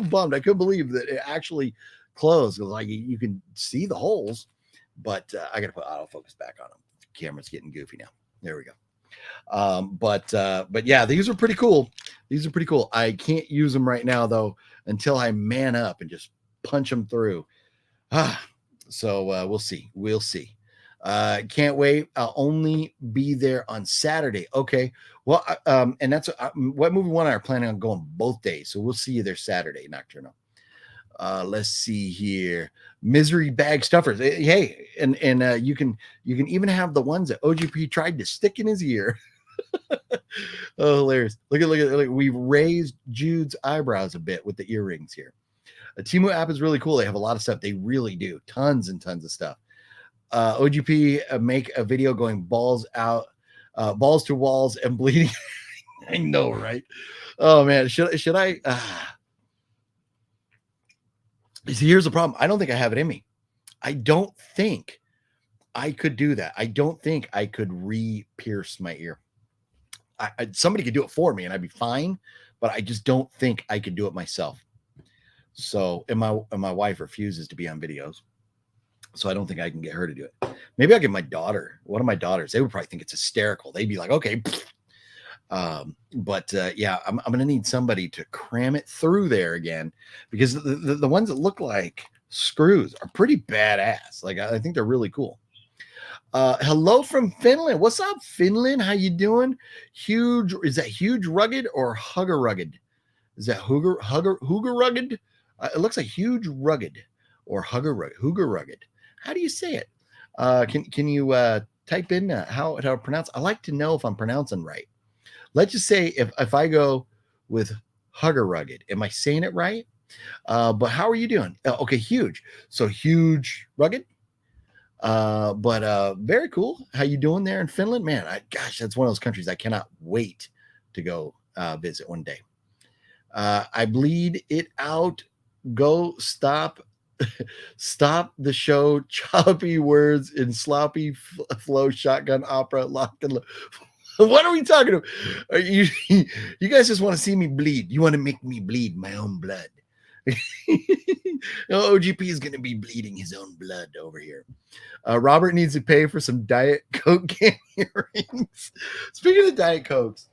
Speaker 2: bummed. I couldn't believe that it actually closed. Like you can see the holes, but I got to put autofocus back on them. The camera's getting goofy now. There we go. But yeah, these are pretty cool. These are pretty cool. I can't use them right now though until I man up and just punch them through. So we'll see. We'll see. Can't wait. I'll only be there on Saturday. Okay. Well, and that's what movie one I are planning on going both days. So we'll see you there Saturday, Nocturnal. Let's see here. Misery bag stuffers. Hey, and you can even have the ones that OGP tried to stick in his ear. Oh, hilarious. Look at we've raised Jude's eyebrows a bit with the earrings here. The Temu app is really cool. They have a lot of stuff. They really do. Tons and tons of stuff. OGP make a video going balls out, balls to walls and bleeding. I know, right? Oh man, should I? See, here's the problem. I don't think I have it in me. I don't think I could do that. I don't think I could re-pierce my ear. Somebody could do it for me and I'd be fine, but I just don't think I could do it myself. So, and my wife refuses to be on videos. So I don't think I can get her to do it. Maybe I'll get my daughter, one of my daughters. They would probably think it's hysterical. They'd be like, okay. But yeah, I'm going to need somebody to cram it through there again, because the ones that look like screws are pretty badass. Like, I think they're really cool. Hello from Finland. What's up, Finland? How you doing? Huge. Is that huge rugged or hugger rugged? Is that hugger rugged? It looks like huge rugged or hugger rugged. How do you say it? Can you type in how to pronounce? I like to know if I'm pronouncing right. Let's just say if I go with hugger rugged, am I saying it right? But how are you doing? Okay, huge. So huge rugged. But very cool. How you doing there in Finland? Man, gosh, that's one of those countries I cannot wait to go visit one day. I bleed it out. Go stop the show. Choppy words in sloppy flow. Shotgun opera. Lock and load. What are we talking about? You guys just want to see me bleed. You want to make me bleed my own blood. OGP is going to be bleeding his own blood over here. Robert needs to pay for some Diet Coke can earrings. Speaking of Diet Cokes,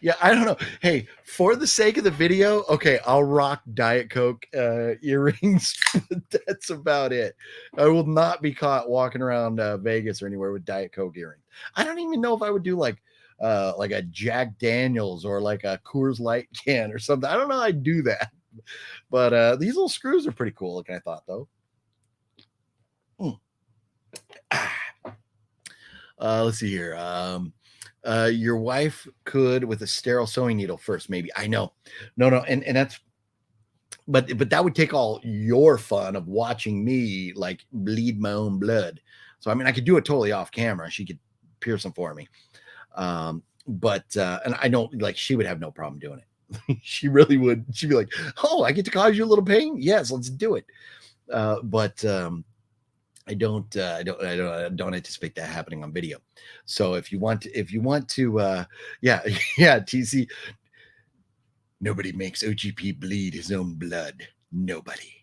Speaker 2: yeah, I don't know. Hey, For the sake of the video, okay, I'll rock Diet Coke earrings, but that's about it. I will not be caught walking around Vegas or anywhere with Diet Coke earrings. I don't even know if I would do like a Jack Daniels or like a Coors Light can or something. I don't know how I'd do that. But these little screws are pretty cool looking, I thought, though. Let's see here. Your wife could with a sterile sewing needle first, maybe. I know. No, and that's but that would take all your fun of watching me like bleed my own blood. So I mean, I could do it totally off camera. She could pierce them for me. But and I don't like she would have no problem doing it. She really would. She'd be like, "Oh, I get to cause you a little pain? Yes, let's do it." But I don't anticipate that happening on video. So if you want to, yeah, TC, nobody makes OGP bleed his own blood. Nobody.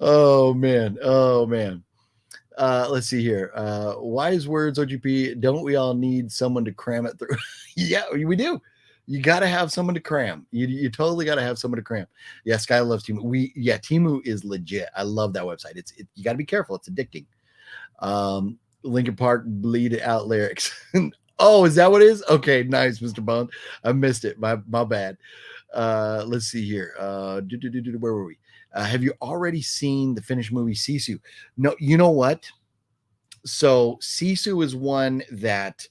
Speaker 2: Oh man. Let's see here. Wise words, OGP. Don't we all need someone to cram it through? Yeah, we do. You got to have someone to cram. You totally got to have someone to cram. Yeah, Sky loves Temu. Temu is legit. I love that website. You got to be careful. It's addicting. Linkin Park bleed out lyrics. Oh, is that what it is? Okay, nice, Mr. Bond. I missed it. My bad. Let's see here. Where were we? Have you already seen the finished movie Sisu? No, you know what? So Sisu is one that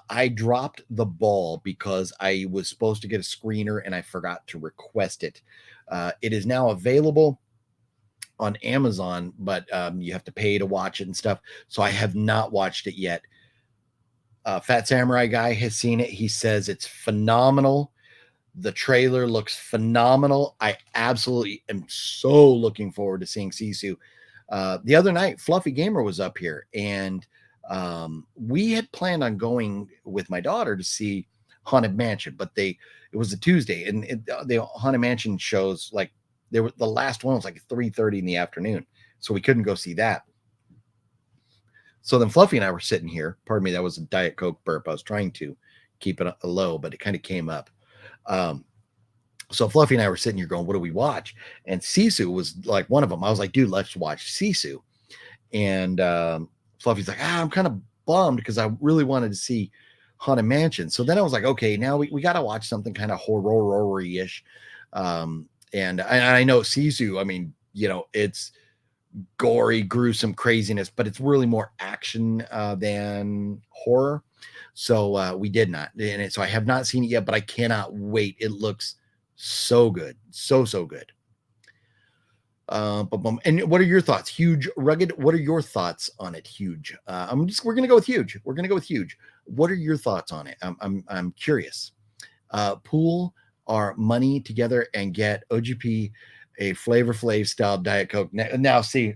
Speaker 2: I dropped the ball because I was supposed to get a screener and I forgot to request it. It is now available on Amazon, but you have to pay to watch it and stuff. So I have not watched it yet. Fat Samurai Guy has seen it. He says it's phenomenal. The trailer looks phenomenal. I absolutely am so looking forward to seeing Sisu. The other night, Fluffy Gamer was up here, and we had planned on going with my daughter to see Haunted Mansion, but it was a Tuesday, and the Haunted Mansion shows like the last one was like 3:30 in the afternoon, so we couldn't go see that. So then Fluffy and I were sitting here. Pardon me, that was a Diet Coke burp. I was trying to keep it low, but it kind of came up. So Fluffy and I were sitting here going, what do we watch? And Sisu was like one of them. I was like, dude, let's watch Sisu. And Fluffy's like, I'm kind of bummed because I really wanted to see Haunted Mansion. So then I was like, okay, now we got to watch something kind of horror-ish. And I know Sisu, I mean, it's gory, gruesome craziness, but it's really more action than horror. So we did not. And so I have not seen it yet, but I cannot wait. It looks so good. So good. And what are your thoughts? Huge, rugged. What are your thoughts on it? Huge. We're going to go with huge. We're going to go with huge. What are your thoughts on it? I'm curious. Pool our money together and get OGP a Flavor Flav style Diet Coke. Now see,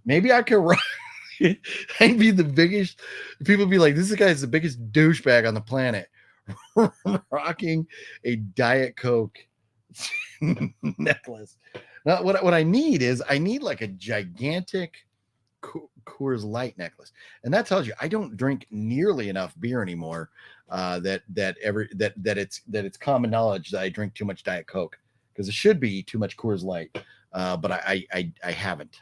Speaker 2: maybe I could run. I'd be the biggest. People be like, this guy's the biggest douchebag on the planet, rocking a Diet Coke necklace. Now, what I need is like a gigantic Coors Light necklace, and that tells you I don't drink nearly enough beer anymore. That it's common knowledge that I drink too much Diet Coke because it should be too much Coors Light. But I haven't.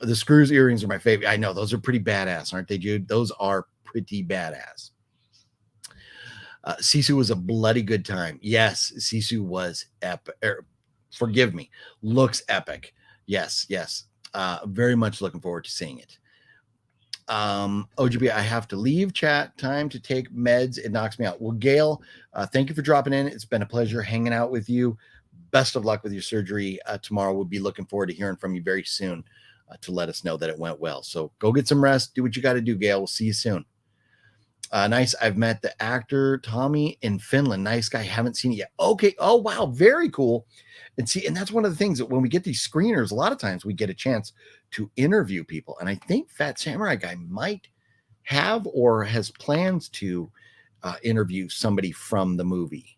Speaker 2: The screws earrings are my favorite. I know those are pretty badass, aren't they, Jude? Those are pretty badass. Sisu was a bloody good time. Yes, Sisu was epic. Forgive me, looks epic. Yes. Very much looking forward to seeing it. OGB, I have to leave chat. Time to take meds. It knocks me out. Well, Gail, thank you for dropping in. It's been a pleasure hanging out with you. Best of luck with your surgery tomorrow. We'll be looking forward to hearing from you very soon to let us know that it went well. So go get some rest. Do what you got to do, Gail. We'll see you soon. Nice. I've met the actor Tommy in Finland. Nice guy. Haven't seen it yet. Okay. Oh, wow. Very cool. And that's one of the things that when we get these screeners, a lot of times we get a chance to interview people. And I think Fat Samurai Guy might have or has plans to interview somebody from the movie.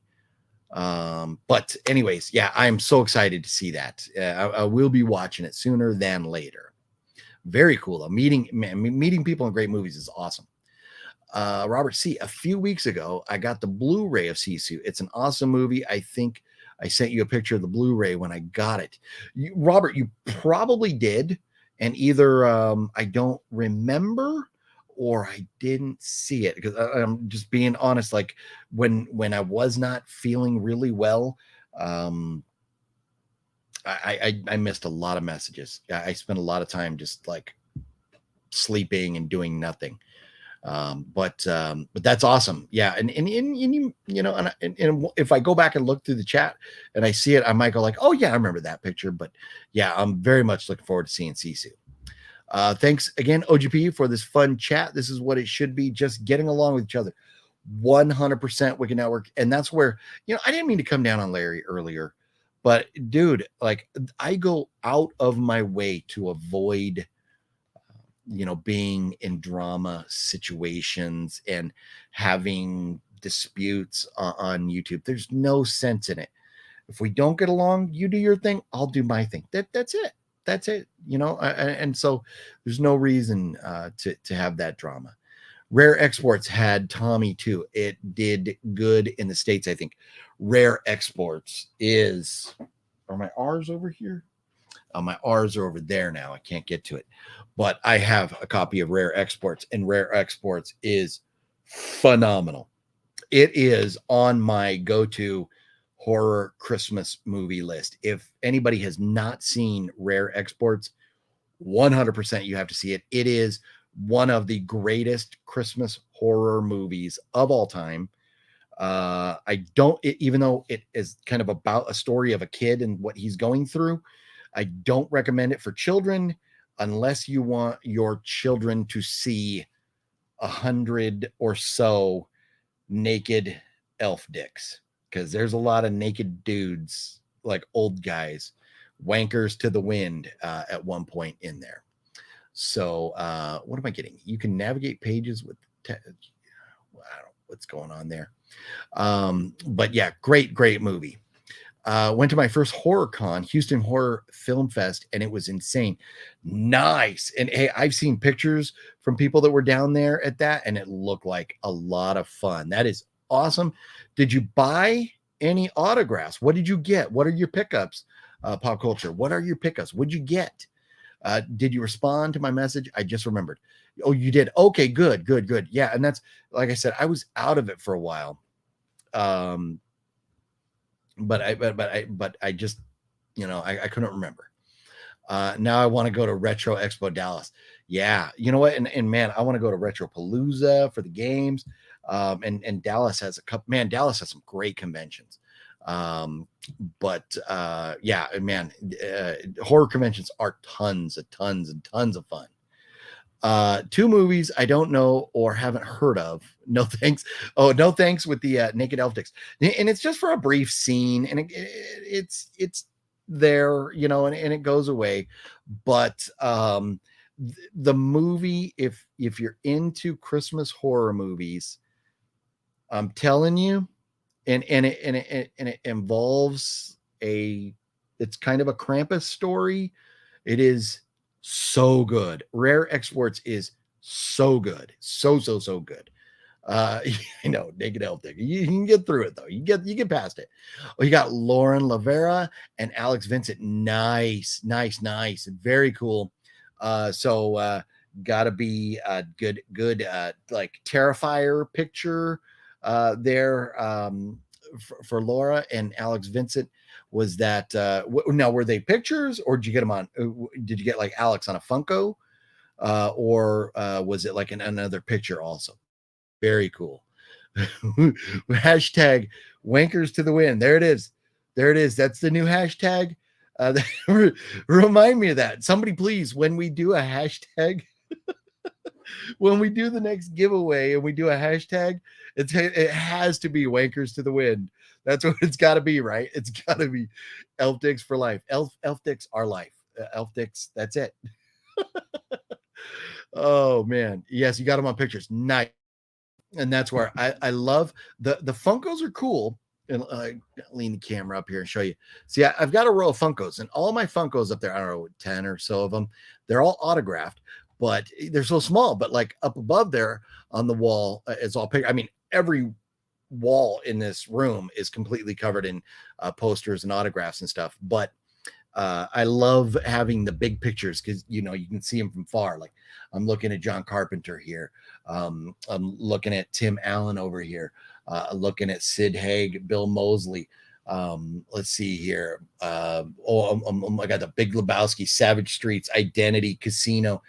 Speaker 2: But anyways, yeah, I'm so excited to see that. I will be watching it sooner than later. Very cool though. Meeting people in great movies is awesome. Robert C. A few weeks ago, I got the Blu-ray of Sisu. It's an awesome movie. I think I sent you a picture of the Blu-ray when I got it. Robert, you probably did, and either I don't remember or I didn't see it, because I'm just being honest. Like when I was not feeling really well, I missed a lot of messages. I spent a lot of time just like sleeping and doing nothing. But that's awesome. Yeah. And you know, and if I go back and look through the chat and I see it, I might go like, oh yeah, I remember that picture. But yeah, I'm very much looking forward to seeing Sisu. Thanks again, OGP, for this fun chat. This is what it should be, just getting along with each other. 100% Wicked Network. And that's where, you know, I didn't mean to come down on Larry earlier, but dude, like I go out of my way to avoid, you know, being in drama situations and having disputes on YouTube. There's no sense in it. If we don't get along, you do your thing, I'll do my thing. That's it. That's it. You know, and so there's no reason to have that drama. Rare Exports had Tommy too. It did good in the States, I think. Rare Exports is, are my R's over here? My R's are over there now. I can't get to it. But I have a copy of Rare Exports, and Rare Exports is phenomenal. It is on my go-to horror Christmas movie list. If anybody has not seen Rare Exports, 100% you have to see it. It is one of the greatest Christmas horror movies of all time. Even though it is kind of about a story of a kid and what he's going through, I don't recommend it for children unless you want your children to see 100 or so naked elf dicks, because there's a lot of naked dudes, like old guys, wankers to the wind at one point in there. So what am I getting? You can navigate pages with I don't know what's going on there. But yeah, great movie. Went to my first horror con, Houston Horror Film Fest, and it was insane. Nice. And hey, I've seen pictures from people that were down there at that, and it looked like a lot of fun. That is awesome. Did you buy any autographs? What did you get? What are your pickups? Pop culture. What are your pickups? What'd you get? Did you respond to my message? I just remembered. Oh, you did. Okay, good. Yeah. And that's, like I said, I was out of it for a while. But I just, you know, I couldn't remember. Now I want to go to Retro Expo Dallas. Yeah, you know what? And man, I want to go to Retro Palooza for the games. And Dallas has Dallas has some great conventions. Yeah, man, horror conventions are tons of fun. 2 movies I don't know or haven't heard of. No thanks. Oh, no thanks with the naked elf dicks. And it's just for a brief scene, and it's there, you know, and it goes away. But the movie, if you're into Christmas horror movies, I'm telling you, and it involves it's kind of a Krampus story. It is so good. Rare Exports is so good. So good. I know, naked elf dick. You can get through it though. You get past it. Oh, you got Lauren Lavera and Alex Vincent. Nice. Very cool. Gotta be a good like Terrifier picture there for Laura and Alex Vincent. Was that now, were they pictures, or did you get them on, did you get like Alex on a Funko, or was it like another picture also? Very cool. Hashtag wankers to the wind. There it is. That's the new hashtag. Remind me of that. Somebody please, when we do a hashtag, when we do the next giveaway and we do a hashtag, it has to be wankers to the wind. That's what it's got to be, right? It's got to be elf dicks for life. Elf dicks are life. Elf dicks, that's it. Oh man, yes, you got them on pictures. Nice. And that's where I love the Funkos are cool. And lean the camera up here and show you. See, I've got a row of Funkos, and all my Funkos up there, I don't know, 10 or so of them, they're all autographed. but they're so small. But like up above there on the wall, it's all picture. I mean, every wall in this room is completely covered in posters and autographs and stuff. But I love having the big pictures because, you know, you can see them from far. Like I'm looking at John Carpenter here. I'm looking at Tim Allen over here. Looking at Sid Haig, Bill Moseley. Let's see here. I got the Big Lebowski, Savage Streets, Identity, Casino.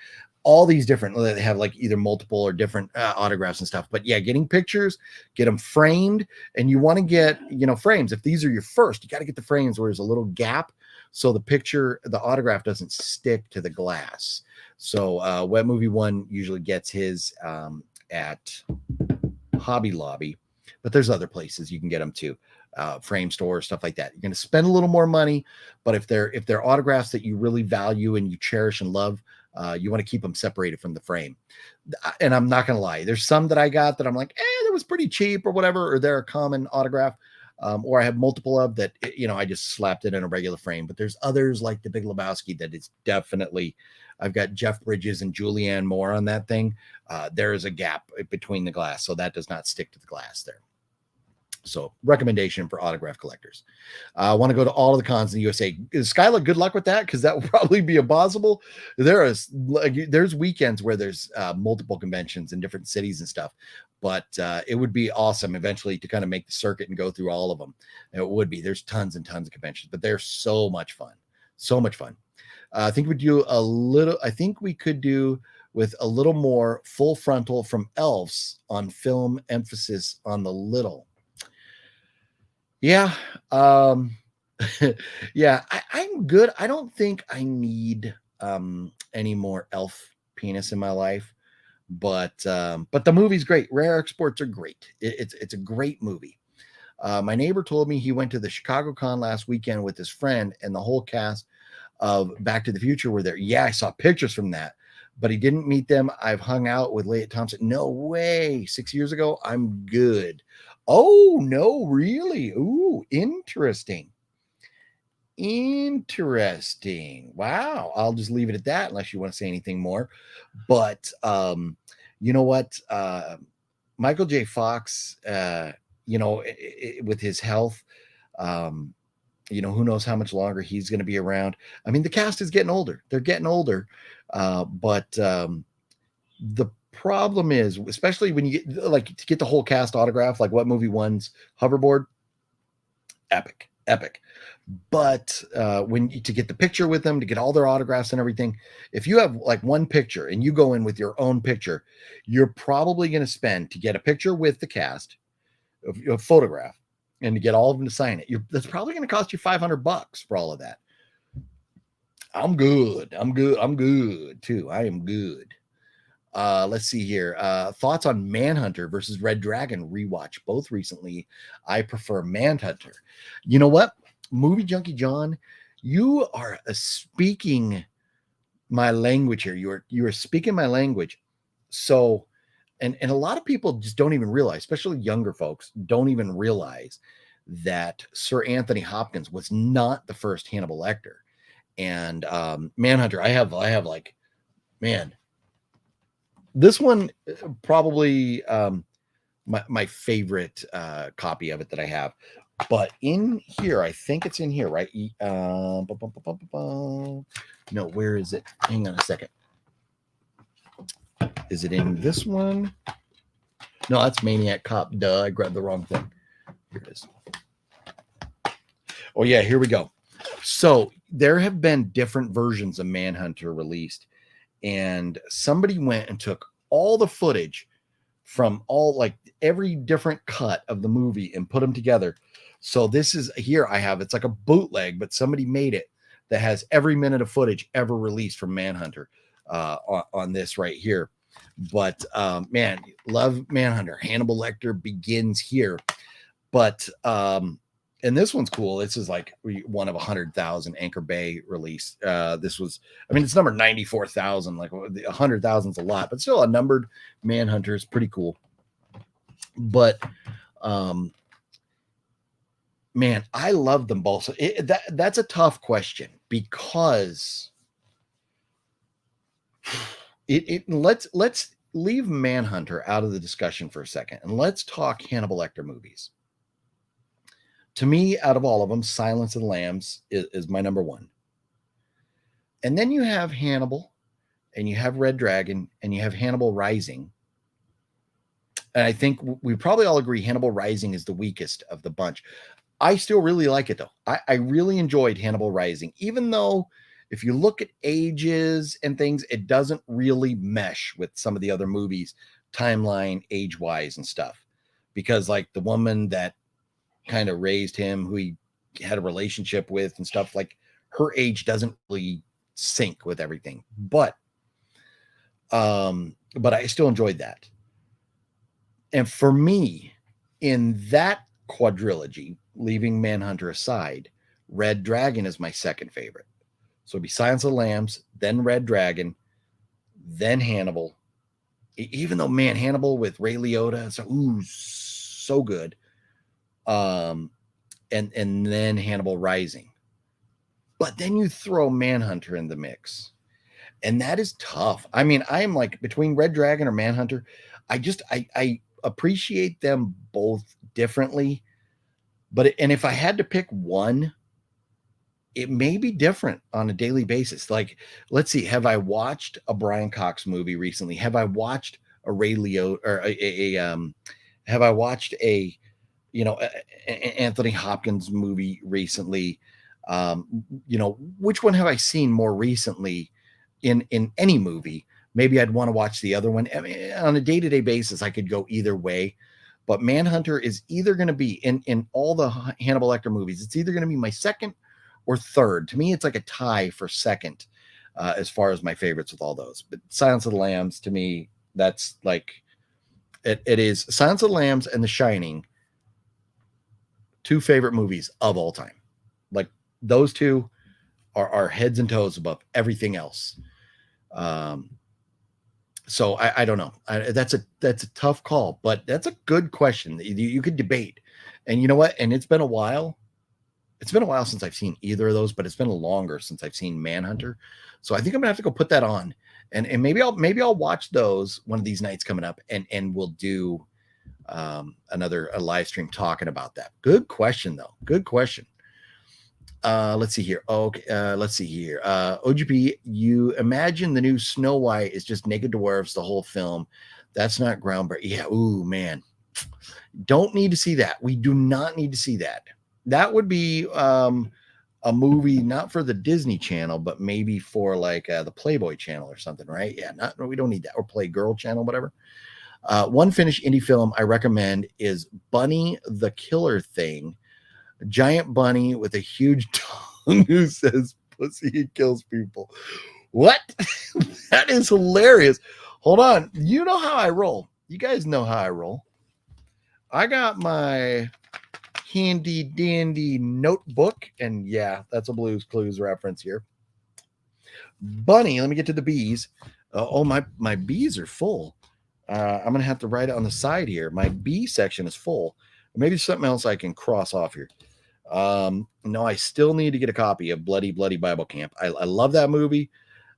Speaker 2: All these different, they have like either multiple or different autographs and stuff. But yeah, getting pictures, get them framed. And you want to get, you know, frames. If these are your first, you got to get the frames where there's a little gap so the picture, the autograph doesn't stick to the glass. So Wet Movie One usually gets his at Hobby Lobby, but there's other places you can get them too. Frame stores, stuff like that. You're going to spend a little more money, but if they're autographs that you really value and you cherish and love, you want to keep them separated from the frame. And I'm not going to lie, there's some that I got that I'm like, that was pretty cheap or whatever, or they're a common autograph, or I have multiple of that, you know, I just slapped it in a regular frame. But there's others like the Big Lebowski that is definitely, I've got Jeff Bridges and Julianne Moore on that thing. There is a gap between the glass, so that does not stick to the glass there. So recommendation for autograph collectors. I want to go to all of the cons in the USA. Skyla, good luck with that, because that will probably be impossible. There's weekends where there's multiple conventions in different cities and stuff, but it would be awesome eventually to kind of make the circuit and go through all of them. It would be. There's tons and tons of conventions, but they're so much fun. So much fun. I think we could do with a little more full frontal from Elves on film, emphasis on the little. Yeah. Yeah, I'm good. I don't think I need any more elf penis in my life, but the movie's great. Rare Exports are great. It's a great movie. My neighbor told me he went to the Chicago Con last weekend with his friend, and the whole cast of Back to the Future were there. Yeah, I saw pictures from that, but he didn't meet them. I've hung out with Leia Thompson. No way. 6 years ago. I'm good. Oh, no, really? Ooh, interesting. Interesting. Wow. I'll just leave it at that unless you want to say anything more. But you know what? Michael J. Fox, with his health, who knows how much longer he's going to be around. I mean, the cast is getting older. They're getting older. But the problem is, especially when you get to get the whole cast autograph, like What Movie One's hoverboard, epic. But to get the picture with them, to get all their autographs and everything, if you have like one picture and you go in with your own picture, you're probably going to spend to get a picture with the cast, a photograph, and to get all of them to sign it. That's probably going to cost you $500 for all of that. I'm good too. I am good. Let's see here. Thoughts on Manhunter versus Red Dragon rewatch, both recently. I prefer Manhunter. You know what? Movie Junkie John, you are speaking my language here. You are speaking my language. So, and a lot of people just don't even realize, especially younger folks, don't even realize that Sir Anthony Hopkins was not the first Hannibal Lecter. And Manhunter, I have like, man, this one probably my favorite copy of it that I have. But in here, I think it's in here, right? No, where is it? Hang on a second. Is it in this one? No, that's Maniac Cop. Duh, I grabbed the wrong thing. Here it is. Oh, yeah, here we go. So there have been different versions of Manhunter released, and somebody went and took all the footage from every different cut of the movie and put them together. So this is here I have, it's like a bootleg, but somebody made it that has every minute of footage ever released from Manhunter on this right here. But man, love Manhunter. Hannibal Lecter begins here. But and this one's cool. This is like one of 100,000 Anchor Bay release. This was, I mean, it's number 94,000. Like 100,000 is a lot, but still a numbered Manhunter is pretty cool. But man, I love them both. So that's a tough question because Let's leave Manhunter out of the discussion for a second, and let's talk Hannibal Lecter movies. To me, out of all of them, Silence of the Lambs is my number one. And then you have Hannibal, and you have Red Dragon, and you have Hannibal Rising. And I think we probably all agree Hannibal Rising is the weakest of the bunch. I still really like it, though. I really enjoyed Hannibal Rising, even though if you look at ages and things, it doesn't really mesh with some of the other movies, timeline, age-wise and stuff. Because like the woman that kind of raised him, who he had a relationship with and stuff, like her age doesn't really sync with everything. But I still enjoyed that. And for me, in that quadrilogy, leaving Manhunter aside, Red Dragon is my second favorite. So it'd be Silence of the Lambs, then Red Dragon, then Hannibal. Even though, man, Hannibal with Ray Liotta, so good. And then Hannibal Rising. But then you throw Manhunter in the mix. And that is tough. I mean, I am like between Red Dragon or Manhunter. I appreciate them both differently. But if I had to pick one, it may be different on a daily basis. Like, let's see, have I watched a Brian Cox movie recently? Have I watched a Ray Liotta or have I watched a Anthony Hopkins movie recently? Which one have I seen more recently in any movie? Maybe I'd want to watch the other one. I mean, on a day-to-day basis, I could go either way. But Manhunter is either going to be in all the Hannibal Lecter movies. It's either going to be my second or third. To me, it's like a tie for second as far as my favorites with all those. But Silence of the Lambs, to me, that's like it is Silence of the Lambs and The Shining, two favorite movies of all time. Like those two are heads and toes above everything else. So I don't know. That's a tough call, but that's a good question that you could debate. And you know what? And it's been a while. It's been a while since I've seen either of those, but it's been longer since I've seen Manhunter. So I think I'm gonna have to go put that on, and maybe I'll watch those one of these nights coming up, and we'll do a live stream talking about that. Good question though. Good question. Let's see here. Okay, let's see here. OGP, you imagine the new Snow White is just naked dwarves the whole film. That's not groundbreaking. Yeah. Ooh, man. Don't need to see that. We do not need to see that. That would be a movie not for the Disney Channel, but maybe for like the Playboy Channel or something, right? Yeah, we don't need that. Or Playgirl Channel, whatever. One Finnish indie film I recommend is Bunny the Killer Thing. A giant bunny with a huge tongue who says pussy and kills people. What? That is hilarious. Hold on. You know how I roll. You guys know how I roll. I got my handy dandy notebook, and yeah, that's a Blue's Clues reference here. Bunny, let me get to the bees. My bees are full. I'm gonna have to write it on the side here. My bee section is full. Maybe something else I can cross off here. No, I still need to get a copy of Bloody Bible Camp. I love that movie.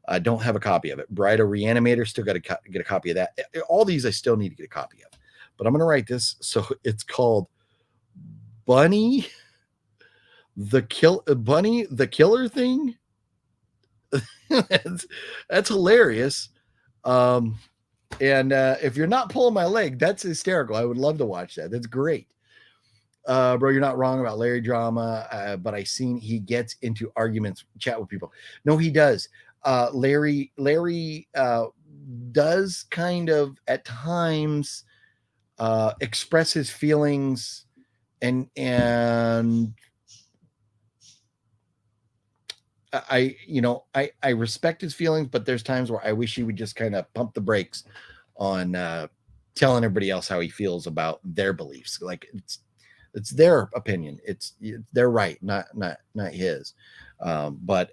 Speaker 2: I don't have a copy of it. Bride of Reanimator, still got to get a copy of that. All these I still need to get a copy of. But I'm going to write this. So it's called Bunny the Killer Thing. that's hilarious. And if you're not pulling my leg, that's hysterical. I would love to watch that. That's great. Bro, you're not wrong about Larry drama, but I seen he gets into arguments, chat with people. No, he does. Larry does kind of at times express his feelings, and I respect his feelings, but there's times where I wish he would just kind of pump the brakes on telling everybody else how he feels about their beliefs. Like it's their opinion. It's their right, not his. But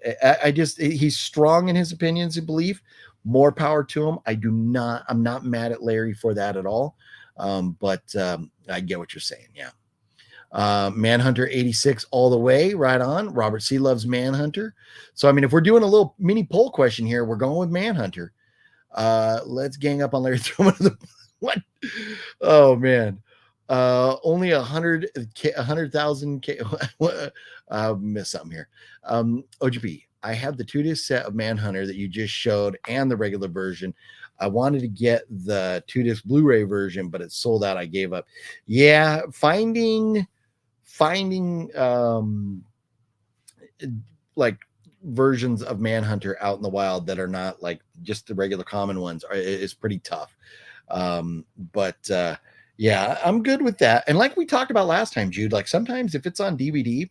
Speaker 2: he's strong in his opinions and belief. More power to him. I'm not mad at Larry for that at all. But I get what you're saying. Yeah. Manhunter 86 all the way, right on. Robert C loves Manhunter. So I mean, if we're doing a little mini poll question here, we're going with Manhunter. Let's gang up on Larry. Throw him under the what? Oh man. Only 100,000 I missed something here. OGP, I have the 2-disc set of Manhunter that you just showed and the regular version. I wanted to get the 2-disc Blu-ray version, but it's sold out. I gave up. Yeah, finding like versions of Manhunter out in the wild that are not like just the regular common ones is pretty tough. But yeah, I'm good with that. And like we talked about last time, Jude, like sometimes if it's on DVD,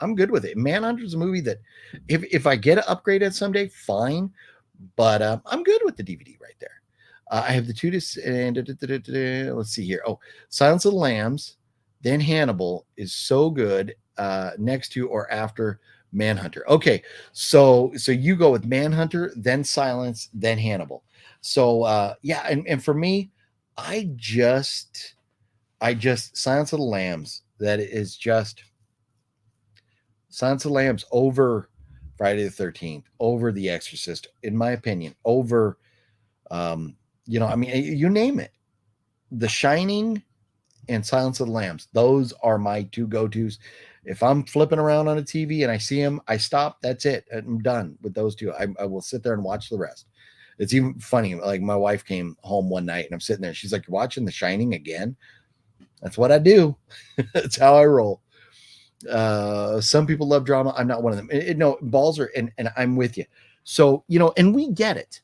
Speaker 2: I'm good with it. Manhunter's a movie that if I get it upgraded someday, fine. But I'm good with the DVD right there. I have the 2-disc and let's see here. Oh, Silence of the Lambs, then Hannibal is so good next to or after Manhunter. Okay, so you go with Manhunter, then Silence, then Hannibal. So yeah, and for me, I just Silence of the Lambs. That is just Silence of the Lambs over Friday the 13th, over The Exorcist, in my opinion, over I mean, you name it. The Shining and Silence of the Lambs. Those are my two go-tos. If I'm flipping around on a TV and I see them, I stop. That's it. I'm done with those two. I will sit there and watch the rest. It's even funny. Like my wife came home one night and I'm sitting there. She's like, "You're watching The Shining again?" That's what I do. That's how I roll. Some people love drama. I'm not one of them. No, balls are, and I'm with you. So, and we get it.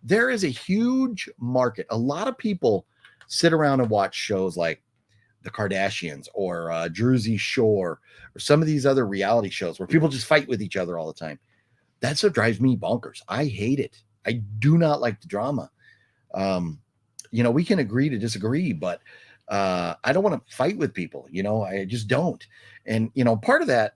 Speaker 2: There is a huge market. A lot of people sit around and watch shows like The Kardashians or Jersey Shore or some of these other reality shows where people just fight with each other all the time. That's what drives me bonkers. I hate it. I do not like the drama. We can agree to disagree, but I don't want to fight with people. I just don't. And, part of that,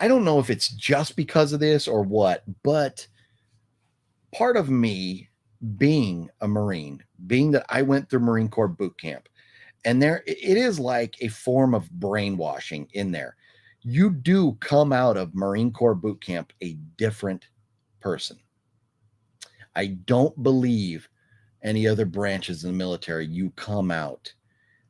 Speaker 2: I don't know if it's just because of this or what, but part of me being a Marine, being that I went through Marine Corps boot camp, and it is like a form of brainwashing in there. You do come out of Marine Corps boot camp a different person. I don't believe any other branches in the military, you come out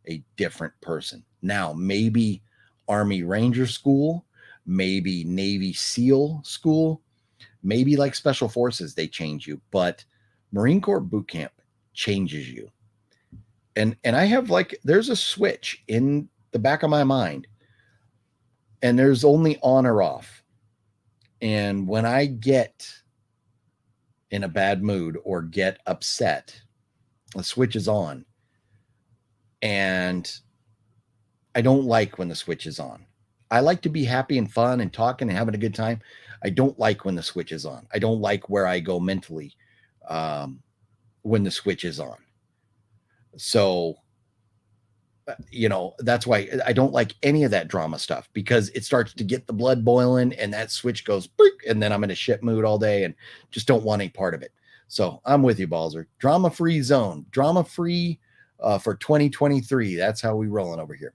Speaker 2: a different person. Now, maybe Army Ranger School, maybe Navy SEAL School, maybe like Special Forces, they change you, but Marine Corps boot camp changes you. And I have there's a switch in the back of my mind, and there's only on or off. And when I get in a bad mood or get upset, the switch is on. And I don't like when the switch is on. I like to be happy and fun and talking and having a good time. I don't like when the switch is on. I don't like where I go mentally when the switch is on. So, that's why I don't like any of that drama stuff, because it starts to get the blood boiling and that switch goes, and then I'm in a shit mood all day and just don't want any part of it. So I'm with you, Balzer. Drama-free zone. Drama-free for 2023. That's how we rolling over here.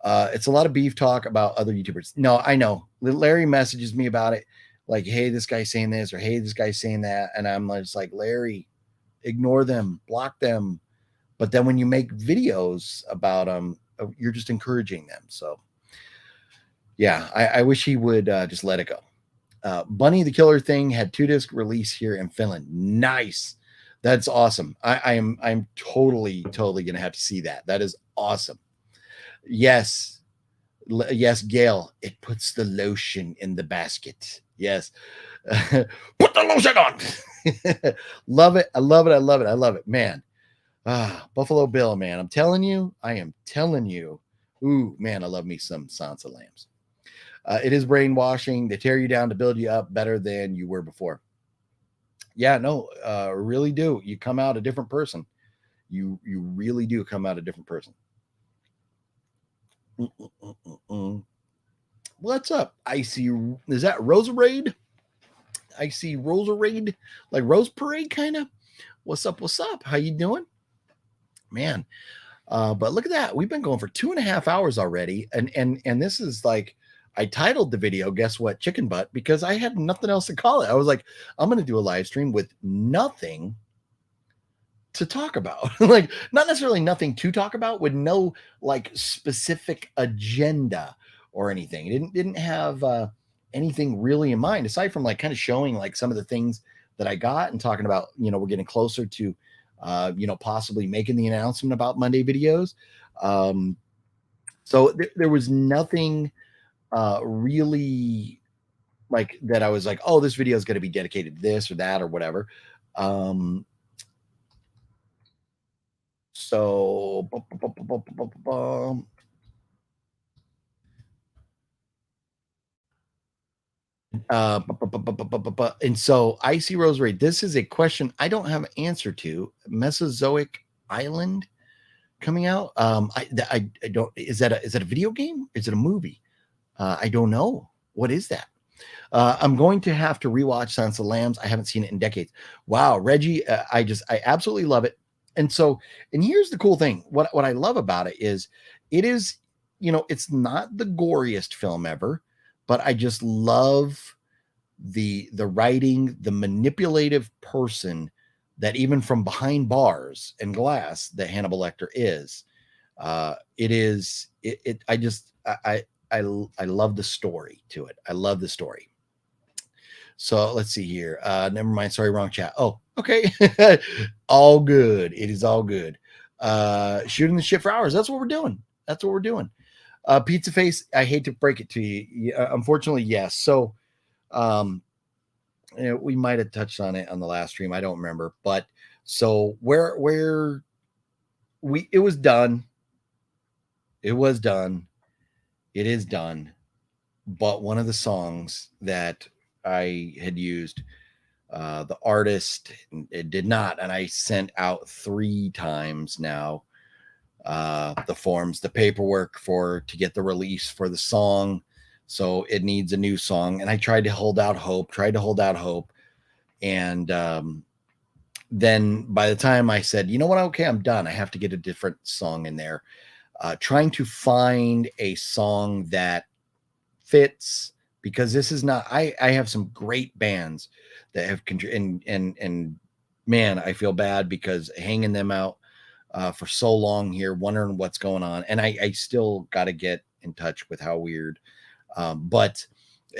Speaker 2: It's a lot of beef talk about other YouTubers. No, I know. Larry messages me about it. Like, hey, this guy's saying this, or hey, this guy's saying that. And I'm just like, Larry, ignore them, block them. But then when you make videos about them, you're just encouraging them. So yeah, I wish he would just let it go. Bunny the Killer Thing had 2-disc release here in Finland. Nice. That's awesome. I'm totally gonna have to see that. That is awesome. Yes, Gail. It puts the lotion in the basket. Yes, put the lotion on. Love it. I love it. I love it. I love it, man. Buffalo Bill, man. I am telling you. Ooh, man, I love me some Silence of the Lambs. It is brainwashing. They tear you down to build you up better than you were before. Yeah, no, really do. You come out a different person. You really do come out a different person. What's up? I see. Is that Roserade? I see Roserade, like Rose Parade, kind of. What's up? What's up? How you doing, man? But look at that. We've been going for 2.5 hours already, and this is like, I titled the video, guess what, chicken butt, because I had nothing else to call it. I was like, I'm going to do a live stream with nothing to talk about. Like, not necessarily nothing to talk about, with no like specific agenda or anything. It didn't have anything really in mind, aside from like kind of showing like some of the things that I got and talking about, we're getting closer to possibly making the announcement about Monday videos. So there was nothing really like that I was like, oh, this video is going to be dedicated to this or that or whatever. So and so Icy Rosary, this is a question I don't have an answer to. Mesozoic Island coming out. I don't, is that a video game? Is it a movie? I don't know. What is that? I'm going to have to rewatch Silence of the Lambs. I haven't seen it in decades. Wow, Reggie, I absolutely love it. And so, and here's the cool thing. What I love about it is, it's not the goriest film ever, but I just love the writing, the manipulative person that even from behind bars and glass that Hannibal Lecter is. I love the story to it. I love the story. So let's see here. Never mind. Sorry, wrong chat. Oh, okay. All good. It is all good. Shooting the shit for hours. That's what we're doing. That's what we're doing. Pizza Face, I hate to break it to you. Unfortunately, yes. So we might have touched on it on the last stream. I don't remember. But so where it was done. It was done. It is done. But one of the songs that I had used, the artist, it did not. And I sent out 3 times now the forms, the paperwork to get the release for the song. So it needs a new song. And I tried to hold out hope. And then by the time I said, you know what, okay, I'm done. I have to get a different song in there. Trying to find a song that fits, because this is not, I have some great bands that have and man, I feel bad because hanging them out for so long here, wondering what's going on. And I still got to get in touch with How Weird. But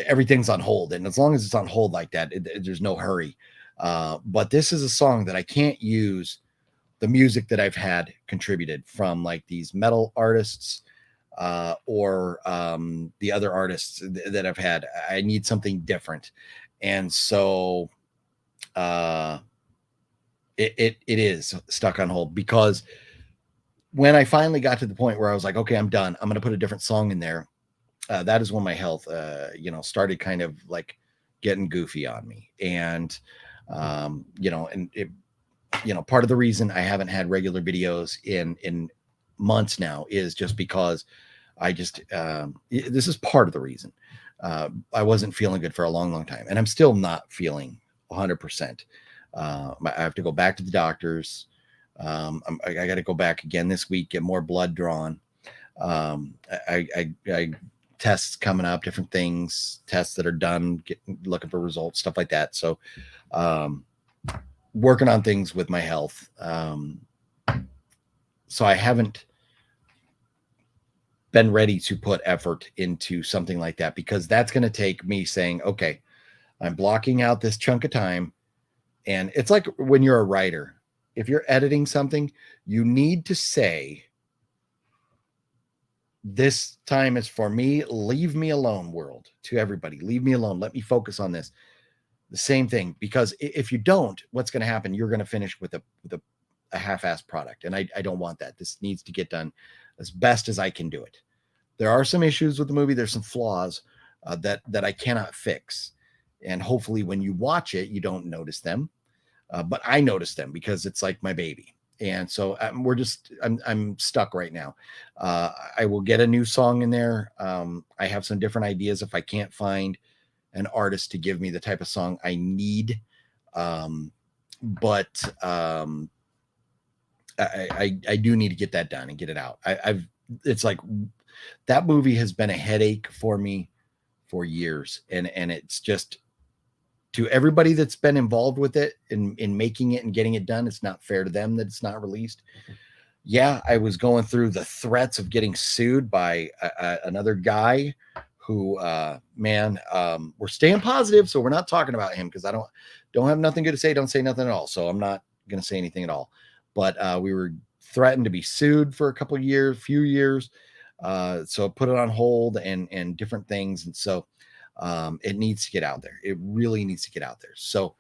Speaker 2: everything's on hold. And as long as it's on hold like that, there's no hurry. But this is a song that I can't use the music that I've had contributed from like these metal artists or the other artists that I've had. I need something different. And so it is stuck on hold, because when I finally got to the point where I was like, okay, I'm done, I'm going to put a different song in there. That is when my health, started kind of like getting goofy on me. And, and it, part of the reason I haven't had regular videos in months now is just because I just, this is part of the reason. I wasn't feeling good for a long time, and I'm still not feeling 100%. I have to go back to the doctors. I got to go back again this week, get more blood drawn. I tests coming up, different things, tests that are done, looking for results, stuff like that. So, working on things with my health. So I haven't been ready to put effort into something like that, because that's going to take me saying, okay, I'm blocking out this chunk of time. And it's like when you're a writer, if you're editing something, you need to say, this time is for me, leave me alone, world, to everybody, leave me alone. Let me focus on this. The same thing, because if you don't, what's going to happen? You're going to finish with a half-assed product. And I don't want that. This needs to get done as best as I can do it. There are some issues with the movie. There's some flaws that I cannot fix. And hopefully when you watch it, you don't notice them. But I notice them because it's like my baby. And so I'm stuck right now. I will get a new song in there. I have some different ideas if I can't find an artist to give me the type of song I need. But I do need to get that done and get it out. It's like that movie has been a headache for me for years. And it's just, to everybody that's been involved with it in making it and getting it done, it's not fair to them that it's not released. Yeah, I was going through the threats of getting sued by another guy who, we're staying positive, so we're not talking about him because I don't have nothing good to say. Don't say nothing at all. So I'm not going to say anything at all. But we were threatened to be sued for a few years. So I put it on hold and different things. And so it needs to get out there. It really needs to get out there. So,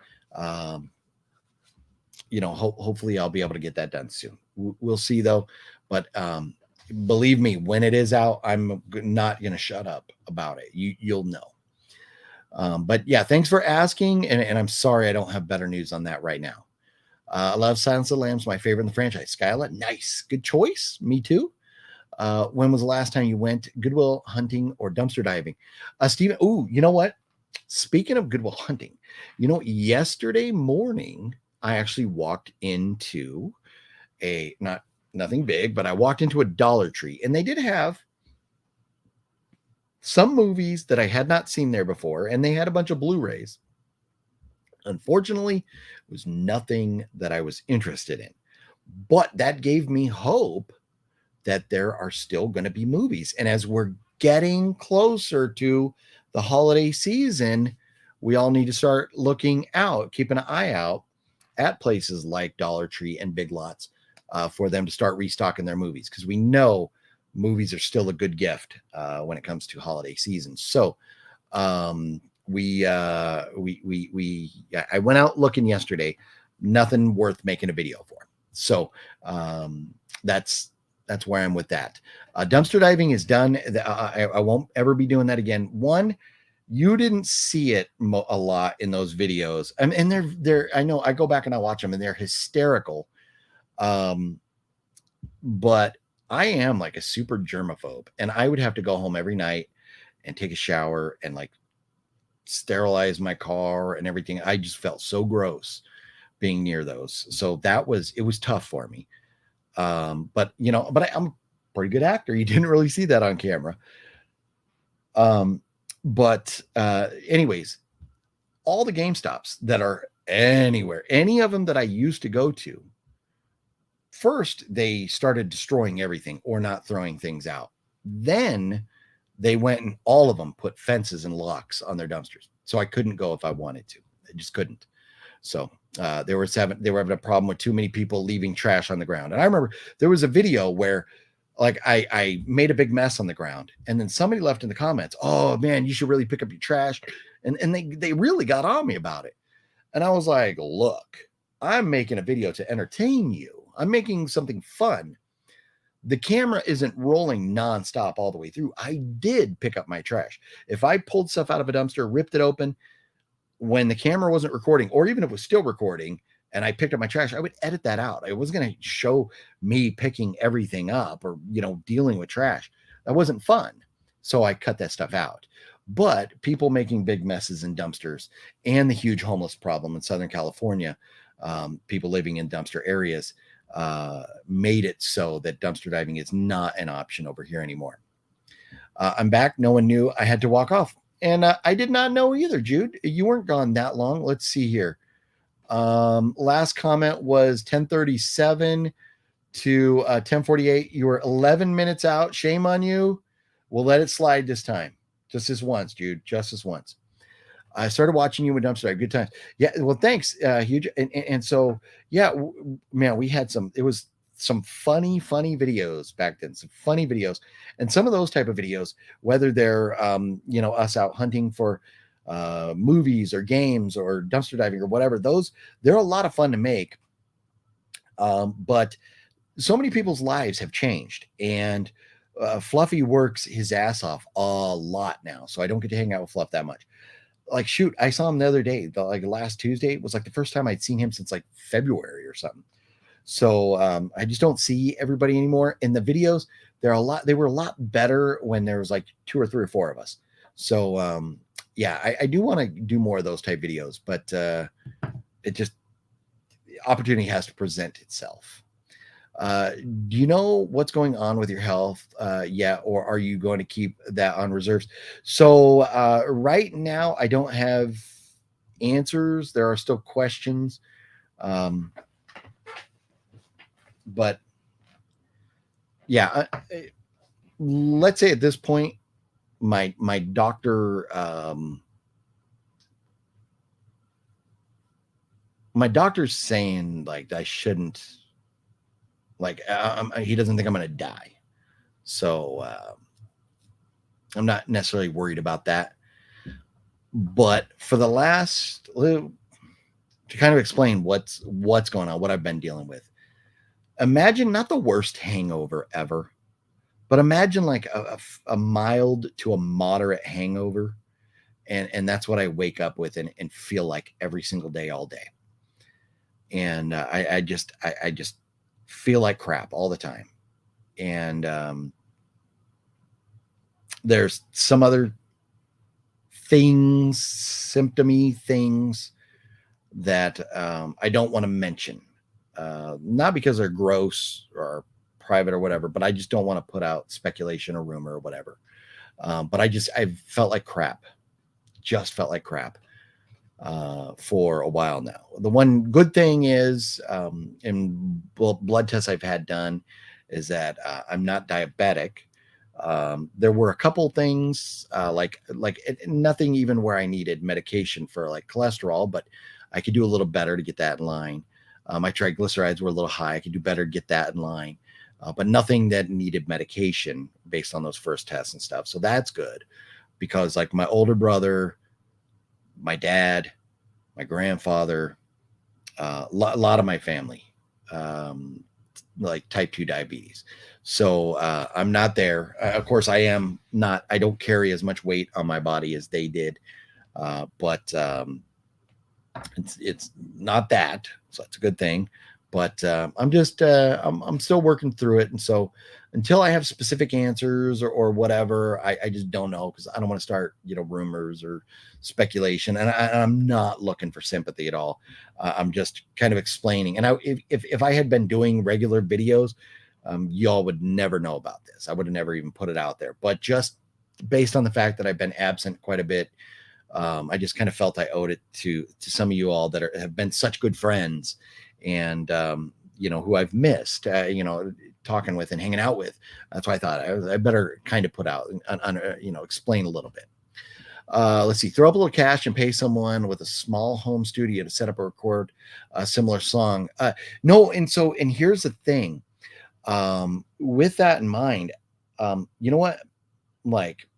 Speaker 2: hopefully I'll be able to get that done soon. We'll see though. But believe me, when it is out, I'm not going to shut up about it. You'll know. But yeah, thanks for asking. And I'm sorry I don't have better news on that right now. I love Silence of the Lambs, my favorite in the franchise. Skyla, nice. Good choice. Me too. When was the last time you went Goodwill hunting or dumpster diving? Steven, you know what? Speaking of Goodwill hunting, yesterday morning, I actually walked into nothing big, but I walked into a Dollar Tree, and they did have some movies that I had not seen there before, and they had a bunch of Blu-rays. Unfortunately, it was nothing that I was interested in, but that gave me hope that there are still going to be movies. And as we're getting closer to the holiday season, we all need to start looking out, keeping an eye out at places like Dollar Tree and Big Lots for them to start restocking their movies, because we know movies are still a good gift when it comes to holiday season. So I went out looking yesterday, nothing worth making a video for. So that's where I'm with that. Dumpster diving is done. I won't ever be doing that again. One, you didn't see it a lot in those videos. And they're, I know I go back and I watch them and they're hysterical. But I am like a super germaphobe, and I would have to go home every night and take a shower and like sterilize my car and everything. I just felt so gross being near those. So it was tough for me. But I'm a pretty good actor. You didn't really see that on camera. Anyways, all the GameStops that are anywhere, any of them that I used to go to, first they started destroying everything or not throwing things out. Then they went and all of them put fences and locks on their dumpsters. So I couldn't go if I wanted to. I just couldn't. So they were having a problem with too many people leaving trash on the ground. And I remember there was a video where like I made a big mess on the ground, and then somebody left in the comments, "Oh man, you should really pick up your trash." And they really got on me about it. And I was like, look, I'm making a video to entertain you. I'm making something fun. The camera isn't rolling nonstop all the way through. I did pick up my trash. If I pulled stuff out of a dumpster, ripped it open, when the camera wasn't recording, or even if it was still recording and I picked up my trash, I would edit that out. I wasn't going to show me picking everything up or, dealing with trash. That wasn't fun. So I cut that stuff out. But people making big messes in dumpsters and the huge homeless problem in Southern California, people living in dumpster areas, made it so that dumpster diving is not an option over here anymore. I'm back. No one knew I had to walk off. And I did not know either, Jude. You weren't gone that long. Let's see here. Last comment was 10:37 to 10:48. You were 11 minutes out. Shame on you. We'll let it slide this time. Just this once, Jude. Just this once. I started watching you with Dumpster Dive. Good times. Yeah. Well, thanks, Huge. And so, yeah, man, we had some funny videos back then, some funny videos. And some of those type of videos, whether they're, us out hunting for movies or games or dumpster diving or whatever, they're a lot of fun to make. But so many people's lives have changed, and Fluffy works his ass off a lot now. So I don't get to hang out with Fluff that much. Like, shoot, I saw him the other day, last Tuesday. It was like the first time I'd seen him since like February or something. So I just don't see everybody anymore. In the videos, they were a lot better when there was like 2 or 3 or 4 of us. So yeah, I do want to do more of those type videos, but opportunity has to present itself. Do you know what's going on with your health yet, or are you going to keep that on reserves? So right now, I don't have answers. There are still questions, but yeah, let's say at this point, my doctor. My doctor's saying like I shouldn't, like he doesn't think I'm going to die. So I'm not necessarily worried about that. But for the last, to kind of explain what's going on, what I've been dealing with. Imagine not the worst hangover ever, but imagine like a mild to a moderate hangover. And that's what I wake up with and feel like every single day, all day. And I just feel like crap all the time. And there's some other things, symptomy things that I don't want to mention. Not because they're gross or private or whatever, but I just don't want to put out speculation or rumor or whatever. But I felt like crap, just felt like crap for a while now. The one good thing is, in blood tests I've had done, is that I'm not diabetic. There were a couple things like nothing even where I needed medication for like cholesterol, but I could do a little better to get that in line. My triglycerides were a little high. I could do better to get that in line, but nothing that needed medication based on those first tests and stuff. So that's good, because like my older brother, my dad, my grandfather, a lot of my family, like type 2 diabetes. So I'm not there. Of course, I don't carry as much weight on my body as they did, but it's not that. So that's a good thing. But I'm still working through it. And so until I have specific answers or whatever, I just don't know, because I don't want to start, rumors or speculation. And I'm not looking for sympathy at all. I'm just kind of explaining. And if I had been doing regular videos, y'all would never know about this. I would have never even put it out there. But just based on the fact that I've been absent quite a bit, I just kind of felt I owed it to some of you all that have been such good friends, and who I've missed, talking with and hanging out with. That's why I thought I better kind of put out explain a little bit. Let's see. Throw up a little cash and pay someone with a small home studio to set up or record a similar song. No, and here's the thing. With that in mind, you know what? Like,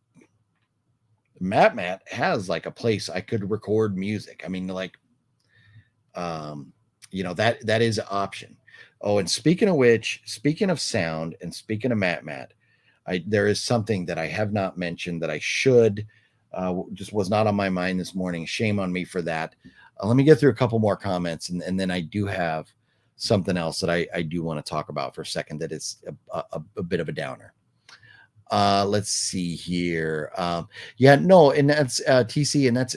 Speaker 2: Matt has like a place I could record music. I mean, like, that is an option. Oh, and speaking of which, speaking of sound and speaking of Matt, there is something that I have not mentioned that I should, just was not on my mind this morning. Shame on me for that. Let me get through a couple more comments, and then I do have something else that I do want to talk about for a second that is a bit of a downer. Let's see here. And that's TC, and that's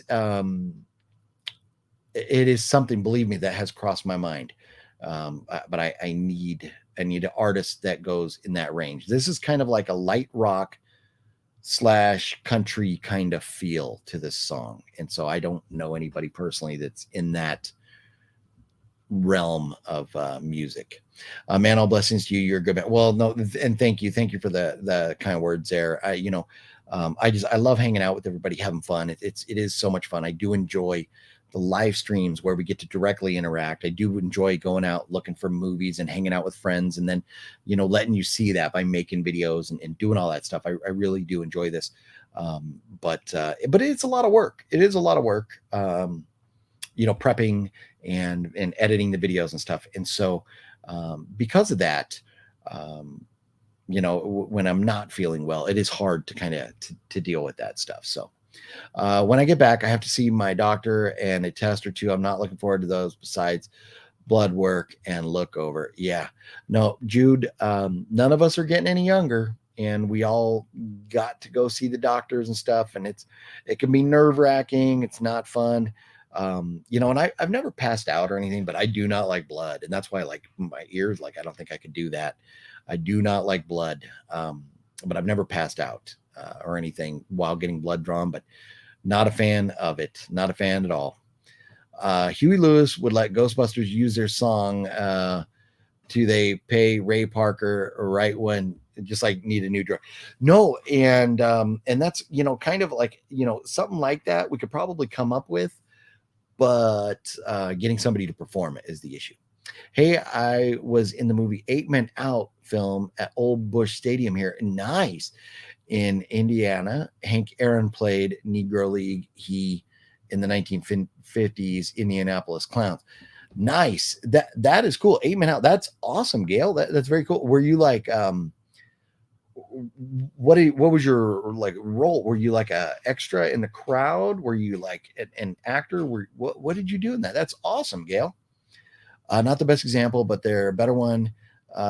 Speaker 2: it is something, believe me, that has crossed my mind. But I need an artist that goes in that range. This is kind of like a light rock / country kind of feel to this song. And so I don't know anybody personally that's in that realm of music. Man, all blessings to you. You're a good man. Well, no, and thank you for the kind words there. I love hanging out with everybody, having fun. It is so much fun. I do enjoy the live streams where we get to directly interact. I do enjoy going out looking for movies and hanging out with friends, and then letting you see that by making videos and doing all that stuff. I really do enjoy this. But it's a lot of work. It is a lot of work. Prepping and editing the videos and stuff. And so because of that, when I'm not feeling well, it is hard to kind of to deal with that stuff. So when I get back, I have to see my doctor and a test or two. I'm not looking forward to those besides blood work and look over. Yeah, no, Jude, none of us are getting any younger, and we all got to go see the doctors and stuff. And it can be nerve wracking. It's not fun. You know, and I've never passed out or anything, but I do not like blood. And that's why, like, my ears, like, I don't think I could do that. I do not like blood. But I've never passed out or anything while getting blood drawn, but not a fan of it. Not a fan at all. Huey Lewis would let Ghostbusters use their song to they pay Ray Parker right when just like need a new drug. No, and that's, you know, kind of like, you know, something like that we could probably come up with, but getting somebody to perform it is the issue. Hey, I was in the movie 8 Men Out film at Old Bush Stadium here. Nice. In Indiana. Hank Aaron played Negro League. He in the 1950s Indianapolis Clowns. Nice. That is cool. 8 Men Out. That's awesome, Gail. That's very cool. Were you like what was your like role? Were you like a extra in the crowd? Were you like an actor? What did you do in that? That's awesome, Gail. Not the best example, but they're a better one.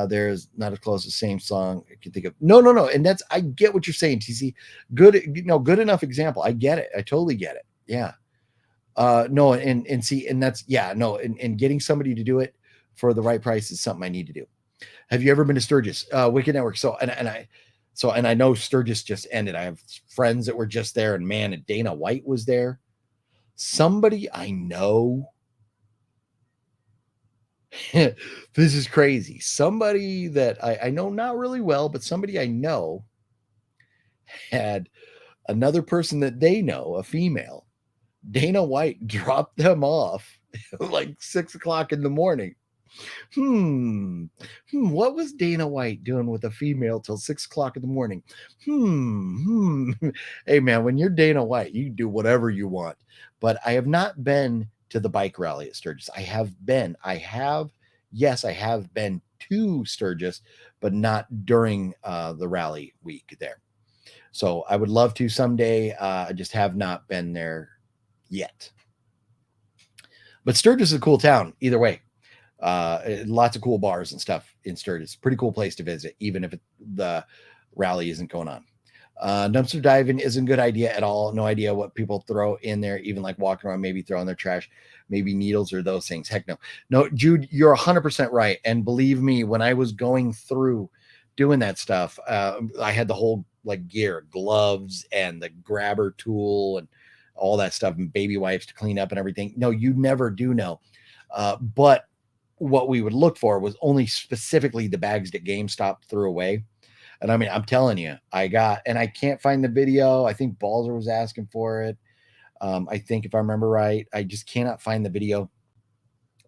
Speaker 2: There's not as close as the same song I can think of. No. And that's, I get what you're saying, TC. Good, you know, good enough example. I get it. I totally get it. Yeah. No, and see, and that's, yeah, no, and getting somebody to do it for the right price is something I need to do. Have you ever been to Sturgis? Wicked Network. So, and I know Sturgis just ended. I have friends that were just there, and man, and Dana White was there. Somebody I know. This is crazy. Somebody that I know not really well, but somebody I know had another person that they know, a female. Dana White dropped them off like 6 o'clock in the morning. What was Dana White doing with a female till 6 o'clock in the morning? Hey man, when you're Dana White, you do whatever you want. But I have not been to the bike rally at Sturgis. I have been to Sturgis, but not during the rally week there. So I would love to someday. I just have not been there yet. But Sturgis is a cool town either way. Lots of cool bars and stuff in Sturgis. Pretty cool place to visit, even if the rally isn't going on. Dumpster diving isn't a good idea at all. No idea what people throw in there, even like walking around, maybe throwing their trash, maybe needles or those things. Heck no. No, Jude, you're 100% right. And believe me, when I was going through doing that stuff, I had the whole like gear, gloves and the grabber tool and all that stuff, and baby wipes to clean up and everything. No, you never do know. But what we would look for was only specifically the bags that GameStop threw away. And I mean, I'm telling you, and I can't find the video. I think Balzer was asking for it. I think if I remember right, I just cannot find the video.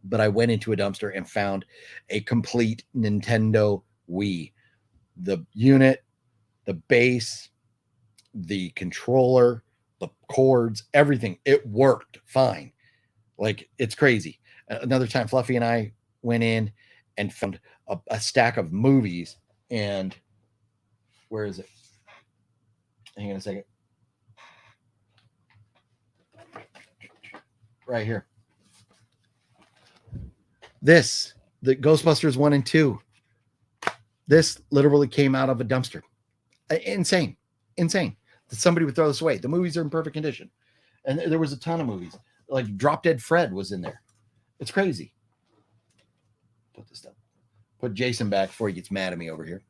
Speaker 2: But I went into a dumpster and found a complete Nintendo Wii. The unit, the base, the controller, the cords, everything. It worked fine. Like, it's crazy. Another time, Fluffy and I went in and found a stack of movies. And where is it? Hang on a second. Right here. The Ghostbusters 1 and 2. This literally came out of a dumpster. Insane. That somebody would throw this away. The movies are in perfect condition. And there was a ton of movies. Like Drop Dead Fred was in there. It's crazy. Put this up. Put Jason back before he gets mad at me over here.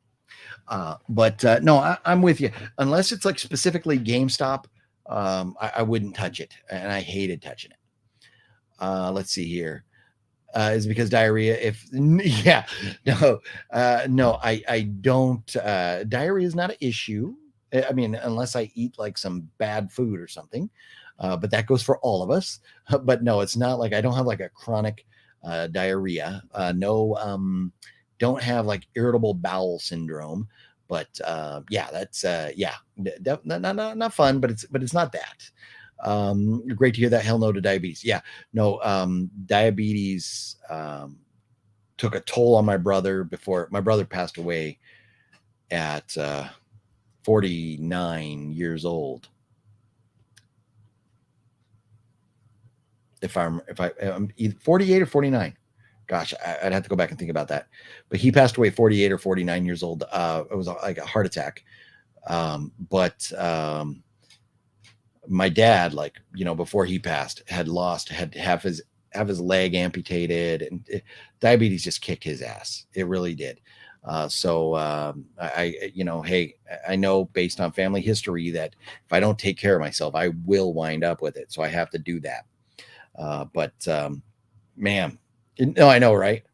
Speaker 2: No, I'm with you. Unless it's like specifically GameStop, I wouldn't touch it. And I hated touching it. Let's see here. Is it because diarrhea? No, I don't. Diarrhea is not an issue. I mean, unless I eat like some bad food or something. But that goes for all of us. But no, it's not like I don't have like a chronic diarrhea. No, don't have like irritable bowel syndrome. But that's not fun. But it's not that. Great to hear that. Hell no to diabetes. Yeah, no, diabetes took a toll on my brother before my brother passed away at 49 years old. If I'm either 48 or 49. Gosh, I'd have to go back and think about that. But he passed away 48 or 49 years old. It was like a heart attack. my dad, like, before he passed, had to have his leg amputated, and diabetes just kicked his ass. It really did. Hey, I know based on family history that if I don't take care of myself, I will wind up with it. So I have to do that. Man, no, I know, right?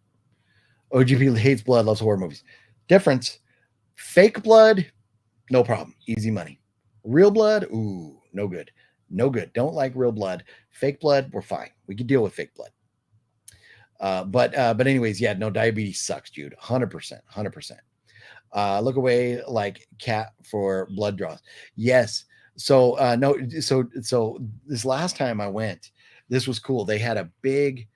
Speaker 2: OGP hates blood, loves horror movies. Difference: fake blood, no problem, easy money. Real blood, ooh, no good, no good. Don't like real blood. Fake blood, we're fine. We can deal with fake blood. But anyways, yeah, no, diabetes sucks, dude. 100%. Look away like cat for blood draws. Yes. So no, so this last time I went, this was cool. They had a big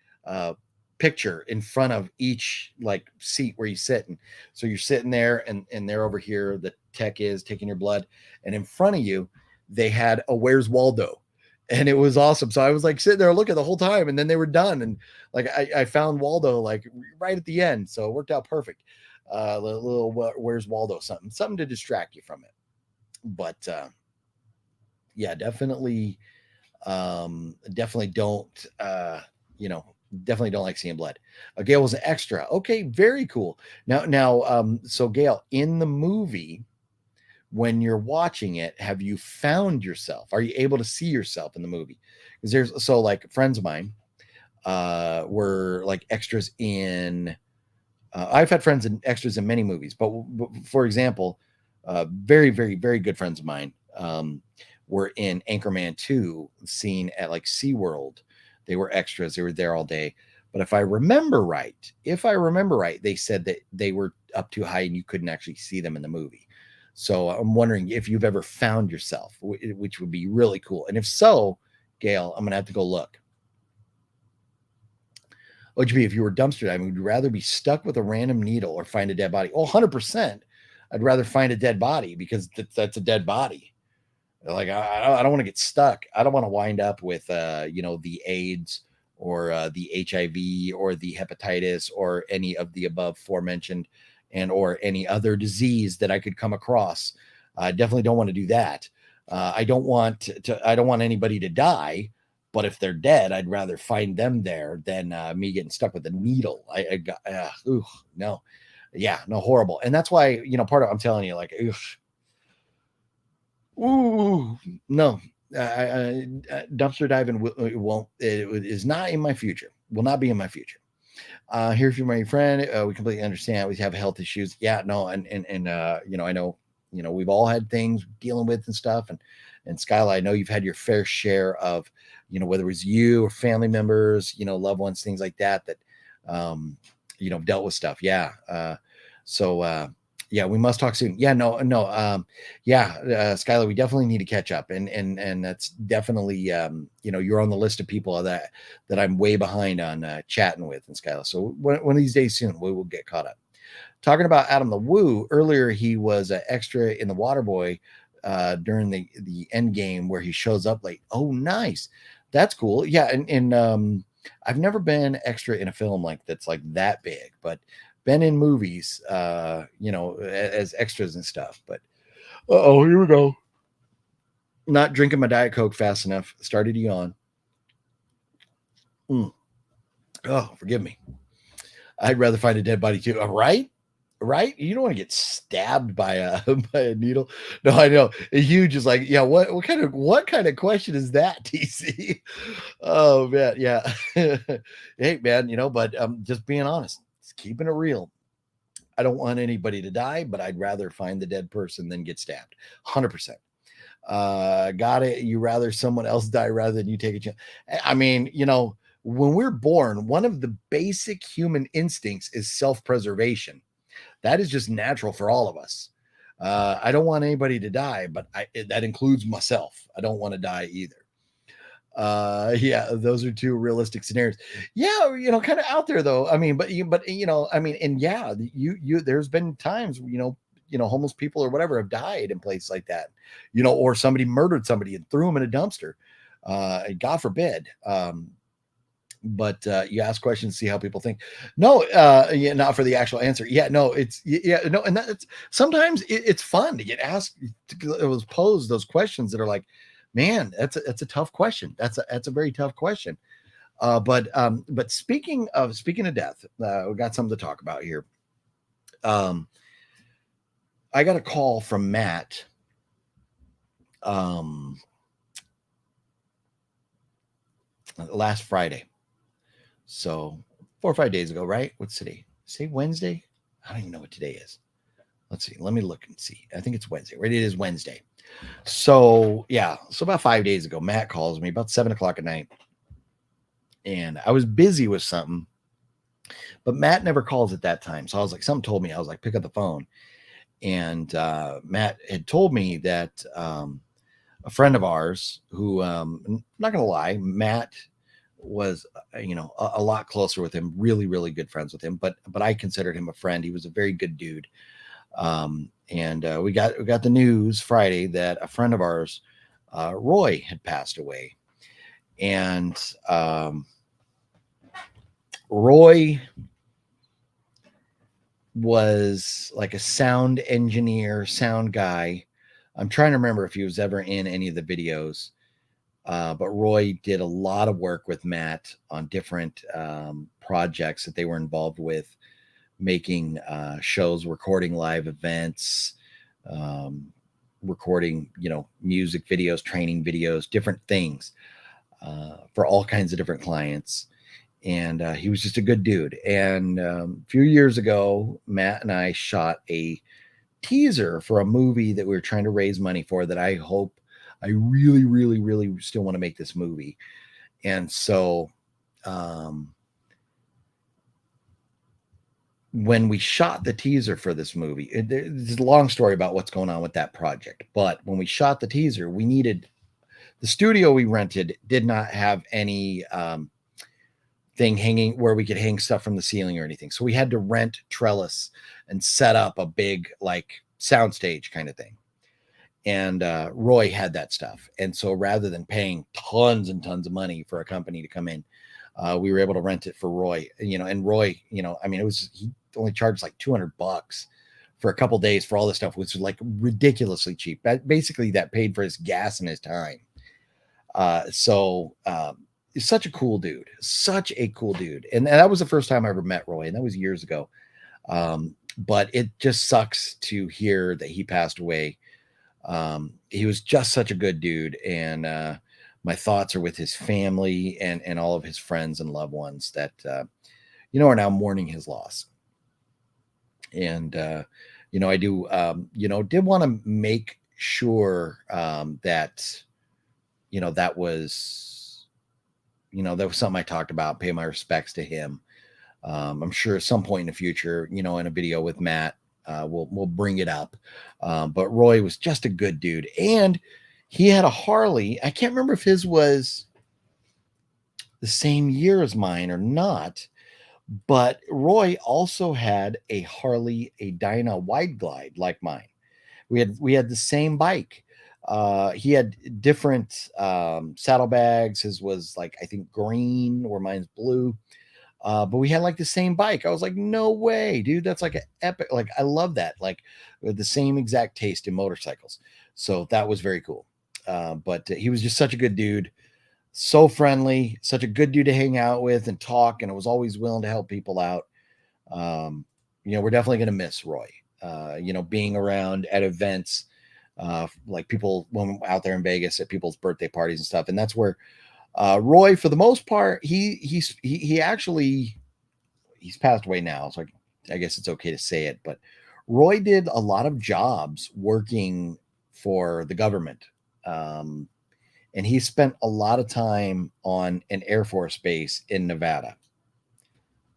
Speaker 2: picture in front of each like seat where you sit. And so you're sitting there and they're over here, the tech is taking your blood, and in front of you, they had a Where's Waldo. And it was awesome. So I was like sitting there looking the whole time, and then they were done. And like I found Waldo like right at the end. So it worked out perfect. Little Where's Waldo, something to distract you from it. But yeah, definitely don't definitely don't like seeing blood. Gail was an extra. Okay, very cool. Now so Gail, in the movie, when you're watching it, have you found yourself? Are you able to see yourself in the movie? Because there's like friends of mine were like extras in I've had friends and extras in many movies, but for example, very, very, very good friends of mine were in Anchorman 2, scene at like SeaWorld. They were extras. They were there all day. But if I remember right, they said that they were up too high and you couldn't actually see them in the movie. So I'm wondering if you've ever found yourself, which would be really cool. And if so, Gail, I'm going to have to go look. OGB, if you were dumpster diving, would you rather be stuck with a random needle or find a dead body? Oh, 100%. I'd rather find a dead body because that's a dead body. Like, I don't want to get stuck. I don't want to wind up with, the AIDS or the HIV or the hepatitis or any of the above aforementioned and or any other disease that I could come across. I definitely don't want to do that. I don't want anybody to die. But if they're dead, I'd rather find them there than me getting stuck with a needle. No. Yeah, no, horrible. And that's why, I'm telling you, like, no. Dumpster diving is not in my future. Will not be in my future. Here's your my friend. We completely understand. We have health issues. Yeah, no, and I know, we've all had things dealing with and stuff. And Skyla, I know you've had your fair share of, whether it was you or family members, loved ones, things like that, dealt with stuff. Yeah. Yeah, we must talk soon. Yeah, no. Skyla, we definitely need to catch up. And that's definitely, you're on the list of people that I'm way behind on chatting with, and Skyla. So one of these days soon, we will get caught up. Talking about Adam the Woo, earlier he was an extra in The Waterboy during the end game where he shows up late. Oh, nice. That's cool. Yeah. And I've never been extra in a film that's like that big, but been in movies, as extras and stuff. But here we go. Not drinking my Diet Coke fast enough. Started to yawn. Oh, forgive me. I'd rather find a dead body too. Right? You don't want to get stabbed by a needle. No, I know. Huge is like, yeah, what kind of question is that, TC? Oh man, yeah. Hey man, but just being honest, just keeping it real. I don't want anybody to die, but I'd rather find the dead person than get stabbed. 100%. Got it. You rather someone else die rather than you take a chance. I mean, when we're born, one of the basic human instincts is self-preservation. That is just natural for all of us. I don't want anybody to die, but that includes myself. I don't want to die either. Yeah, those are two realistic scenarios. Yeah, kind of out there though. I mean, and yeah, there's been times, homeless people or whatever have died in places like that, or somebody murdered somebody and threw them in a dumpster. God forbid. But you ask questions, see how people think. No, not for the actual answer. Yeah, no, and that's sometimes it's fun to get asked, to pose those questions that are like, Man, that's a tough question. That's a very tough question. But speaking of death, we got something to talk about here. I got a call from Matt. Last Friday. So 4 or 5 days ago, right? What's today? Say Wednesday? I don't even know what today is. Let's see. Let me look and see. I think it's Wednesday, right? It is Wednesday. So yeah. So about 5 days ago, Matt calls me about 7:00 at night. And I was busy with something, but Matt never calls at that time. So I was like, something told me, I was like, pick up the phone. And Matt had told me that a friend of ours who, I'm not going to lie, Matt was, a lot closer with him, really, really good friends with him. But I considered him a friend. He was a very good dude. And we got the news Friday that a friend of ours, Roy, had passed away. And Roy was like a sound engineer, sound guy. I'm trying to remember if he was ever in any of the videos. But Roy did a lot of work with Matt on different projects that they were involved with, making shows, recording live events, recording, music videos, training videos, different things for all kinds of different clients. And he was just a good dude. And a few years ago, Matt and I shot a teaser for a movie that we were trying to raise money for, that I really, really, really still want to make this movie. And so when we shot the teaser for this movie, there's a long story about what's going on with that project. But when we shot the teaser, we needed, the studio we rented did not have any thing hanging where we could hang stuff from the ceiling or anything. So we had to rent trellis and set up a big like soundstage kind of thing. And Roy had that stuff. And so rather than paying tons and tons of money for a company to come in, we were able to rent it for Roy, and Roy, it was, he only charged like $200 for a couple days for all this stuff, which was like ridiculously cheap. Basically that paid for his gas and his time. He's such a cool dude, And that was the first time I ever met Roy, and that was years ago. But it just sucks to hear that he passed away. He was just such a good dude. And my thoughts are with his family and all of his friends and loved ones that, are now mourning his loss. And, I do, did want to make sure that, that was something I talked about, pay my respects to him. I'm sure at some point in the future, in a video with Matt, we'll bring it up. But Roy was just a good dude, and he had a Harley. I can't remember if his was the same year as mine or not, but Roy also had a Harley, a Dyna Wide Glide like mine. We had the same bike. He had different saddlebags. His was like, I think green, where mine's blue. But we had like the same bike. I was like, no way, dude. That's like an epic. Like, I love that. Like, with the same exact taste in motorcycles. So that was very cool. But he was just such a good dude. So friendly, such a good dude to hang out with and talk. And was always willing to help people out. We're definitely going to miss Roy, being around at events, like people when out there in Vegas at people's birthday parties and stuff. And that's where Roy, for the most part, he's passed away now. So I guess it's okay to say it, but Roy did a lot of jobs working for the government. And he spent a lot of time on an Air Force base in Nevada.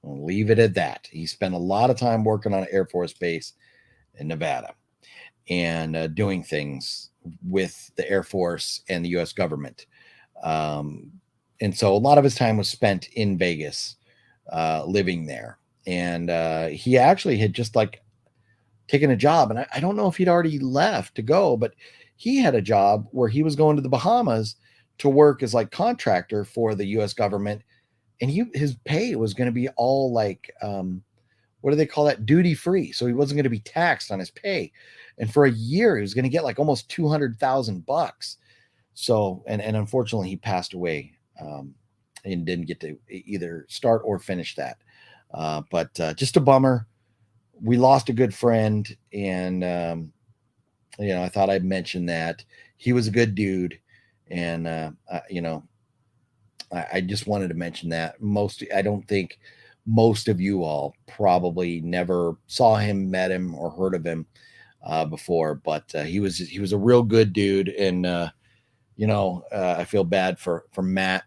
Speaker 2: I'll leave it at that. He spent a lot of time working on an Air Force base in Nevada and doing things with the Air Force and the U.S. government. And so a lot of his time was spent in Vegas, living there. And he actually had just like taken a job. And I don't know if he'd already left to go, but he had a job where he was going to the Bahamas to work as like contractor for the U.S. government. And his pay was going to be all like, what do they call that? Duty free. So he wasn't going to be taxed on his pay. And for a year, he was going to get like almost $200,000. So, and unfortunately, he passed away and didn't get to either start or finish that. But just a bummer. We lost a good friend, and I thought I'd mention that. He was a good dude, and I just wanted to mention that. I don't think most of you all probably never saw him, met him, or heard of him before, but he was a real good dude, and I feel bad for Matt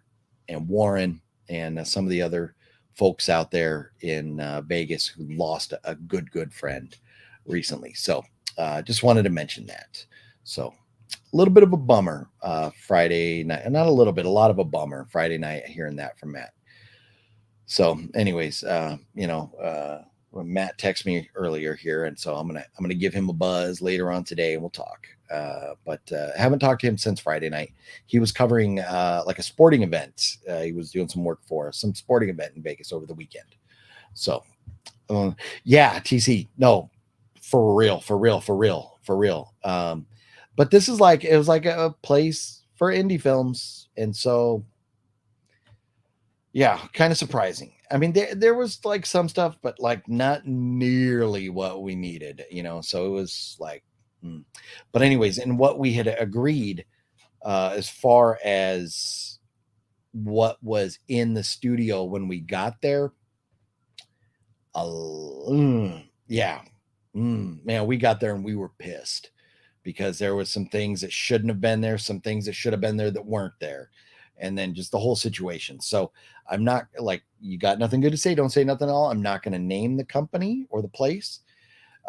Speaker 2: and Warren and some of the other folks out there in Vegas who lost a good friend recently. So just wanted to mention that. So a little bit of a bummer Friday night, not a little bit, a lot of a bummer Friday night hearing that from Matt. So anyways, when Matt texted me earlier here, and so I'm gonna give him a buzz later on today, and we'll talk. But I haven't talked to him since Friday night. He was covering like a sporting event. He was doing some work for us, some sporting event in Vegas over the weekend. So yeah, TC, no, for real. But this is like, it was like a place for indie films, and so yeah, kind of surprising. I mean, there was like some stuff, but like not nearly what we needed, So it was like, but anyways, and what we had agreed as far as what was in the studio when we got there, yeah, man, we got there and we were pissed because there was some things that shouldn't have been there, some things that should have been there that weren't there, and then just the whole situation. So I'm not like, you got nothing good to say, don't say nothing at all. I'm not going to name the company or the place.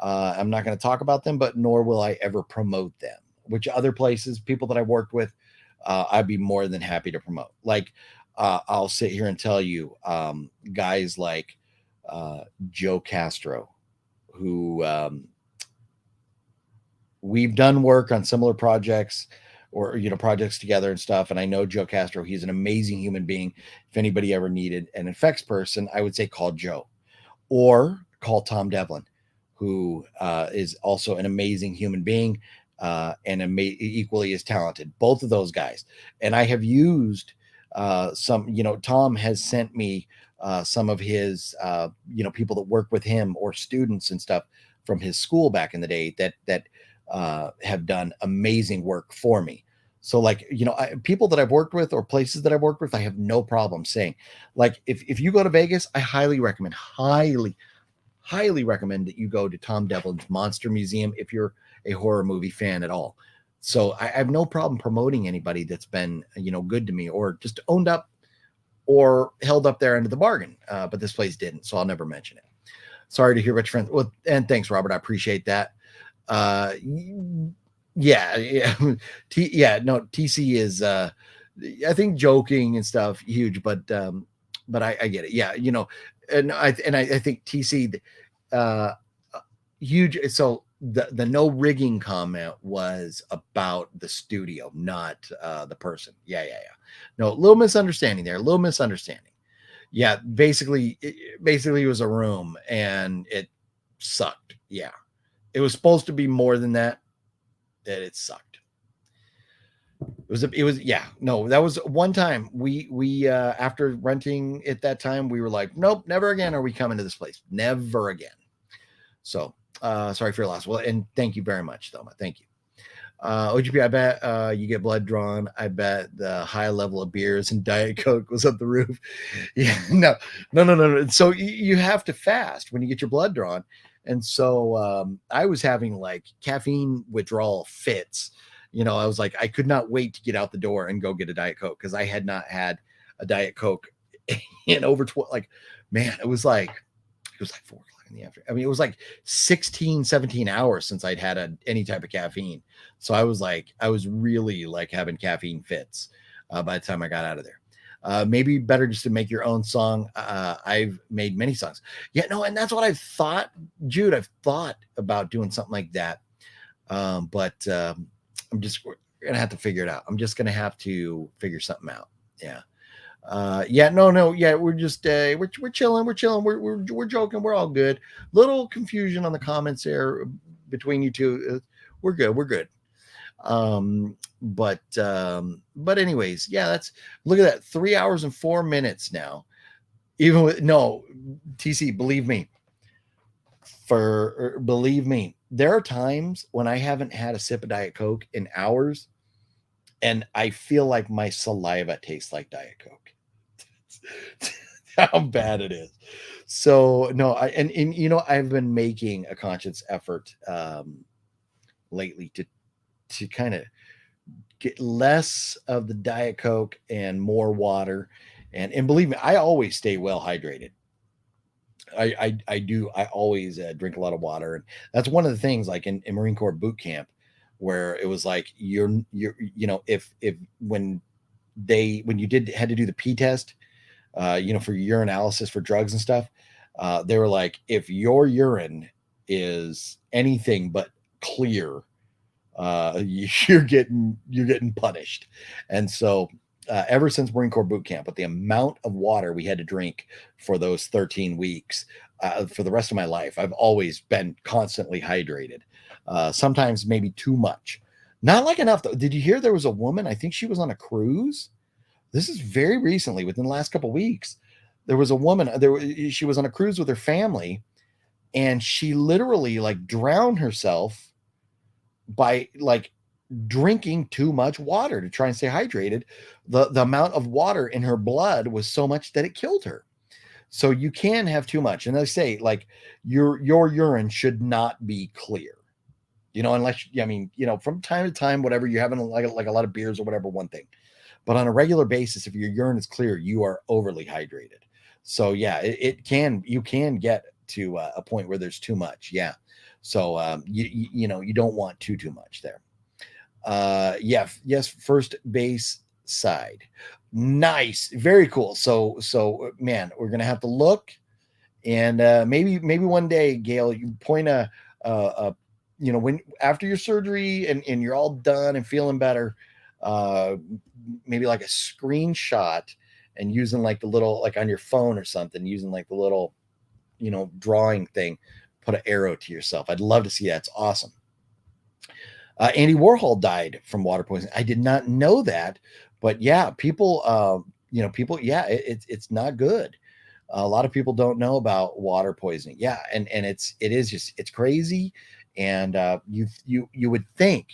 Speaker 2: I'm not going to talk about them, but nor will I ever promote them. Which other places, people that I worked with, I'd be more than happy to promote. Like I'll sit here and tell you, guys like Joe Castro, who we've done work on similar projects or projects together and stuff, and I know Joe Castro. He's an amazing human being. If anybody ever needed an effects person, I would say call Joe or call Tom Devlin, who is also an amazing human being and equally as talented. Both of those guys. And I have used some, Tom has sent me some of his people that work with him or students and stuff from his school back in the day that have done amazing work for me. So like, people that I've worked with or places that I've worked with, I have no problem saying, like, if you go to Vegas, I highly recommend that you go to Tom Devlin's Monster Museum if you're a horror movie fan at all. So I have no problem promoting anybody that's been, good to me or just owned up or held up their end of the bargain. But this place didn't, so I'll never mention it. Sorry to hear about your friends. Well, and thanks, Robert. I appreciate that. Yeah. TC is, I think, joking and stuff, huge, but I get it. Yeah. And I think TC, huge. So the no rigging comment was about the studio, not the person. Yeah. No, a little misunderstanding there. Yeah. Basically it was a room and it sucked. Yeah. It was supposed to be more than that. That it sucked. That was one time we after renting it that time, we were like, nope, never again are we coming to this place. Never again. So sorry for your loss. Well, and thank you very much, Thelma. Thank you. OGP, I bet you get blood drawn. I bet the high level of beers and Diet Coke was up the roof. Yeah, no. So you have to fast when you get your blood drawn. And so I was having like caffeine withdrawal fits. I was like, I could not wait to get out the door and go get a Diet Coke because I had not had a Diet Coke in over 12. Like, man, it was like 4 o'clock in the afternoon. I mean, it was like 16, 17 hours since I'd had any type of caffeine. So I was really like having caffeine fits by the time I got out of there. Maybe better just to make your own song. I've made many songs. Yeah, no, and that's what I've thought, Jude. I've thought about doing something like that. But I'm just gonna have to figure it out. I'm just gonna have to figure something out. Yeah. We're just we're chilling. We're joking. We're all good. Little confusion on the comments there between you two. We're good. But anyways, yeah, look at that, 3 hours and 4 minutes now. Even with no TC, believe me, there are times when I haven't had a sip of Diet Coke in hours, and I feel like my saliva tastes like Diet Coke. How bad it is. So no, and I've been making a conscious effort lately to kind of get less of the Diet Coke and more water. And believe me, I always stay well hydrated. I do. I always drink a lot of water, and that's one of the things. Like in Marine Corps boot camp, where it was like if when you had to do the P test, for your urinalysis for drugs and stuff, they were like, if your urine is anything but clear, you're getting punished. And so ever since Marine Corps boot camp, with the amount of water we had to drink for those 13 weeks, for the rest of my life, I've always been constantly hydrated. Sometimes maybe too much, not like enough though. Did you hear there was a woman? I think she was on a cruise. This is very recently, within the last couple of weeks. There was a woman. She was on a cruise with her family, and she literally like drowned herself by like drinking too much water to try and stay hydrated. The amount of water in her blood was so much that it killed her. So you can have too much. And they say like your urine should not be clear, unless, from time to time, whatever you're having like a lot of beers or whatever, one thing. But on a regular basis, if your urine is clear, you are overly hydrated. So yeah, you can get to a point where there's too much. Yeah. So you don't want too much there. Yes, first base side. Nice. Very cool. So man, we're gonna have to look, and maybe one day, Gail, you point when after your surgery and you're all done and feeling better, maybe like a screenshot, and using like the little, like on your phone or something, using like the little drawing thing, put an arrow to yourself. I'd love to see that. It's awesome. Andy Warhol died from water poisoning. I did not know that, but yeah, people, yeah, it's not good. A lot of people don't know about water poisoning. Yeah, and it's crazy. And you would think,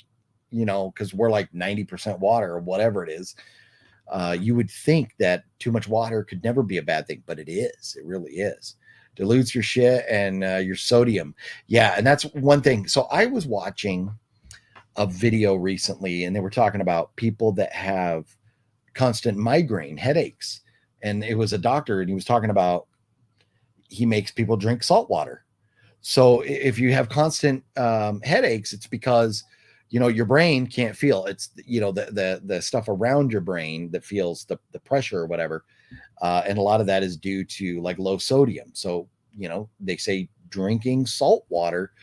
Speaker 2: because we're like 90% water or whatever it is, you would think that too much water could never be a bad thing, but it is. It really is. Dilutes your shit and your sodium. Yeah, and that's one thing. So I was watching a video recently, and they were talking about people that have constant migraine headaches, and it was a doctor, and he was talking about he makes people drink salt water. So if you have constant headaches, it's because your brain can't feel. It's the stuff around your brain that feels the pressure or whatever, and a lot of that is due to like low sodium. So they say drinking salt water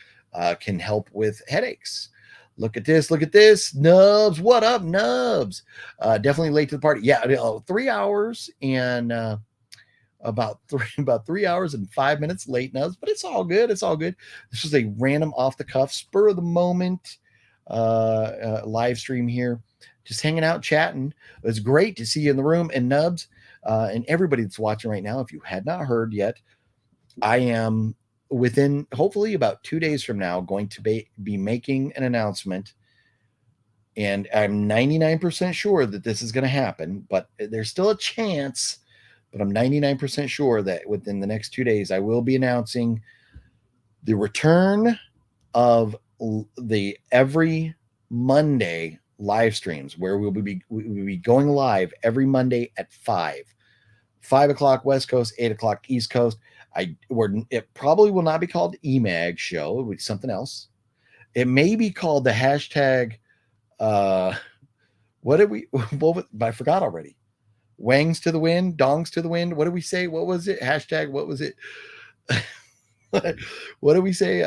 Speaker 2: can help with headaches. Look at this, Nubs. What up, Nubs? Definitely late to the party. Yeah, 3 hours and about 3 hours and 5 minutes late, Nubs, but it's all good. It's all good. This is a random off the cuff, spur of the moment live stream here. Just hanging out, chatting. It's great to see you in the room. And Nubs, and everybody that's watching right now, if you had not heard yet, I am within hopefully about 2 days from now going to be making an announcement, and I'm 99% sure that this is going to happen, but there's still a chance. But I'm 99% sure that within the next 2 days, I will be announcing the return of the every Monday live streams, where we'll be going live every Monday at 5 o'clock West Coast, 8 o'clock East Coast. It probably will not be called the EMAG show. It will be something else. It may be called the hashtag. I forgot already. Wangs to the wind, dongs to the wind. What did we say? What was it? Hashtag. What was it? What did we say?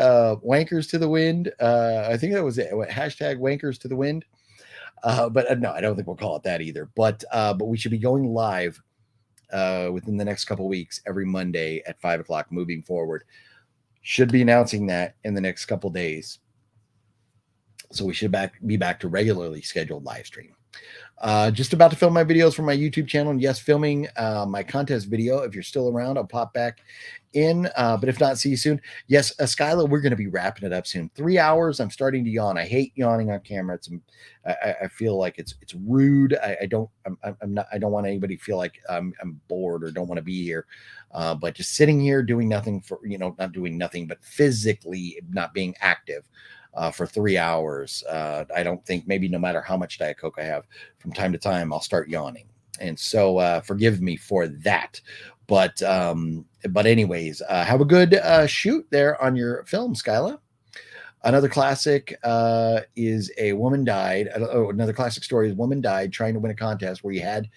Speaker 2: Wankers to the wind. I think that was it. Hashtag wankers to the wind. But no, I don't think we'll call it that either. But we should be going live within the next couple of weeks, every Monday at 5 o'clock moving forward. Should be announcing that in the next couple of days. So we should be back to regularly scheduled live stream. Just about to film my videos for my YouTube channel. And yes, filming my contest video. If you're still around, I'll pop back in. But if not, see you soon. Yes, Skyla, we're going to be wrapping it up soon. 3 hours. I'm starting to yawn. I hate yawning on camera. I feel like it's rude. I don't want anybody to feel like I'm bored or don't want to be here. But just sitting here doing nothing for, not doing nothing, but physically not being active. For 3 hours. I don't think, maybe no matter how much Diet Coke I have, from time to time, I'll start yawning. And so forgive me for that. But anyways, have a good shoot there on your film, Skyla. Another classic is a woman died. Another classic story is woman died trying to win a contest where you had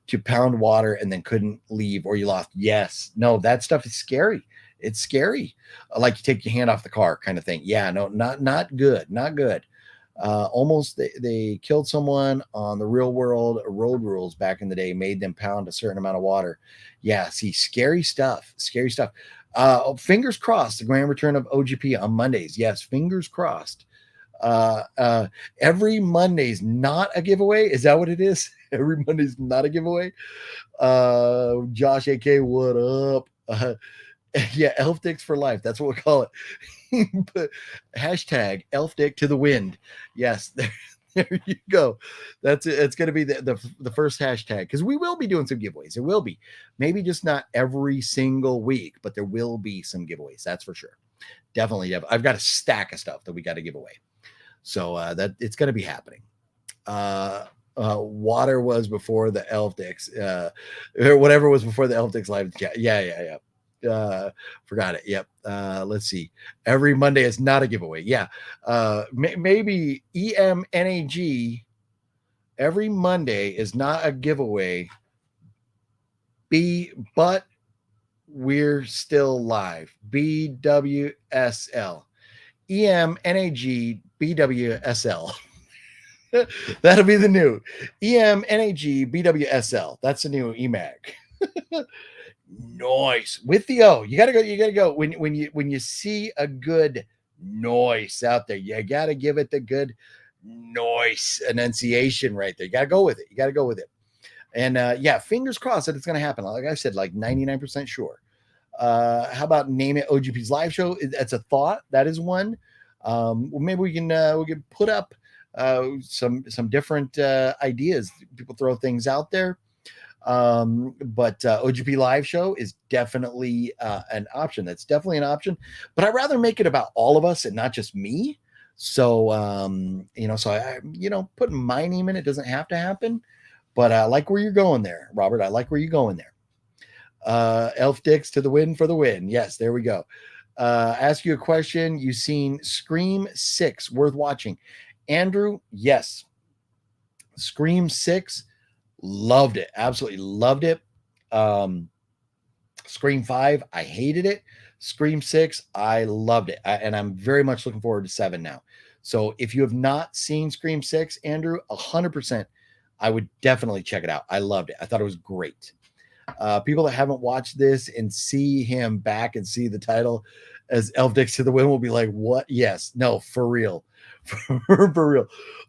Speaker 2: to pound water and then couldn't leave or you lost. Yes. No, that stuff is scary. It's scary. Like you take your hand off the car kind of thing. Yeah, no, not good. Not good. Almost they killed someone on the Real World Road Rules back in the day, made them pound a certain amount of water. Yeah, see, scary stuff. Scary stuff. Fingers crossed, the grand return of OGP on Mondays. Yes, fingers crossed. Every Monday's not a giveaway. Is that what it is? Every Monday's not a giveaway. Josh AK, what up? Yeah, elf dicks for life. That's what we call it. But hashtag elf dick to the wind. Yes, there you go. That's it. It's going to be the first hashtag, because we will be doing some giveaways. There will be, maybe just not every single week, but there will be some giveaways. That's for sure. Definitely. I've got a stack of stuff that we got to give away. So that it's going to be happening. Water was before the elf dicks, or whatever was before the elf dicks live chat. Yeah. Forgot it. Yep. Let's see. Every Monday is not a giveaway. Yeah. Maybe EMNAG. Every Monday is not a giveaway. But we're still live. BWSL. EMNAG BWSL. That'll be the new EMNAG BWSL. That's the new EMAG. Noise with the O. You gotta go when you see a good noise out there. You gotta give it the good noise enunciation right there. You gotta go with it. And yeah, fingers crossed that it's gonna happen. Like I said, like 99% sure. How about name it OGP's live show? That's a thought. That is one. Well, maybe we can put up some different ideas. People throw things out there. But OGP live show is definitely an option. That's definitely an option, but I'd rather make it about all of us and not just me. So, so I putting my name in it doesn't have to happen, but I like where you're going there, Robert. I like where you're going there. Elf dicks to the win for the win. Yes, there we go. Ask you a question. You seen Scream 6 worth watching? Andrew, yes. Scream 6. Loved it. Absolutely loved it. Scream 5, I hated it. Scream 6, I loved it. And I'm very much looking forward to 7 now. So if you have not seen Scream 6, Andrew, 100%, I would definitely check it out. I loved it. I thought it was great. People that haven't watched this and see him back and see the title as Elf Dicks to the Wind will be like, what? Yes. No, for real. For real.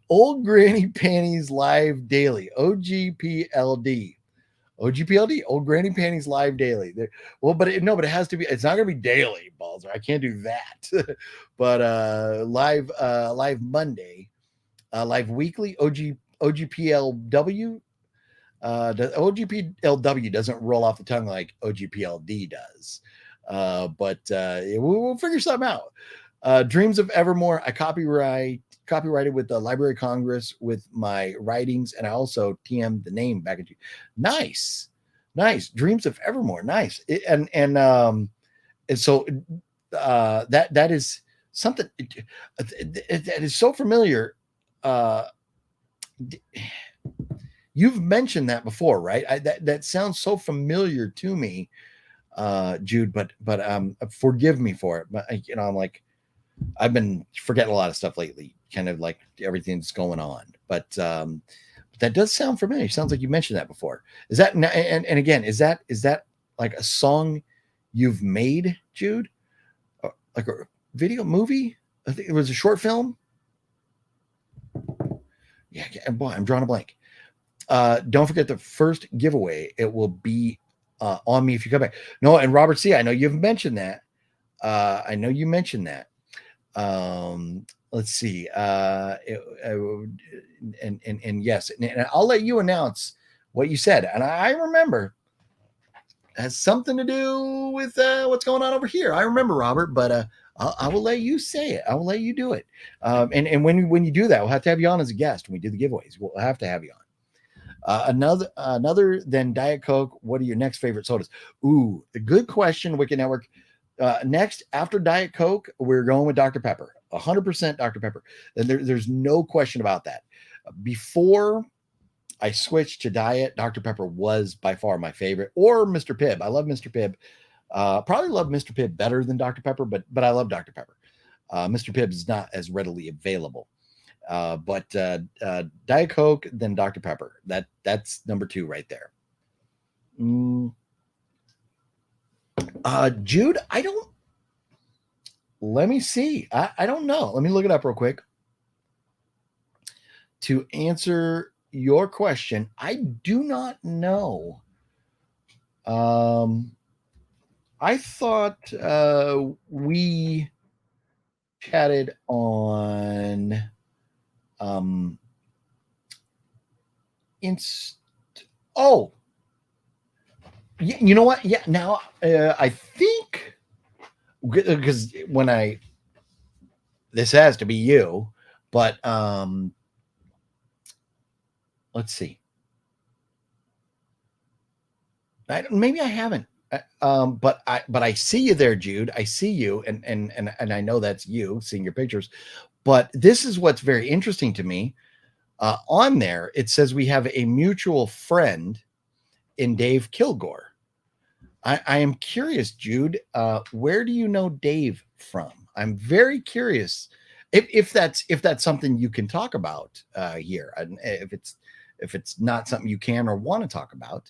Speaker 2: Old Granny Panties live daily. OGPLD. Old Granny Panties live daily. But it has to be. It's not going to be daily, Balzer. I can't do that. But live Monday, live weekly. OGPLW. The OGPLW doesn't roll off the tongue like OGPLD does. But we'll figure something out. Dreams of Evermore. I copyrighted with the Library of Congress with my writings, and I also TM'd the name back at you. Nice. Dreams of Evermore. Nice. And so that is something that is so familiar. You've mentioned that before, right? That sounds so familiar to me, Jude. But forgive me for it. But I'm like, I've been forgetting a lot of stuff lately, kind of like everything's going on. But that does sound familiar. Sounds like you mentioned that before. Is that and again, is that like a song you've made, Jude? Like a video movie? I think it was a short film. Yeah, boy, I'm drawing a blank. Don't forget the first giveaway. It will be on me if you come back. No, and Robert C., I know you've mentioned that. I know you mentioned that. Let's see. And yes, and I'll let you announce what you said. And I remember it has something to do with what's going on over here. I remember, Robert, but I will let you say it. I will let you do it. And when you do that, we'll have to have you on as a guest when we do the giveaways. We'll have to have you on. Another than Diet Coke, what are your next favorite sodas? Ooh, a good question, Wicked Network. Next, after Diet Coke, we're going with Dr. Pepper. 100% Dr. Pepper. And there's no question about that. Before I switched to diet, Dr. Pepper was by far my favorite, or Mr. Pibb. I love Mr. Pibb. Probably love Mr. Pibb better than Dr. Pepper, but I love Dr. Pepper. Mr. Pibb is not as readily available. But Diet Coke, then Dr. Pepper. That's number 2 right there. Jude, let me see. I don't know. Let me look it up real quick. To answer your question, I do not know. I thought we chatted on you know what? Yeah, now I think because this has to be you, but let's see. Maybe I haven't. But I see you there, Jude. I see you, and I know that's you seeing your pictures. But this is what's very interesting to me. On there, it says we have a mutual friend in Dave Kilgore. I am curious, Jude. Where do you know Dave from? I'm very curious if that's something you can talk about here. And if it's not something you can or want to talk about.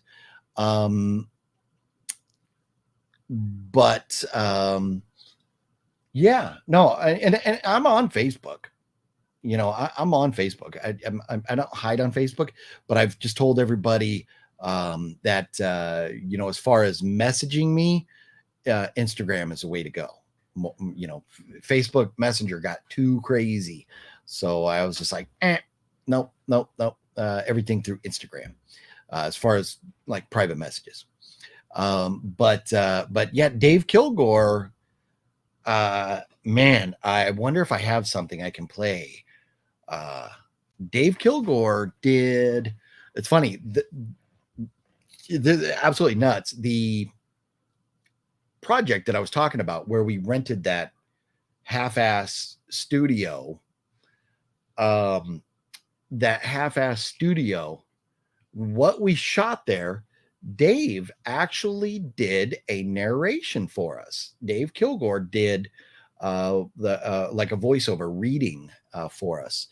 Speaker 2: But yeah, no, and I'm on Facebook. You know, I'm on Facebook. I don't hide on Facebook, but I've just told everybody that you know, as far as messaging me, Instagram is the way to go. You know, Facebook Messenger got too crazy, so I was just like, nope. Everything through Instagram, as far as like private messages. But yeah, Dave Kilgore, man, I wonder if I have something I can play. Dave Kilgore did, it's funny, absolutely nuts. The project that I was talking about where we rented that half-ass studio, what we shot there, Dave actually did a narration for us. Dave Kilgore did like a voiceover reading for us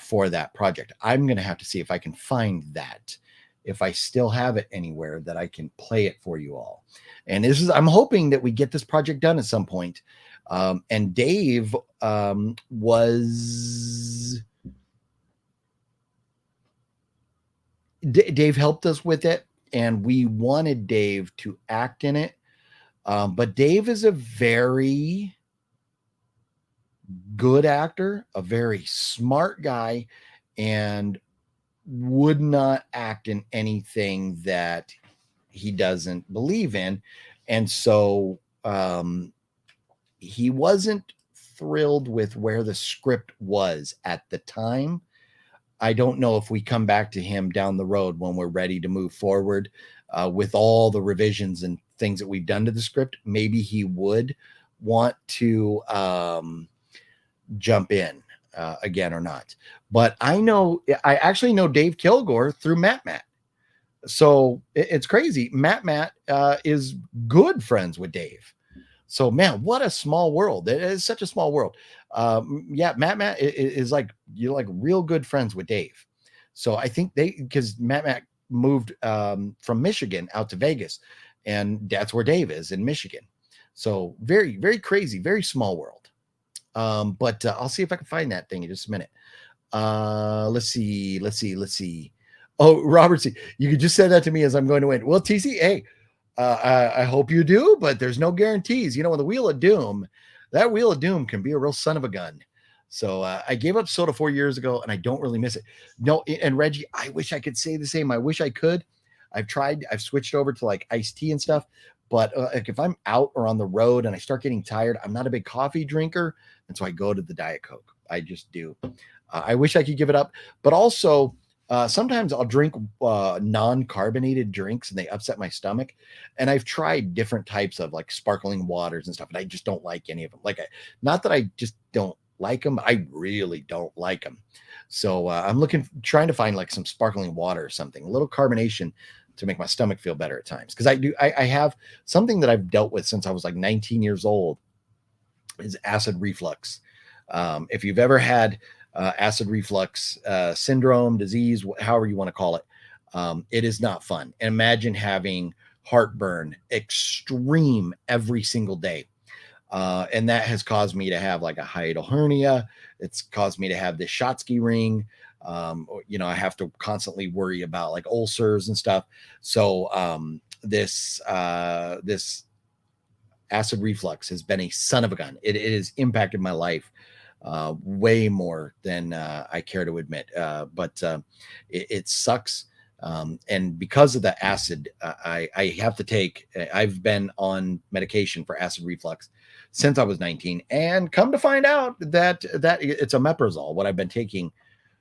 Speaker 2: for that project. I'm going to have to see if I can find that, if I still have it anywhere that I can play it for you all. And I'm hoping that we get this project done at some point. And Dave Dave helped us with it, and we wanted Dave to act in it. But Dave is a very good actor, a very smart guy, and would not act in anything that he doesn't believe in. And so he wasn't thrilled with where the script was at the time. I don't know if we come back to him down the road when we're ready to move forward with all the revisions and things that we've done to the script. Maybe he would want to jump in again or not. But I actually know Dave Kilgore through Matt. So it's crazy. Matt is good friends with Dave. So man, what a small world. It is such a small world. Yeah, Matt is like, you're like real good friends with Dave. So I think because Matt moved from Michigan out to Vegas, and that's where Dave is, in Michigan. So very, very crazy, very small world. But I'll see if I can find that thing in just a minute. Let's see. Oh, Robert, you could just send that to me as I'm going to win. Well, TC, hey, I hope you do, but there's no guarantees. You know, on the Wheel of Doom, that Wheel of Doom can be a real son of a gun. So I gave up soda 4 years ago, and I don't really miss it. No, and Reggie, I wish I could say the same. I wish I could. I've tried. I've switched over to like iced tea and stuff. But like if I'm out or on the road and I start getting tired, I'm not a big coffee drinker, and so I go to the Diet Coke. I just do. I wish I could give it up, but also sometimes I'll drink non-carbonated drinks and they upset my stomach. And I've tried different types of like sparkling waters and stuff, and I just don't like any of them. Like, not that I just don't like them, I really don't like them. So I'm trying to find like some sparkling water or something, a little carbonation to make my stomach feel better at times. Because I have something that I've dealt with since I was like 19 years old is acid reflux. If you've ever had acid reflux syndrome, disease, however you want to call it, it is not fun. And imagine having heartburn extreme every single day. And that has caused me to have like a hiatal hernia. It's caused me to have this Shotsky ring. I have to constantly worry about like ulcers and stuff. So this acid reflux has been a son of a gun. It has impacted my life way more than I care to admit. But it sucks. And because of the acid, I have to take, I've been on medication for acid reflux since I was 19, and come to find out that it's omeprazole, what I've been taking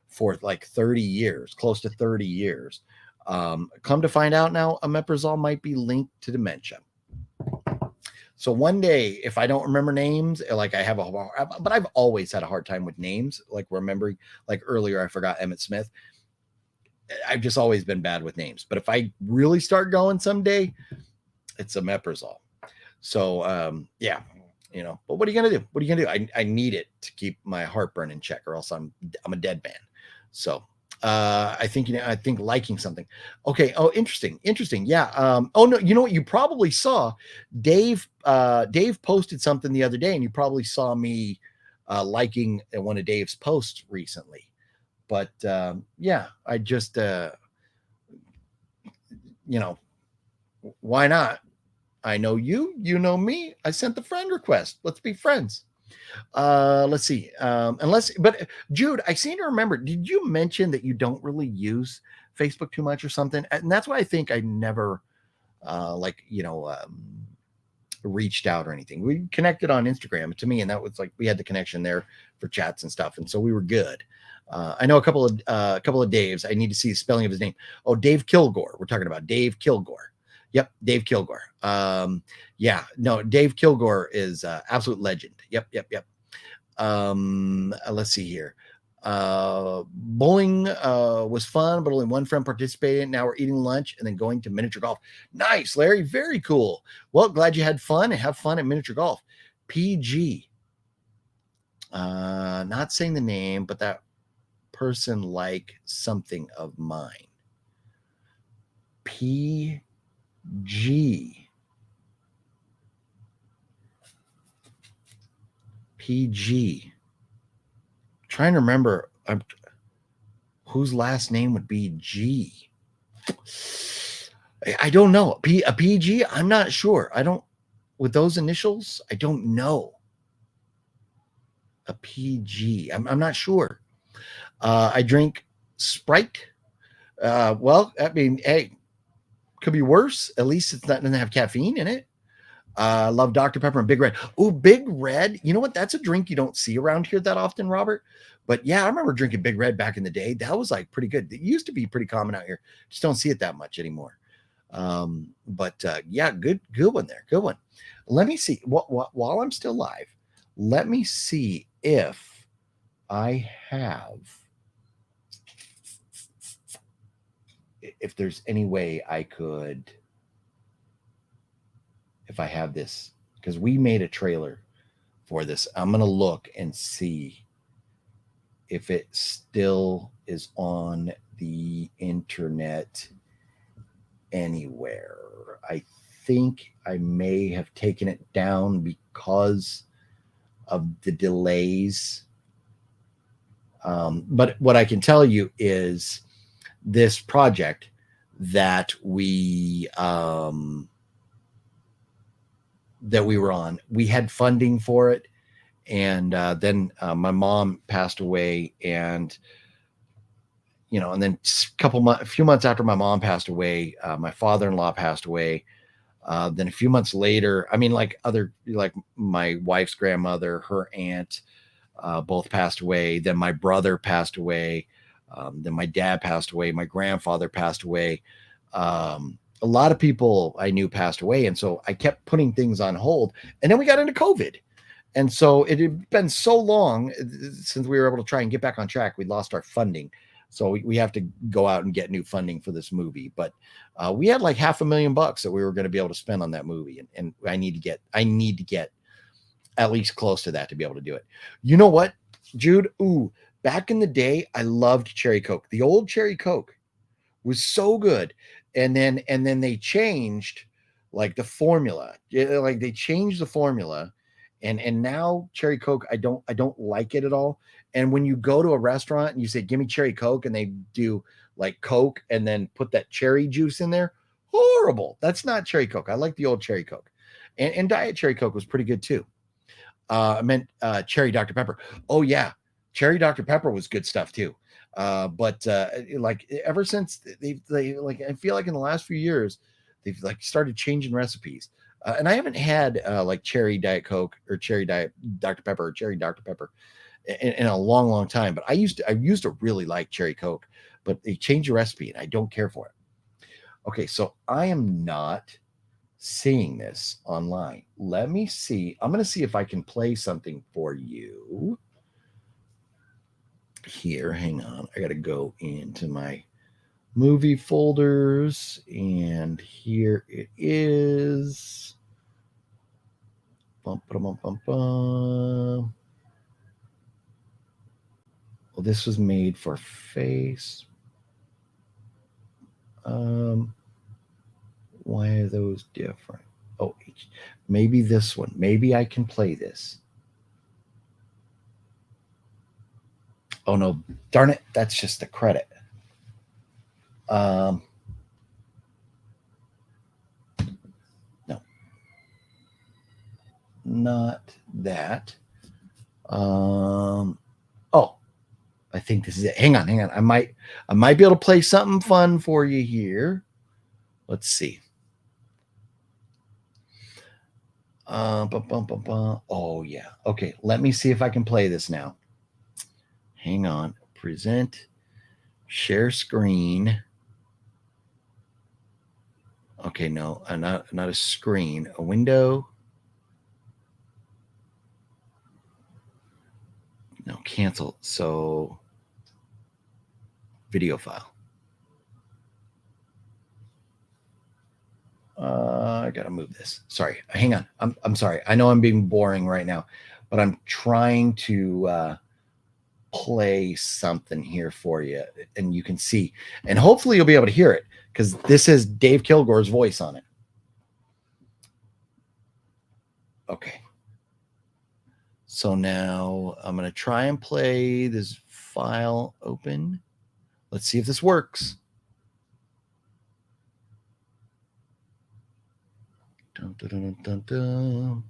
Speaker 2: for like 30 years, close to 30 years. Come to find out now, omeprazole might be linked to dementia. So one day, if I don't remember names, like but I've always had a hard time with names, like remembering, like earlier, I forgot Emmett Smith. I've just always been bad with names. But if I really start going someday, it's omeprazole. So, yeah, but what are you going to do? What are you going to do? I need it to keep my heartburn in check, or else I'm a dead man. So, I think liking something. Okay. Oh, interesting. Yeah. Oh no, you know what? You probably saw Dave posted something the other day, and you probably saw me liking one of Dave's posts recently. But yeah, I just why not? I know you know me. I sent the friend request. Let's be friends. Let's see. But Jude, I seem to remember, did you mention that you don't really use Facebook too much or something? And that's why I think I never reached out or anything. We connected on Instagram to me, and that was like, we had the connection there for chats and stuff. And so we were good. I know a couple of Daves. I need to see the spelling of his name. Oh, Dave Kilgore. We're talking about Dave Kilgore. Yep, Dave Kilgore. Yeah, no, Dave Kilgore is absolute legend. Yep. Let's see here. Bowling was fun, but only one friend participated. Now we're eating lunch and then going to miniature golf. Nice, Larry. Very cool. Well, glad you had fun, and have fun at miniature golf. PG. Not saying the name, but that person like something of mine. PG. Trying to remember whose last name would be G. I don't know. A PG? I'm not sure. I don't, with those initials, I don't know. A PG. I'm not sure. I drink Sprite. Well, I mean, hey, could be worse. At least it doesn't have caffeine in it. Love Dr. Pepper and Big Red. Oh, Big Red. You know what? That's a drink you don't see around here that often, Robert. But yeah, I remember drinking Big Red back in the day. That was like pretty good. It used to be pretty common out here. Just don't see it that much anymore. But yeah, good one there. Good one. Let me see. While I'm still live, let me see if I have, if there's any way I could, if I have this, because we made a trailer for this. I'm going to look and see if it still is on the internet anywhere. I think I may have taken it down because of the delays. But what I can tell you is this project that we were on, we had funding for it. And then my mom passed away, and and then a few months after my mom passed away, my father-in-law passed away. Then a few months later, I mean, like my wife's grandmother, her aunt, both passed away. Then my brother passed away. Then my dad passed away. My grandfather passed away. A lot of people I knew passed away. And so I kept putting things on hold. And then we got into COVID. And so it had been so long since we were able to try and get back on track. We lost our funding. So we have to go out and get new funding for this movie. But we had like $500,000 that we were going to be able to spend on that movie. And I need to get at least close to that to be able to do it. You know what, Jude? Ooh, back in the day, I loved Cherry Coke. The old Cherry Coke was so good. And then they changed like the formula. Like they changed the formula. And now Cherry Coke, I don't like it at all. And when you go to a restaurant and you say, give me Cherry Coke, and they do like Coke and then put that cherry juice in there, horrible. That's not Cherry Coke. I like the old Cherry Coke. And Diet Cherry Coke was pretty good too. I meant Cherry Dr. Pepper. Oh yeah. Cherry Dr. Pepper was good stuff too. But like ever since they like, I feel like in the last few years, they've like started changing recipes. And I haven't had like cherry Diet Coke or cherry Diet Dr. Pepper or cherry Dr. Pepper in a long, long time. But I used to really like Cherry Coke, but they changed the recipe and I don't care for it. Okay, so I am not seeing this online. Let me see. I'm going to see if I can play something for you here. Hang on. I got to go into my movie folders, and here it is. Bum, bum, bum, bum. Well, this was made for Face. Why are those different? Oh, maybe this one. Maybe I can play this. Oh no, darn it. That's just the credit. No. Not that. Oh, I think this is it. Hang on. I might be able to play something fun for you here. Let's see. Oh yeah. Okay. Let me see if I can play this now. Hang on. Present. Share screen. Okay. No, not a screen. A window. No, cancel. So video file. I gotta move this. Sorry, hang on. I'm sorry. I know I'm being boring right now, but I'm trying to play something here for you, and you can see, and hopefully you'll be able to hear it because this is Dave Kilgore's voice on it. Okay. So now I'm gonna try and play this file open. Let's see if this works. Dun, dun, dun, dun, dun.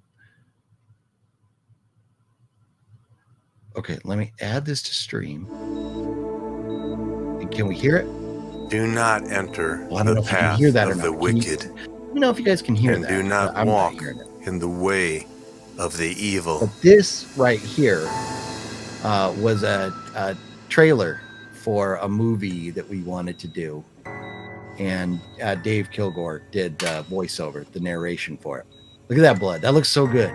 Speaker 2: Okay, let me add this to stream. And can we hear it?
Speaker 3: Do not enter
Speaker 2: the path
Speaker 3: of the wicked.
Speaker 2: Let me know if you guys can hear that.
Speaker 3: And do not walk in the way of the evil.
Speaker 2: But this right here was a trailer for a movie that we wanted to do. And Dave Kilgore did voiceover, the narration for it. Look at that blood. That looks so good.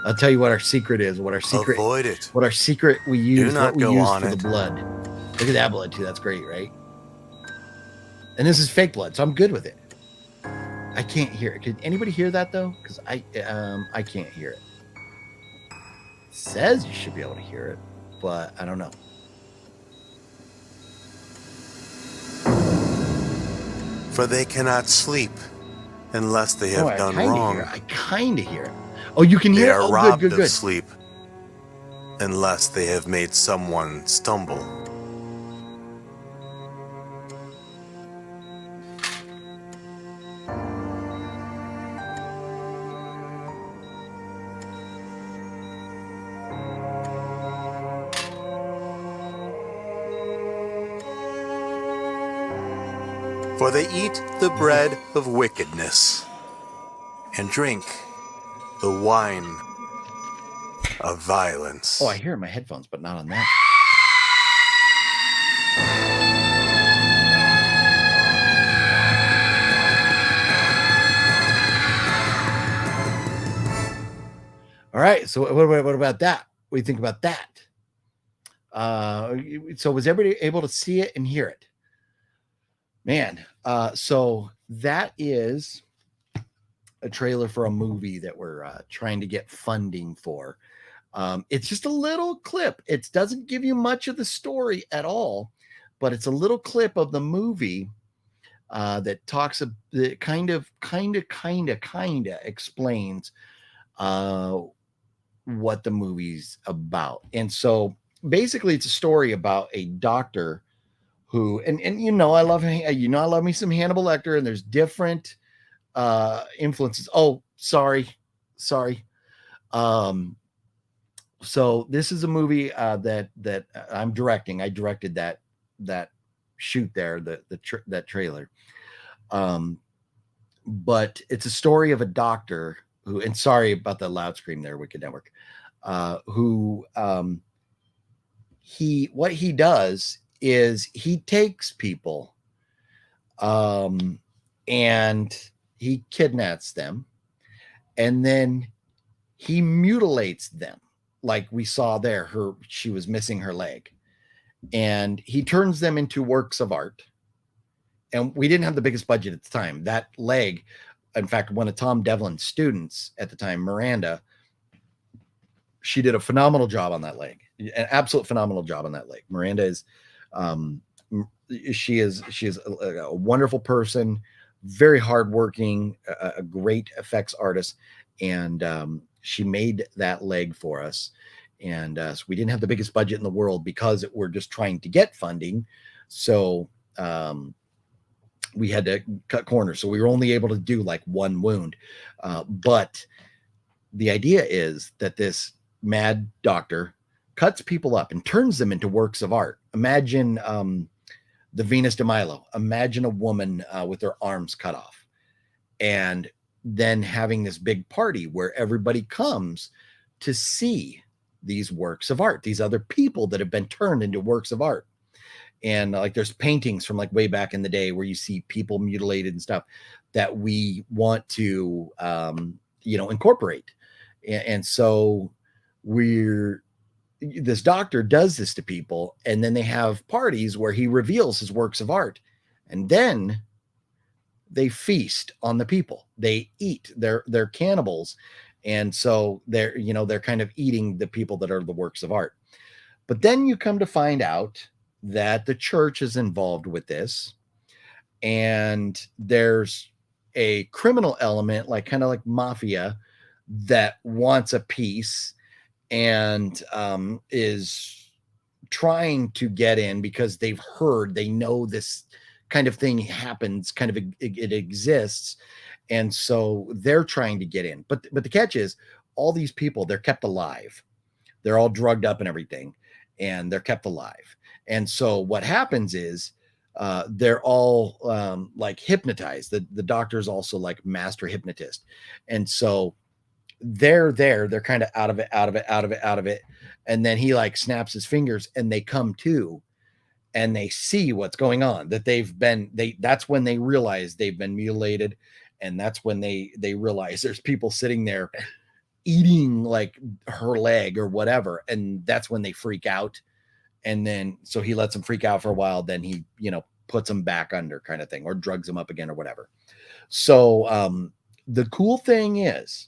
Speaker 2: I'll tell you what our secret is.
Speaker 3: Avoid it.
Speaker 2: What our secret we use.
Speaker 3: Do not go on
Speaker 2: for the blood. Look at that blood too. That's great, right? And this is fake blood, so I'm good with it. I can't hear it. Can anybody hear that though? Because I can't hear it. It says you should be able to hear it, but I don't know.
Speaker 3: For they cannot sleep unless they have done wrong.
Speaker 2: I kind of hear it. Oh, you can hear it?
Speaker 3: They are robbed of
Speaker 2: good.
Speaker 3: sleep. unless they have made someone stumble. For they eat the bread of wickedness and drink the wine of violence.
Speaker 2: Oh, I hear it in my headphones, but not on that. All right. So what about that? What do you think about that? So was everybody able to see it and hear it? Man, so that is a trailer for a movie that we're trying to get funding for. It's just a little clip. It doesn't give you much of the story at all, but it's a little clip of the movie that talks that kind of explains what the movie's about. And so basically it's a story about a doctor who, and I love him, I love me some Hannibal Lecter, and there's different influences. Oh, sorry. So this is a movie that I'm directing. I directed that shoot there, that trailer. But it's a story of a doctor who, and sorry about the loud scream there, Wicked Network, who what he does is he takes people and he kidnaps them, and then he mutilates them, like we saw there. She was missing her leg, and he turns them into works of art. And we didn't have the biggest budget at the time. That leg, in fact, one of Tom Devlin's students at the time, Miranda, she did a phenomenal job on that leg, an absolute phenomenal job on that leg. Miranda is, she is a wonderful person, very hardworking, a great effects artist, and she made that leg for us. And so we didn't have the biggest budget in the world because we're just trying to get funding. So we had to cut corners. So we were only able to do like one wound. But the idea is that this mad doctor cuts people up and turns them into works of art. Imagine the Venus de Milo. Imagine a woman with her arms cut off, and then having this big party where everybody comes to see these works of art, these other people that have been turned into works of art. And like there's paintings from like way back in the day where you see people mutilated and stuff that we want to incorporate. And so this doctor does this to people, and then they have parties where he reveals his works of art, and then they feast on the people. They eat. They're cannibals, and so they're kind of eating the people that are the works of art. But then you come to find out that the church is involved with this, and there's a criminal element, like kind of like mafia, that wants a piece and is trying to get in because they know this kind of thing happens, kind of it exists, and so they're trying to get in. But the catch is, all these people, they're kept alive. They're all drugged up and everything, and they're kept alive. And so what happens is they're all like hypnotized. The doctor's also like master hypnotist, and so they're kind of out of it, and then he like snaps his fingers and they come to, and they see what's going on, that that's when they realize they've been mutilated, and that's when they realize there's people sitting there eating like her leg or whatever, and that's when they freak out. And then so he lets them freak out for a while, then he puts them back under, kind of thing, or drugs them up again or whatever. So the cool thing is,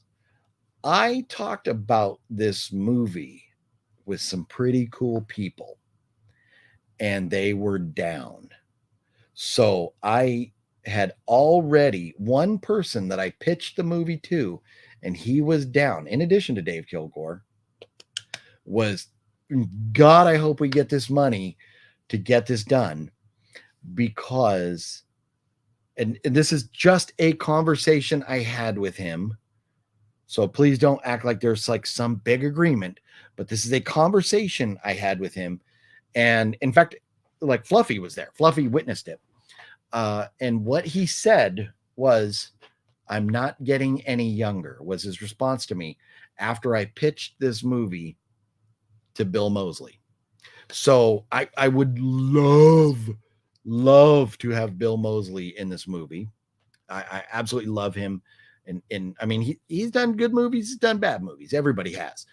Speaker 2: I talked about this movie with some pretty cool people, and they were down. So I had already one person that I pitched the movie to, and he was down, in addition to Dave Kilgore, was God, I hope we get this money to get this done, because, and this is just a conversation I had with him. So please don't act like there's like some big agreement, but this is a conversation I had with him. And in fact, like Fluffy was there. Fluffy witnessed it. And what he said was, "I'm not getting any younger," was his response to me after I pitched this movie to Bill Moseley. So I would love to have Bill Moseley in this movie. I absolutely love him. And I mean, he's done good movies, he's done bad movies. Everybody has.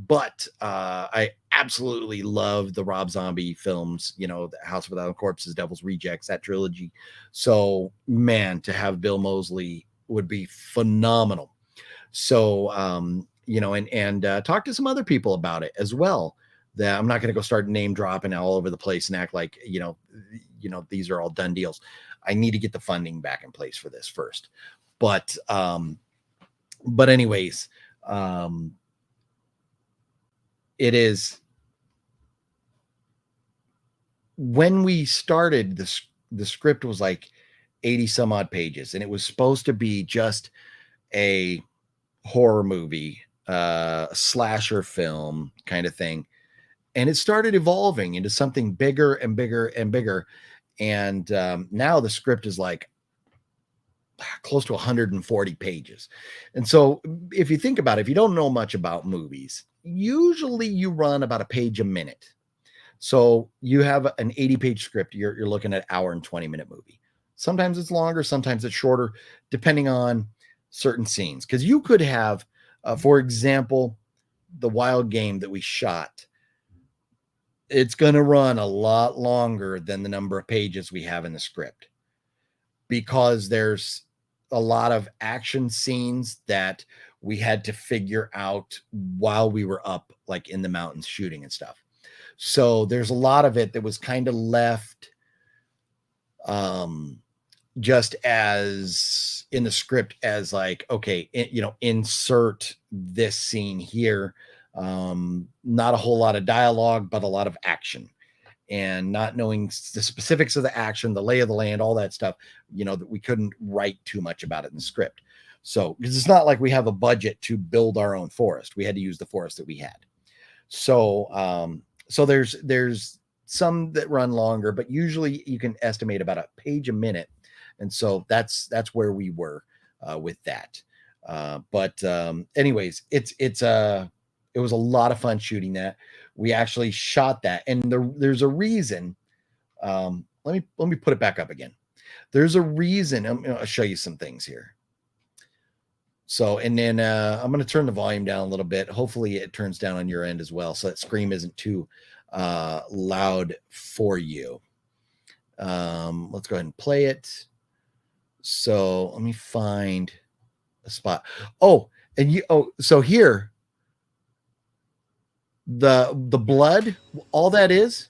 Speaker 2: But I absolutely love the Rob Zombie films, you know, The House Without Corpses, Devil's Rejects, that trilogy. So, man, to have Bill Moseley would be phenomenal. So, you know, and talk to some other people about it as well. That I'm not going to go start name dropping all over the place and act like, you know, these are all done deals. I need to get the funding back in place for this first. But anyways, it is, when we started this, the script was like 80 some odd pages, and it was supposed to be just a horror movie, slasher film kind of thing. And it started evolving into something bigger and bigger and bigger. And now the script is like close to 140 pages. And so if you think about it, if you don't know much about movies, usually you run about a page a minute. So you have an 80-page script, you're looking at an hour and 20-minute movie. Sometimes it's longer, sometimes it's shorter, depending on certain scenes. Because you could have, for example, the wild game that we shot, it's going to run a lot longer than the number of pages we have in the script, because there's a lot of action scenes that we had to figure out while we were up, like in the mountains shooting and stuff. So there's a lot of it that was kind of left just as in the script as like, okay, you know, insert this scene here. Not a whole lot of dialogue, but a lot of action, and not knowing the specifics of the action, the lay of the land, all that stuff, you know, that we couldn't write too much about it in the script. So, because it's not like we have a budget to build our own forest. We had to use the forest that we had. So, so there's some that run longer, but usually you can estimate about a page a minute. And so that's where we were with that. But anyways, it was a lot of fun shooting that. We actually shot that, and there's a reason. Let me put it back up again. There's a reason. I'll show you some things here. So, and then I'm going to turn the volume down a little bit. Hopefully it turns down on your end as well, so that scream isn't too loud for you. Let's go ahead and play it. So let me find a spot. Oh, and so here, the blood, all that is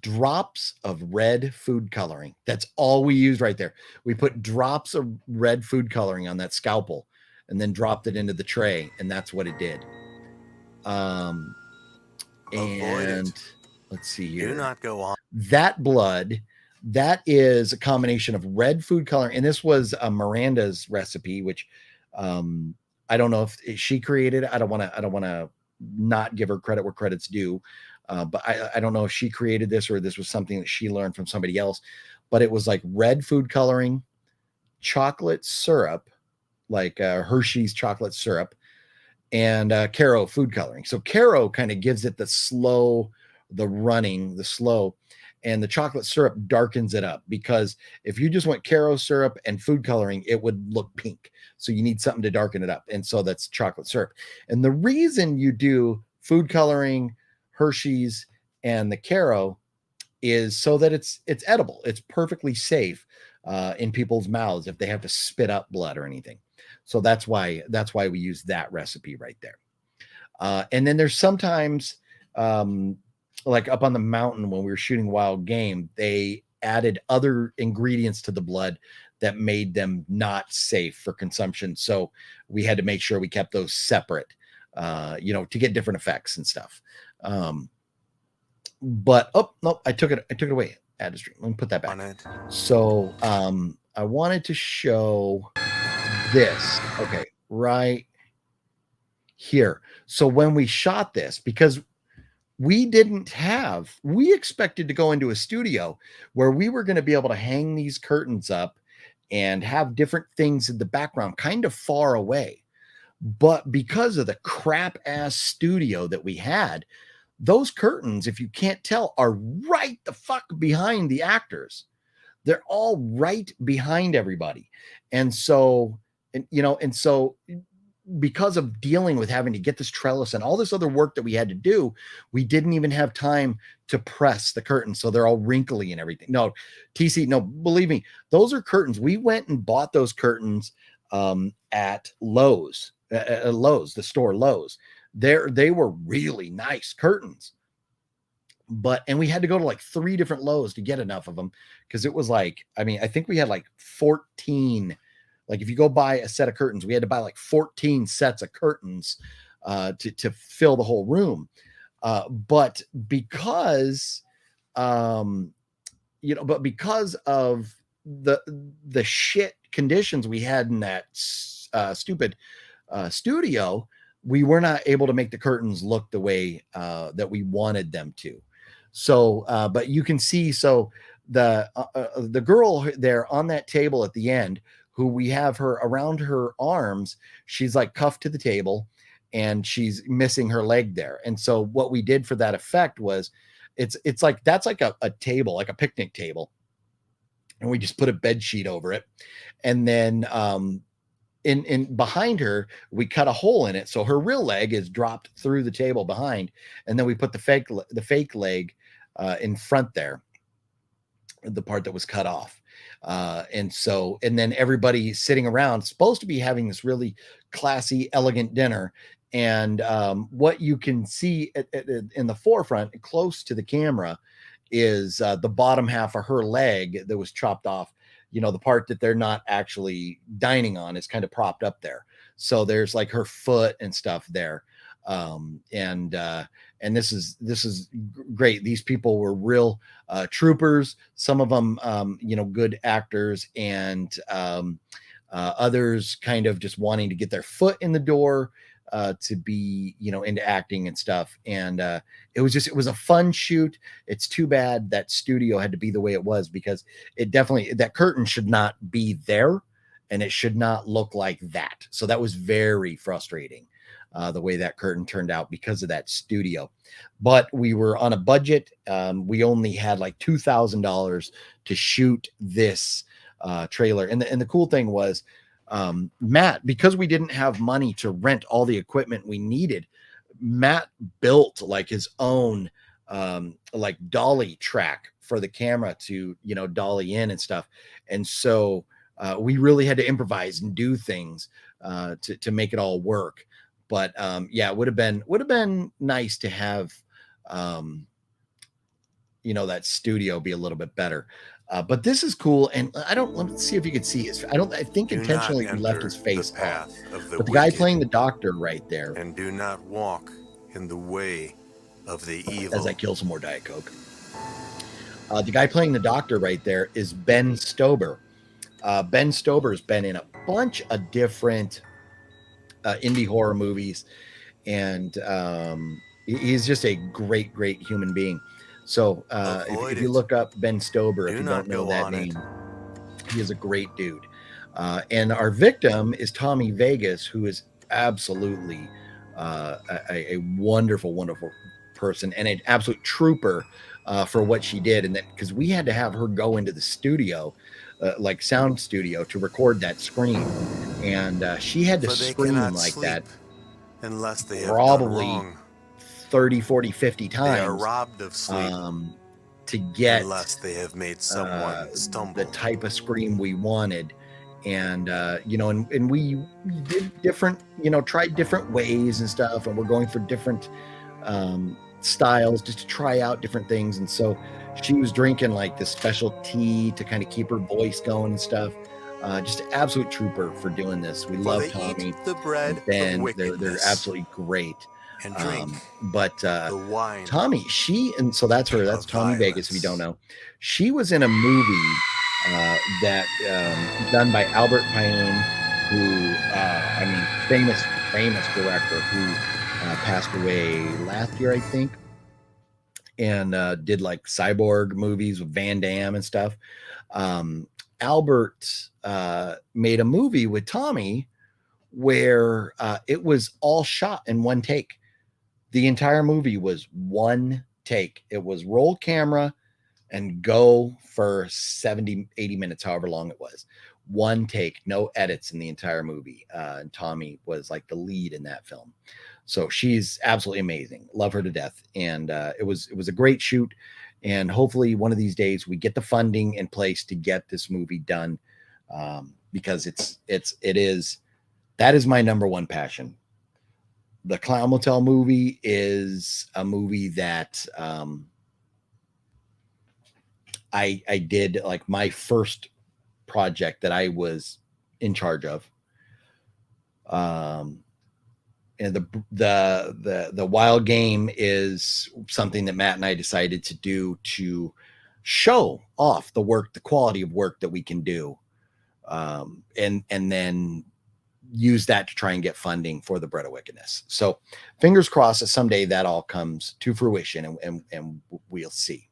Speaker 2: drops of red food coloring. That's all we used right there. We put drops of red food coloring on that scalpel and then dropped it into the tray, and that's what it did. And let's see here.
Speaker 3: Do not go on.
Speaker 2: That blood, that is a combination of red food coloring, and this was Miranda's recipe, which I don't know if she created. I don't want to not give her credit where credit's due. But I don't know if she created this or this was something that she learned from somebody else, but it was like red food coloring, chocolate syrup, like Hershey's chocolate syrup, and Caro food coloring. So Caro kind of gives it the slow, and the chocolate syrup darkens it up, because if you just went Caro syrup and food coloring, it would look pink. So you need something to darken it up. And so that's chocolate syrup. And the reason you do food coloring, Hershey's, and the Caro is so that it's edible. It's perfectly safe in people's mouths if they have to spit up blood or anything. So that's why we use that recipe right there. And then there's sometimes like up on the mountain when we were shooting wild game, they added other ingredients to the blood that made them not safe for consumption. So we had to make sure we kept those separate, to get different effects and stuff. But oh no, I took it away. Add a stream. Let me put that back. So I wanted to show this. Okay, right here. So when we shot this, because we expected to go into a studio where we were going to be able to hang these curtains up and have different things in the background kind of far away. But because of the crap ass studio that we had, those curtains, if you can't tell, are right the fuck behind the actors. They're all right behind everybody. And so, because of dealing with having to get this trellis and all this other work that we had to do, we didn't even have time to press the curtains. So they're all wrinkly and everything. No, TC, no, believe me, those are curtains. We went and bought those curtains at Lowe's, the store Lowe's. They were really nice curtains. And we had to go to like 3 different Lowe's to get enough of them, because it was like, I mean, I think we had like 14. Like if you go buy a set of curtains, we had to buy like 14 sets of curtains to fill the whole room. But because of the shit conditions we had in that stupid studio, we were not able to make the curtains look the way that we wanted them to. So, but you can see, so the girl there on that table at the end, who we have her around her arms, she's like cuffed to the table and she's missing her leg there. And so what we did for that effect was it's like, that's like a table, like a picnic table. And we just put a bed sheet over it. And then in behind her, we cut a hole in it. So her real leg is dropped through the table behind. And then we put the fake leg in front there, the part that was cut off. And then everybody sitting around supposed to be having this really classy, elegant dinner. And what you can see in the forefront, close to the camera, is the bottom half of her leg that was chopped off. You know, the part that they're not actually dining on is kind of propped up there. So there's like her foot and stuff there. And this is great. These people were real troopers. Some of them, good actors, and others kind of just wanting to get their foot in the door to be, into acting and stuff. And it was a fun shoot. It's too bad that studio had to be the way it was, because it definitely, that curtain should not be there and it should not look like that. So that was very frustrating. The way that curtain turned out because of that studio. But we were on a budget. We only had like $2,000 to shoot this trailer. And the cool thing was, Matt, because we didn't have money to rent all the equipment we needed, Matt built like his own like dolly track for the camera to, dolly in and stuff. And so we really had to improvise and do things to make it all work. But it would have been nice to have that studio be a little bit better. But this is cool, and let's see if you could see his. I think intentionally we left his face off. But the guy playing the doctor right there,
Speaker 3: and do not walk in the way of the evil.
Speaker 2: As I kill some more Diet Coke. The guy playing the doctor right there is Ben Stober. Ben Stober's been in a bunch of different indie horror movies, and he's just a great human being. So if you look up Ben Stober, if you don't know that name, he is a great dude. And our victim is Tommy Vegas, who is absolutely a wonderful person and an absolute trooper for what she did. And that because we had to have her go into the studio, like sound studio, to record that scream, and she had to scream like that
Speaker 3: unless they have
Speaker 2: probably 30, 40, 50 times.
Speaker 3: They are robbed of sleep
Speaker 2: to get
Speaker 3: unless they have made someone stumble.
Speaker 2: The type of scream we wanted. And and we did different, tried different ways and stuff, and we're going for different styles just to try out different things. And so she was drinking like this special tea to kind of keep her voice going and stuff. Just an absolute trooper for doing this. We love Tommy.
Speaker 3: The bread
Speaker 2: and Ben. They're absolutely great.
Speaker 3: and drink
Speaker 2: But
Speaker 3: the wine.
Speaker 2: Tommy, and so that's her. That's
Speaker 3: of
Speaker 2: Tommy Vegas. If you don't
Speaker 3: violence.
Speaker 2: know, she was in a movie that done by Albert Pyun, who famous director who passed away last year, I think, and did like cyborg movies with Van Damme and stuff. Albert made a movie with Tommy where it was all shot in one take. The entire movie was one take. It was roll camera and go for 70, 80 minutes, however long it was. One take, no edits in the entire movie. And Tommy was like the lead in that film. So she's absolutely amazing. Love her to death. And it was a great shoot. And hopefully one of these days we get the funding in place to get this movie done, because that is my number one passion. The Clown Motel movie is a movie that I did, like, my first project that I was in charge of. And the wild game is something that Matt and I decided to do to show off the quality of work that we can do, and then use that to try and get funding for the Bread of Wickedness. So fingers crossed that someday that all comes to fruition, and we'll see.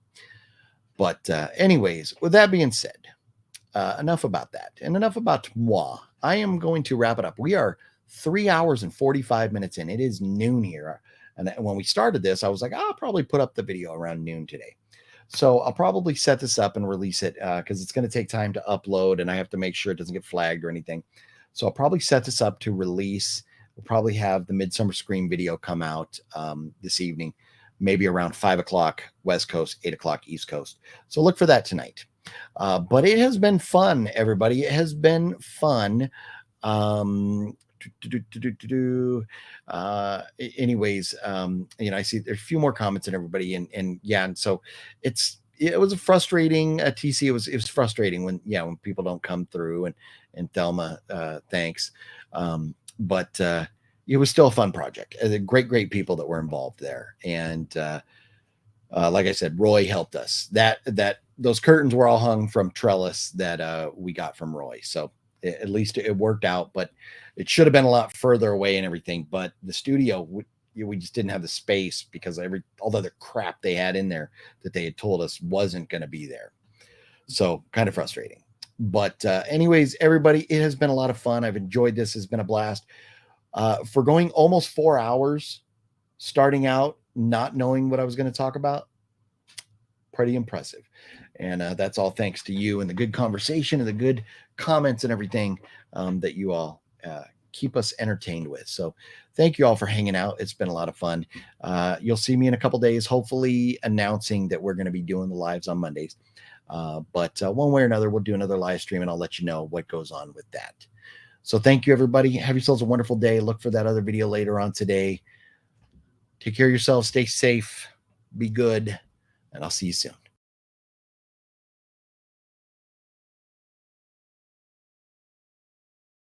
Speaker 2: But anyways, with that being said, enough about that and enough about moi. I am going to wrap it up. We are 3 hours and 45 minutes in. It is noon here. And when we started this, I was like, I'll probably put up the video around noon today. So I'll probably set this up and release it because it's going to take time to upload, and I have to make sure it doesn't get flagged or anything. So I'll probably set this up to release. We'll probably have the Midsummer Scream video come out this evening, maybe around 5 o'clock West Coast, 8 o'clock East Coast. So look for that tonight. But it has been fun, everybody. It has been fun. Anyways, I see there's a few more comments and everybody, and so it was a frustrating TC. It was frustrating when people don't come through, and Thelma, thanks. But it was still a fun project. Great people that were involved there. And like I said, Roy helped us. Those curtains were all hung from trellis that we got from Roy. So at least it worked out, but it should have been a lot further away and everything. But the studio, we just didn't have the space because all the other crap they had in there that they had told us wasn't going to be there. So kind of frustrating. But anyways, everybody, it has been a lot of fun. I've enjoyed this. It's been a blast. For going almost 4 hours, starting out, not knowing what I was going to talk about, pretty impressive. And that's all thanks to you and the good conversation and the good comments and everything that you all keep us entertained with. So thank you all for hanging out. It's been a lot of fun. You'll see me in a couple days, hopefully announcing that we're going to be doing the lives on Mondays. But one way or another, we'll do another live stream, and I'll let you know what goes on with that. So thank you, everybody. Have yourselves a wonderful day. Look for that other video later on today. Take care of yourselves. Stay safe. Be good. And I'll see you soon.